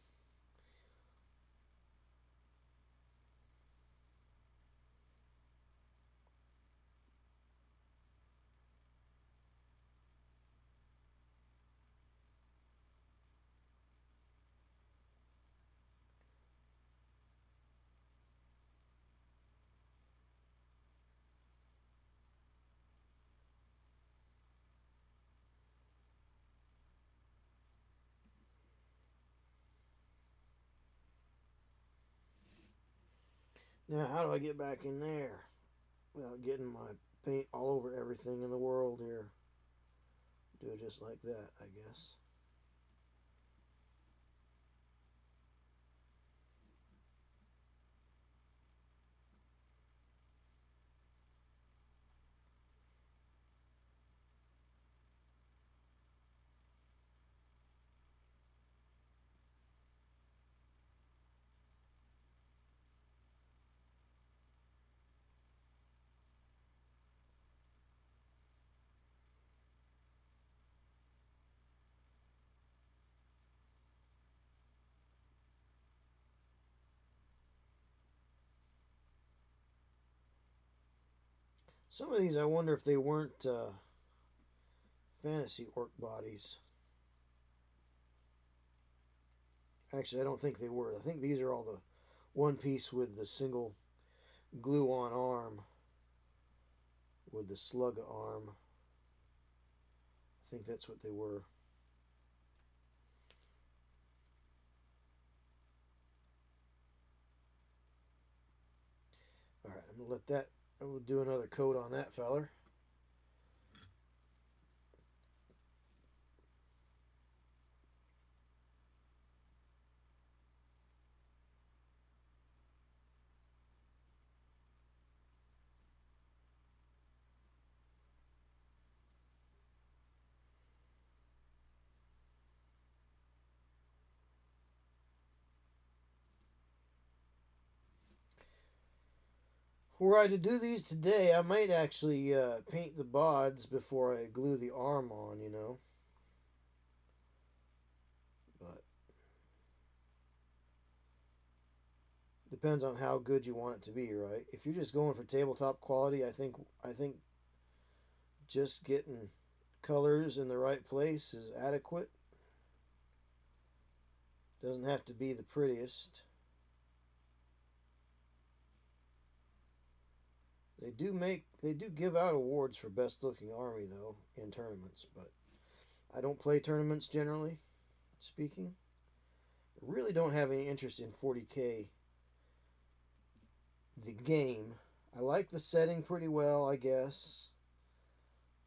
Now, how do I get back in there without getting my paint all over everything in the world here? Do it just like that, I guess. Some of these, I wonder if they weren't fantasy orc bodies. Actually, I don't think they were. I think these are all the one piece with the single glue-on arm with the slug arm. I think that's what they were. All right, I'm going to let that, we'll do another coat on that feller. Were I to do these today, I might actually paint the bods before I glue the arm on, you know. But depends on how good you want it to be, right? If you're just going for tabletop quality, I think just getting colors in the right place is adequate. Doesn't have to be the prettiest. They do give out awards for best looking army though in tournaments, but I don't play tournaments generally speaking. I really don't have any interest in 40K the game. I like the setting pretty well, I guess.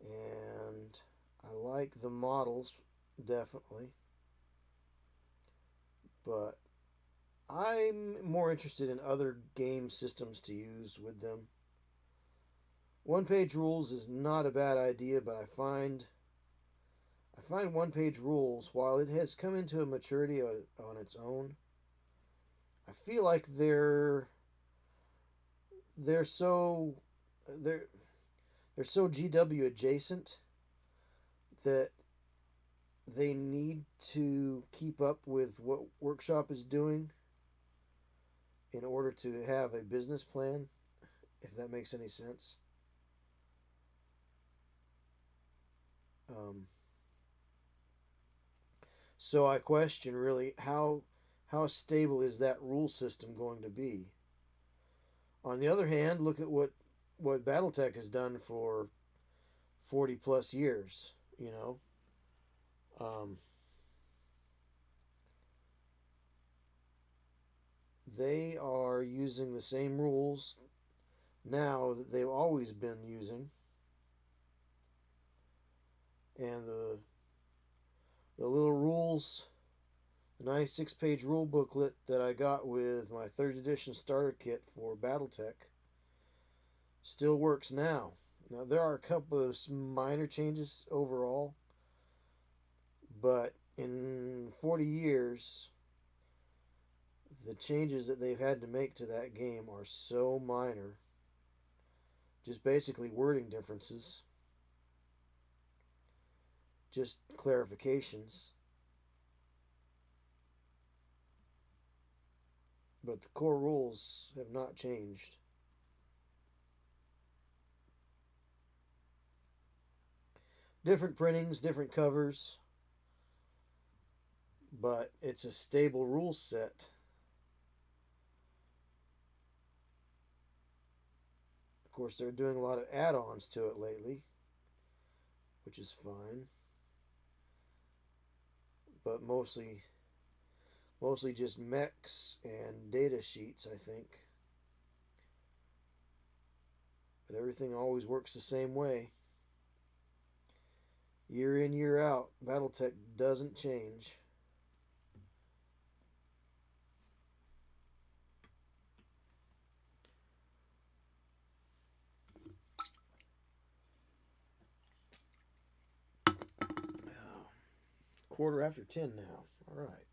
And I like the models definitely. But I'm more interested in other game systems to use with them. One page rules is not a bad idea, but I find one page rules, while it has come into a maturity on its own, I feel like they're so they're they're so GW adjacent that they need to keep up with what Workshop is doing in order to have a business plan, if that makes any sense. Um, so I question really how stable is that rule system going to be. On the other hand, look at what BattleTech has done for 40 plus years. You know, um, they are using the same rules now that they've always been using, and the little rules, the 96-page rule booklet that I got with my 3rd edition starter kit for BattleTech still works now. Now there are a couple of minor changes overall, but in 40 years, the changes that they've had to make to that game are so minor. Just basically wording differences, just clarifications. But the core rules have not changed. Different printings, different covers, but it's a stable rule set. Of course, they're doing a lot of add-ons to it lately, which is fine, but mostly just mechs and data sheets, I think. But everything always works the same way. Year in, year out, BattleTech doesn't change. Oh, 10:15 now. All right.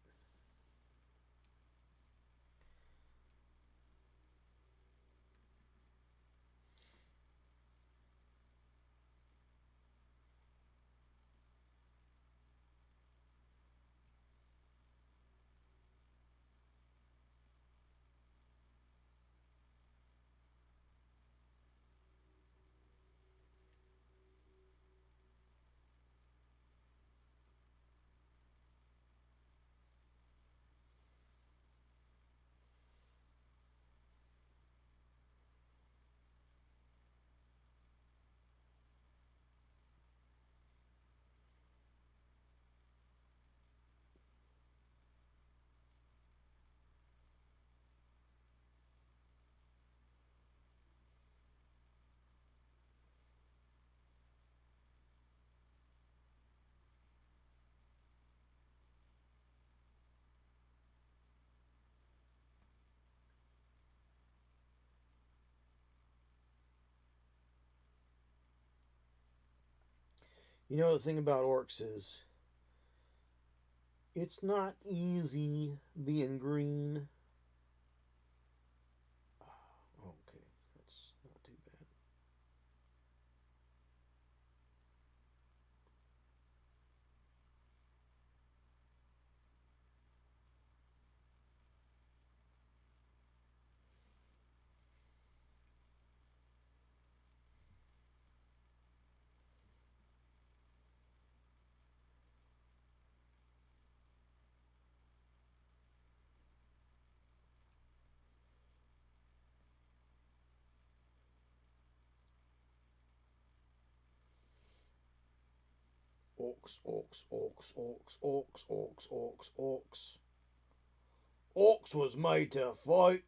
You know, the thing about Orcs is it's not easy being green. Okay, that's Orcs, orcs, orcs, orcs, orcs, orcs, orcs, orcs. Orcs was made to fight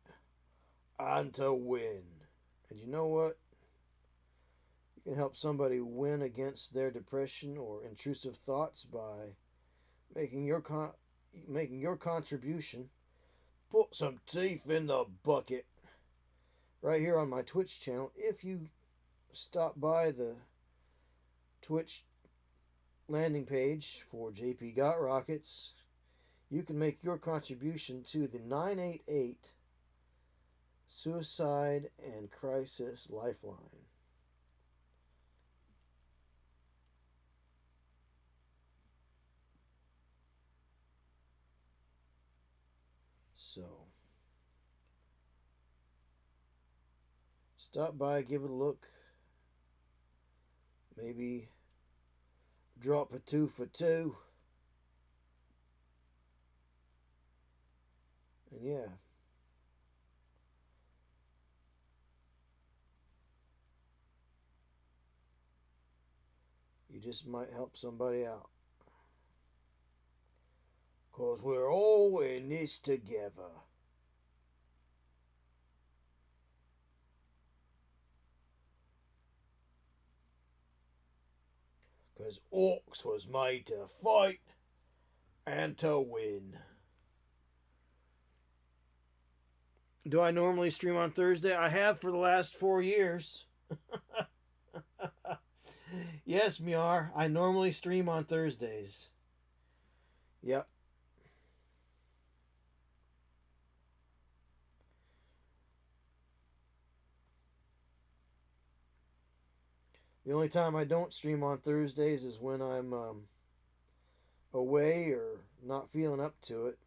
and to win. And you know what? You can help somebody win against their depression or intrusive thoughts by making your contribution. Put some teeth in the bucket. Right here on my Twitch channel. If you stop by the Twitch landing page for JP Got Rockets, you can make your contribution to the 988 Suicide and Crisis Lifeline. So, stop by, give it a look. Maybe drop a 2 for 2. And yeah. You just might help somebody out. 'Cause we're all in this together. Because Orcs was made to fight and to win. Do I normally stream on Thursday? I have for the last 4 years. Yes, Miar, I normally stream on Thursdays. Yep. The only time I don't stream on Thursdays is when I'm away or not feeling up to it,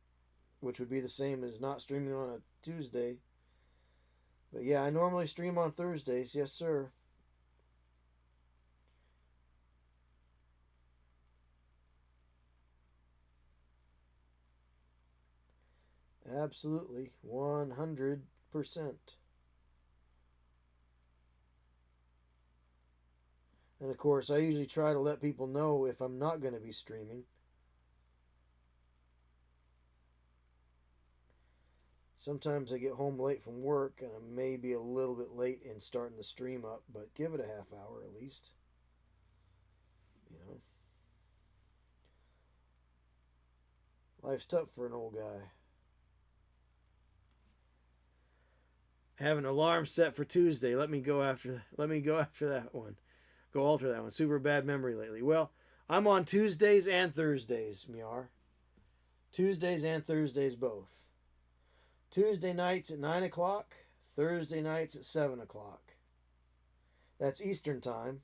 which would be the same as not streaming on a Tuesday. But yeah, I normally stream on Thursdays. Yes, sir. Absolutely. 100%. And of course, I usually try to let people know if I'm not going to be streaming. Sometimes I get home late from work and I may be a little bit late in starting the stream up, but give it a half hour at least. You know. Life's tough for an old guy. I have an alarm set for Tuesday. Let me go after that one. Go alter that one. Super bad memory lately. Well, I'm on Tuesdays and Thursdays, Miar. Tuesdays and Thursdays both. Tuesday nights at 9 o'clock. Thursday nights at 7 o'clock. That's Eastern Time.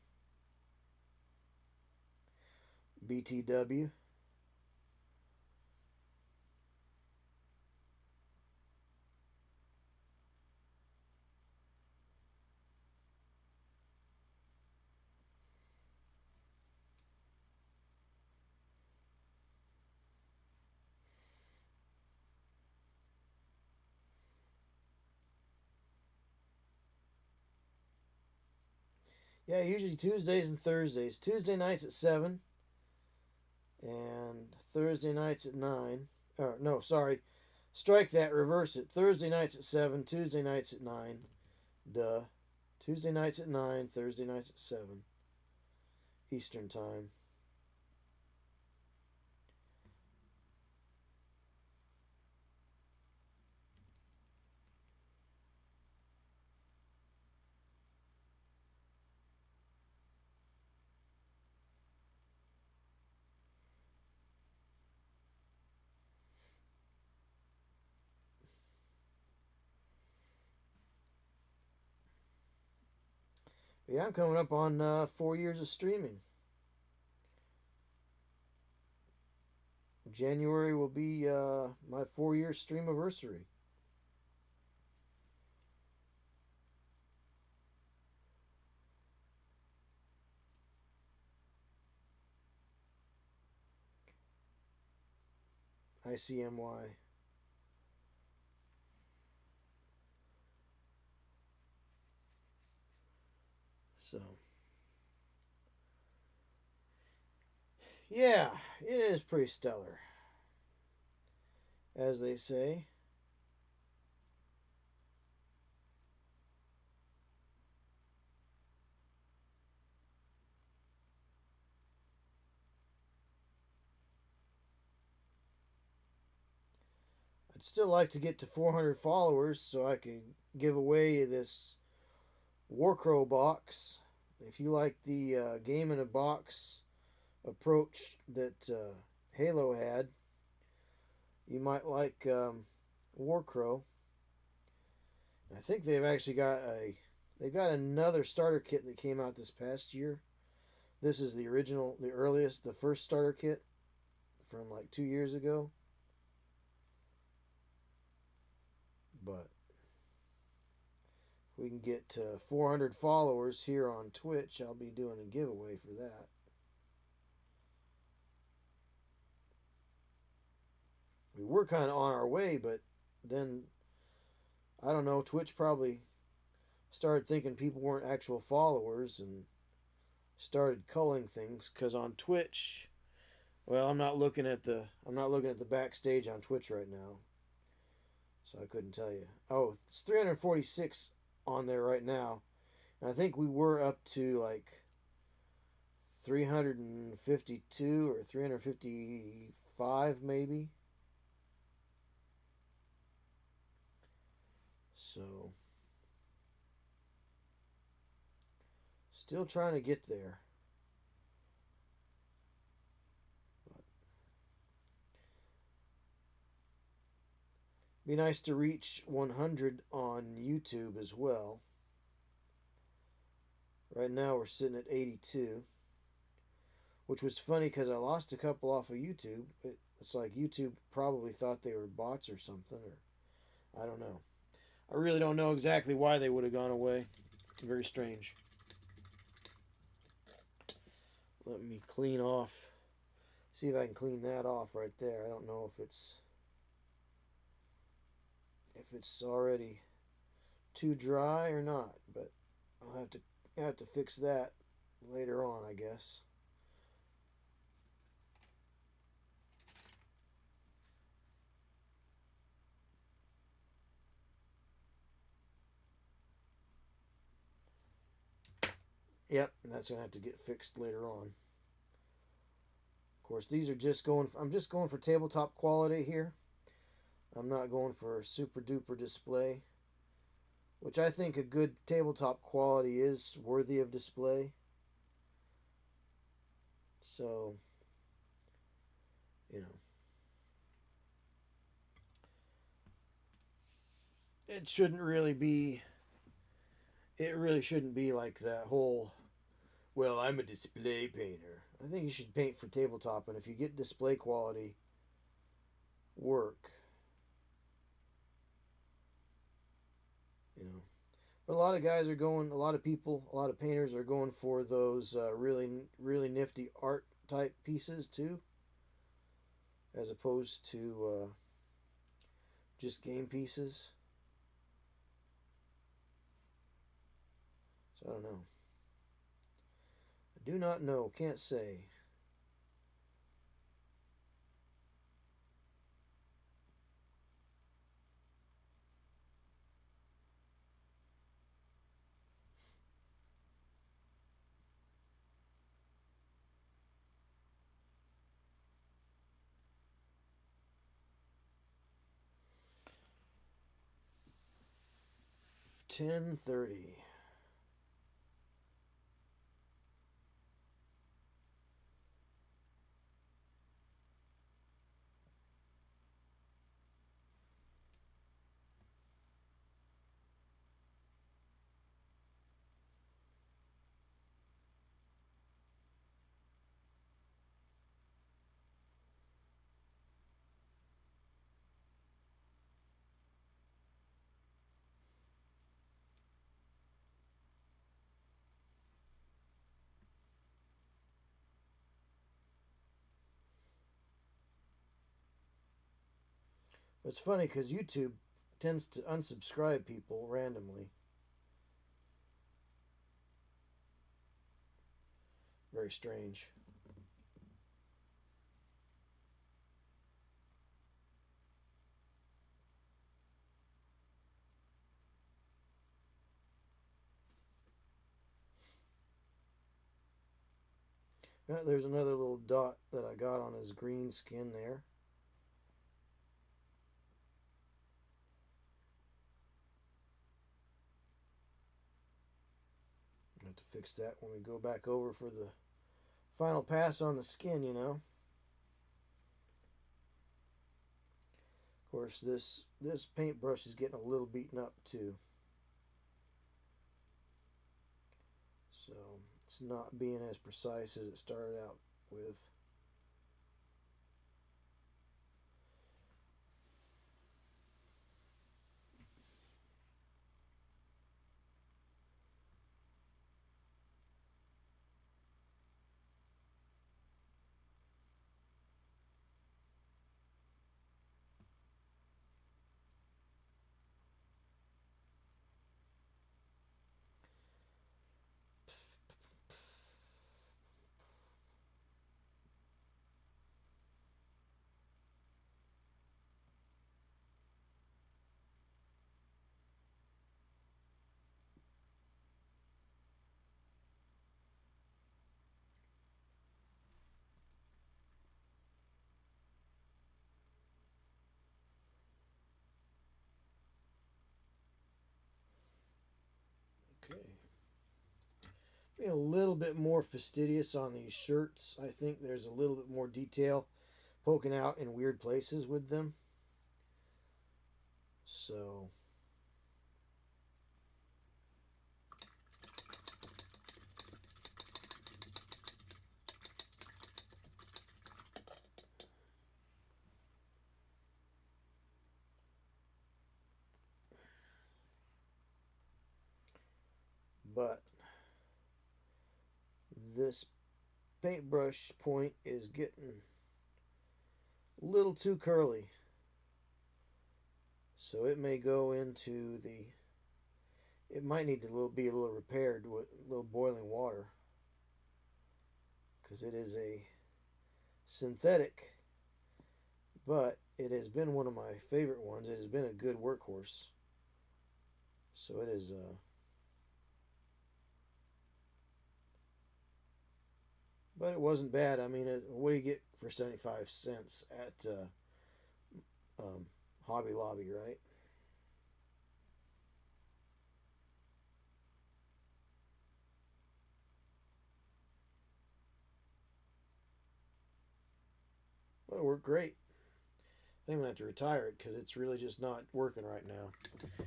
BTW. Yeah, usually Tuesdays and Thursdays. Tuesday nights at 7 and Thursday nights at 9. Or, no, sorry. Strike that, reverse it. Thursday nights at 7, Tuesday nights at 9. Duh. Tuesday nights at 9, Thursday nights at 7. Eastern Time. Yeah, I'm coming up on 4 years of streaming. January will be my 4-year stream anniversary. ICMY. So, yeah, it is pretty stellar, as they say. I'd still like to get to 400 followers so I can give away this Warcrow box. If you like the game in a box approach that Halo had, you might like Warcrow. I think they've got another starter kit that came out this past year. This is the original, the earliest, the first starter kit from like 2 years ago. But if we can get to 400 followers here on Twitch, I'll be doing a giveaway for that. We were kind of on our way, but then, I don't know, Twitch probably started thinking people weren't actual followers and started culling things, because on Twitch, well, I'm not looking at the backstage on Twitch right now, so I couldn't tell you. Oh, it's 346 on there right now, and I think we were up to like 352 or 355 maybe. So still trying to get there. Be nice to reach 100 on YouTube as well. Right now we're sitting at 82, which was funny because I lost a couple off of YouTube. It's like YouTube probably thought they were bots or something, or I don't know. I really don't know exactly why they would have gone away. Very strange. Let me clean off. See if I can clean that off right there. I don't know if it's already too dry or not, but I'll have to fix that later on, I guess. Yep, that's gonna have to get fixed later on. Of course, these are just going. I'm just going for tabletop quality here. I'm not going for super duper display, which I think a good tabletop quality is worthy of display. So, you know, it shouldn't really be. It really shouldn't be like that whole, well, I'm a display painter. I think you should paint for tabletop, and if you get display quality work, you know. But a lot of guys are going, a lot of people, a lot of painters are going for those really nifty art type pieces too, as opposed to just game pieces. So I don't know. I do not know. Can't say. $10.30. It's funny because YouTube tends to unsubscribe people randomly. Very strange. There's another little dot that I got on his green skin there. I'll have to fix that when we go back over for the final pass on the skin, you know. Of course, this paintbrush is getting a little beaten up too. So it's not being as precise as it started out with. Okay. Being a little bit more fastidious on these shirts. I think there's a little bit more detail poking out in weird places with them. So but this paintbrush point is getting a little too curly. So it may go into the, it might need to be a little repaired with a little boiling water, because it is a synthetic, but it has been one of my favorite ones. It has been a good workhorse. So it is but it wasn't bad. I mean, what do you get for 75 cents at Hobby Lobby, right? But it worked great. I think I'm going to have to retire it because it's really just not working right now.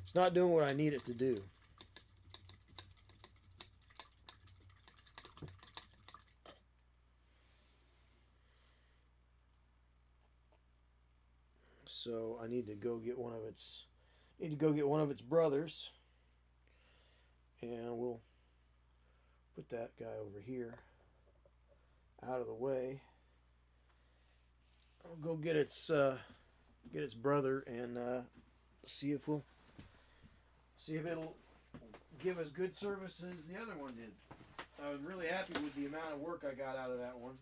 It's not doing what I need it to do. So I need to go get one of its brothers, and we'll put that guy over here out of the way. I'll go get its brother and see if it'll give as good service as the other one did. I was really happy with the amount of work I got out of that one.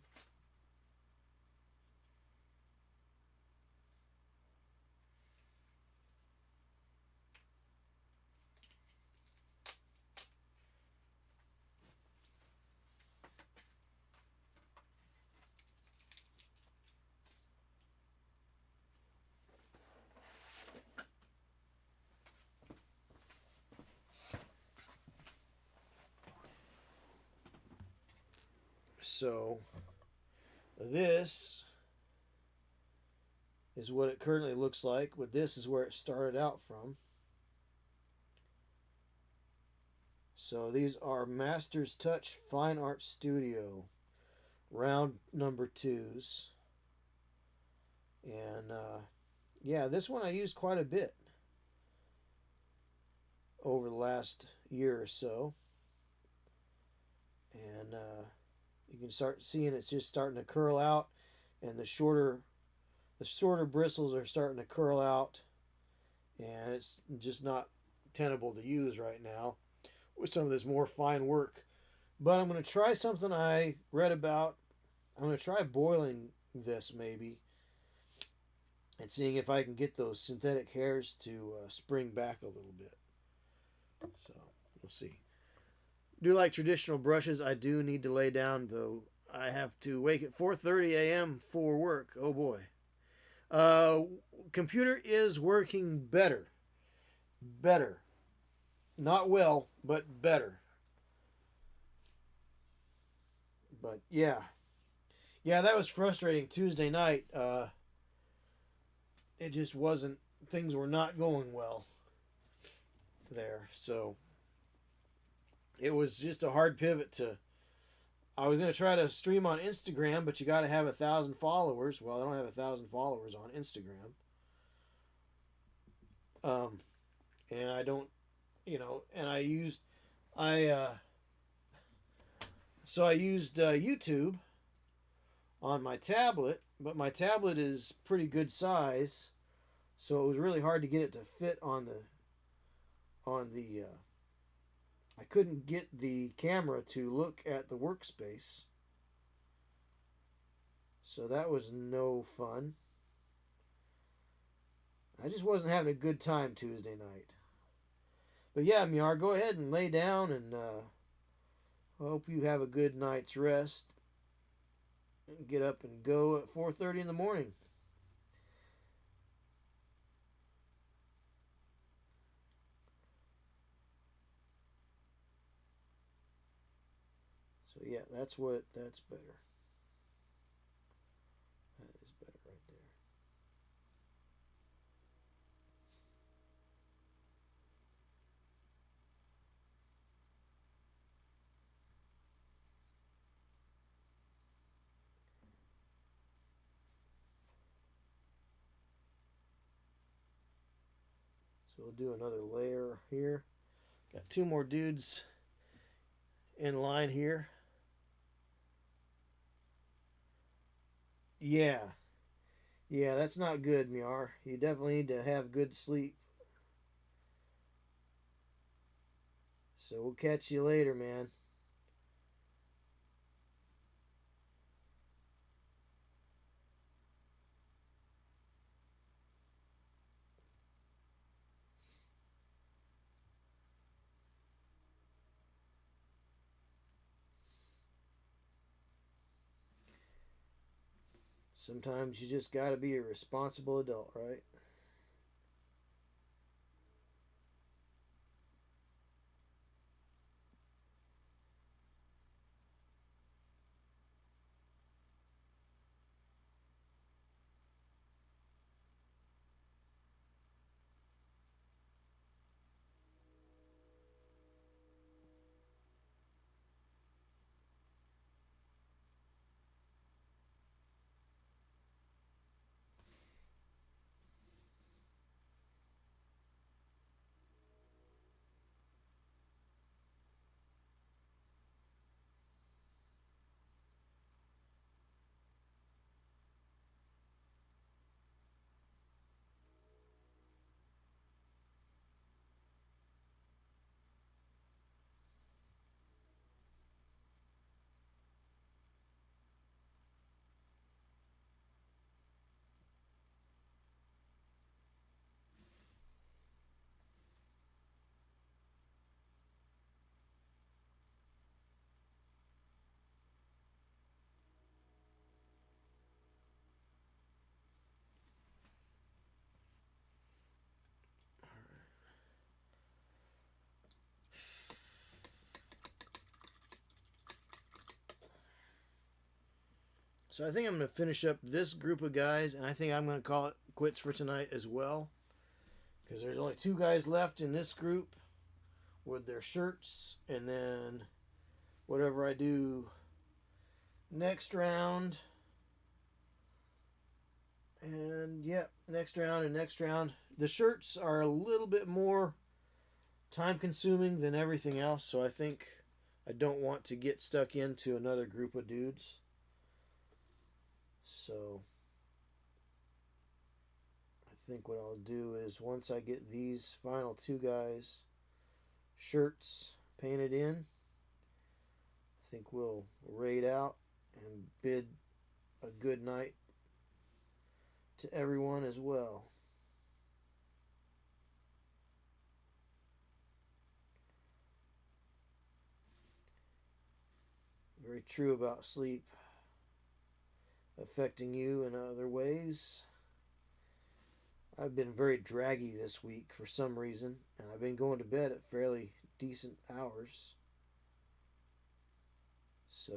So this is what it currently looks like, but this is where it started out from. So these are Masters Touch Fine Art Studio round number 2s. And yeah, this one I used quite a bit over the last year or so. And you can start seeing it's just starting to curl out, and the shorter bristles are starting to curl out, and it's just not tenable to use right now with some of this more fine work. But I'm going to try something I read about. I'm going to try boiling this maybe and seeing if I can get those synthetic hairs to spring back a little bit. So we'll see. Do like traditional brushes. I do need to lay down though I have to wake at 4:30 a.m. for work. Oh boy. Computer is working better. Better. Not well, but better. But yeah. Yeah, that was frustrating Tuesday night. It just wasn't, things were not going well there. So it was just a hard pivot to, I was going to try to stream on Instagram, but you got to have 1,000 followers. Well, I don't have 1,000 followers on Instagram. And I don't, and I used, I, so I used YouTube on my tablet, but my tablet is pretty good size, so it was really hard to get it to fit on the, I couldn't get the camera to look at the workspace. So that was no fun. I just wasn't having a good time Tuesday night. But yeah, Miar, go ahead and lay down, and I hope you have a good night's rest. And get up and go at 4:30 in the morning. So yeah, that's better. That is better right there. So we'll do another layer here. Got 2 more dudes in line here. Yeah. Yeah, that's not good, Miar. You definitely need to have good sleep. So we'll catch you later, man. Sometimes you just gotta be a responsible adult, right? So I think I'm going to finish up this group of guys, and I think I'm going to call it quits for tonight as well. Because there's only 2 guys left in this group with their shirts, and then whatever I do next round. And yep, next round and next round. The shirts are a little bit more time consuming than everything else, so I think I don't want to get stuck into another group of dudes. So I think what I'll do is once I get these final 2 guys shirts painted in, I think we'll raid out and bid a good night to everyone as well. Very true about sleep affecting you in other ways. I've been very draggy this week for some reason, and I've been going to bed at fairly decent hours. So,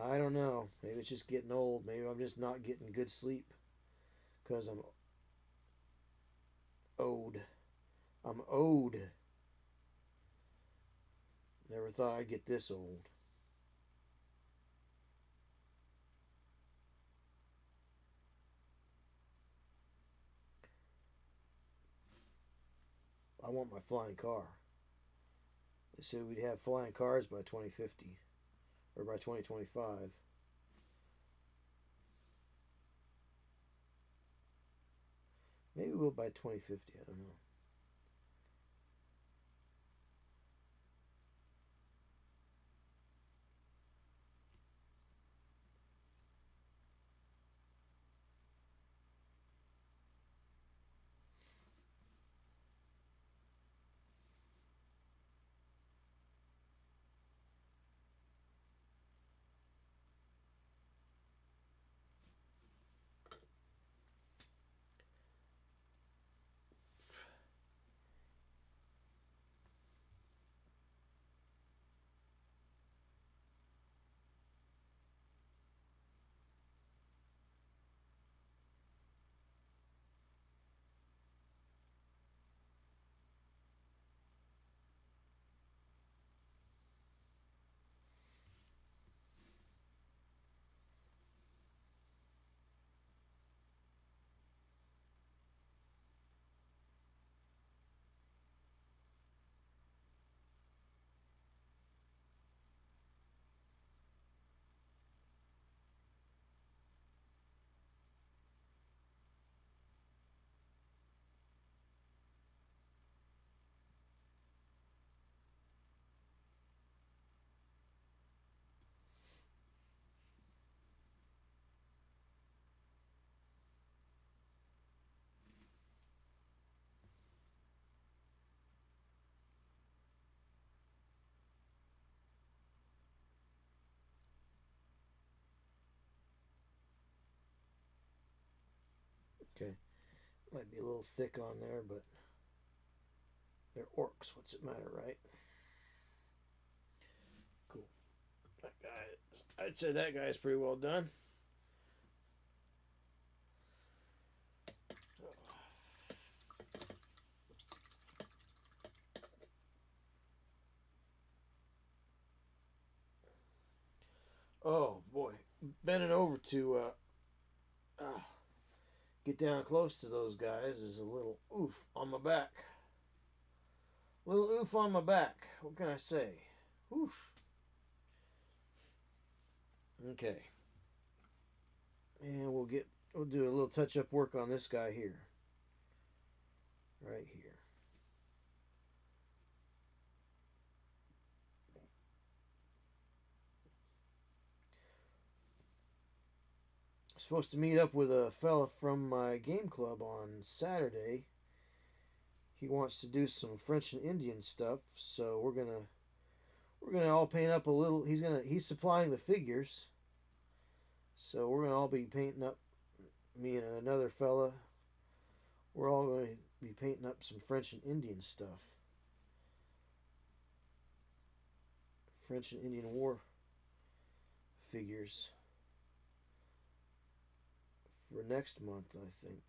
I don't know. Maybe it's just getting old. Maybe I'm just not getting good sleep because I'm owed. I'm owed. Never thought I'd get this old. I want my flying car. They said we'd have flying cars by 2050 or by 2025. Maybe we'll by 2050. I don't know. Okay. Might be a little thick on there, but they're orcs. What's it matter, right? Cool. That guy, I'd say that guy's pretty well done. Oh boy, bending over to get down close to those guys is a little oof on my back. Little oof on my back. What can I say? Oof. Okay. And we'll do a little touch up work on this guy here. Right here. I'm supposed to meet up with a fella from my game club on Saturday. He wants to do some French and Indian stuff, so we're gonna all paint up a little. He's supplying the figures, so we're gonna all be painting up. Me and another fella. We're all going to be painting up some French and Indian stuff. French and Indian war figures for next month, I think.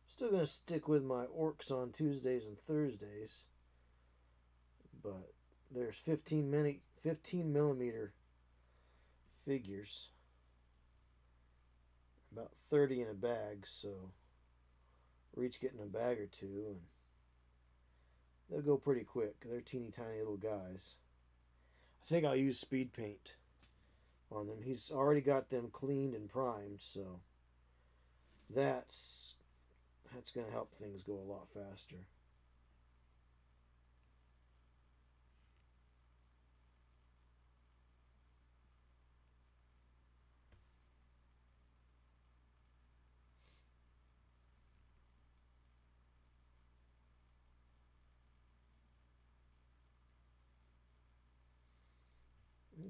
Still going to stick with my Orcs on Tuesdays and Thursdays, but there's 15 millimeter figures, about 30 in a bag, so we're each getting a bag or two, and they'll go pretty quick. They're teeny tiny little guys. I think I'll use speed paint on them. He's already got them cleaned and primed, so that's going to help things go a lot faster.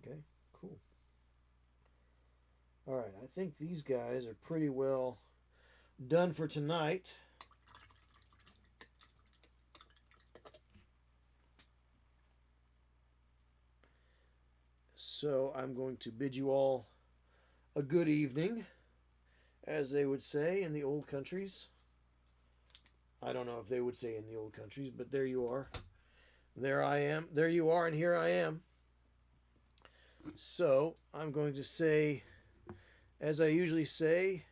Okay, cool. All right, I think these guys are pretty well done for tonight. So I'm going to bid you all a good evening, as they would say in the old countries. I don't know if they would say in the old countries, but there you are. There I am. There you are, and here I am. So I'm going to say, as I usually say,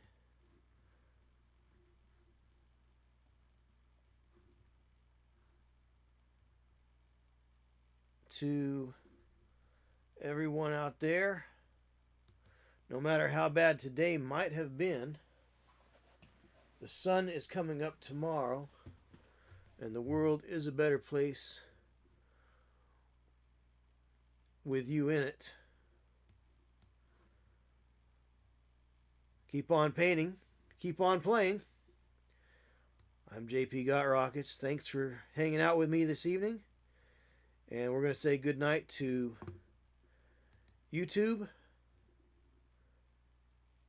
to everyone out there, no matter how bad today might have been, the sun is coming up tomorrow, and the world is a better place with you in it. Keep on painting. Keep on playing. I'm JP Got Rockets. Thanks for hanging out with me this evening. And we're going to say goodnight to YouTube.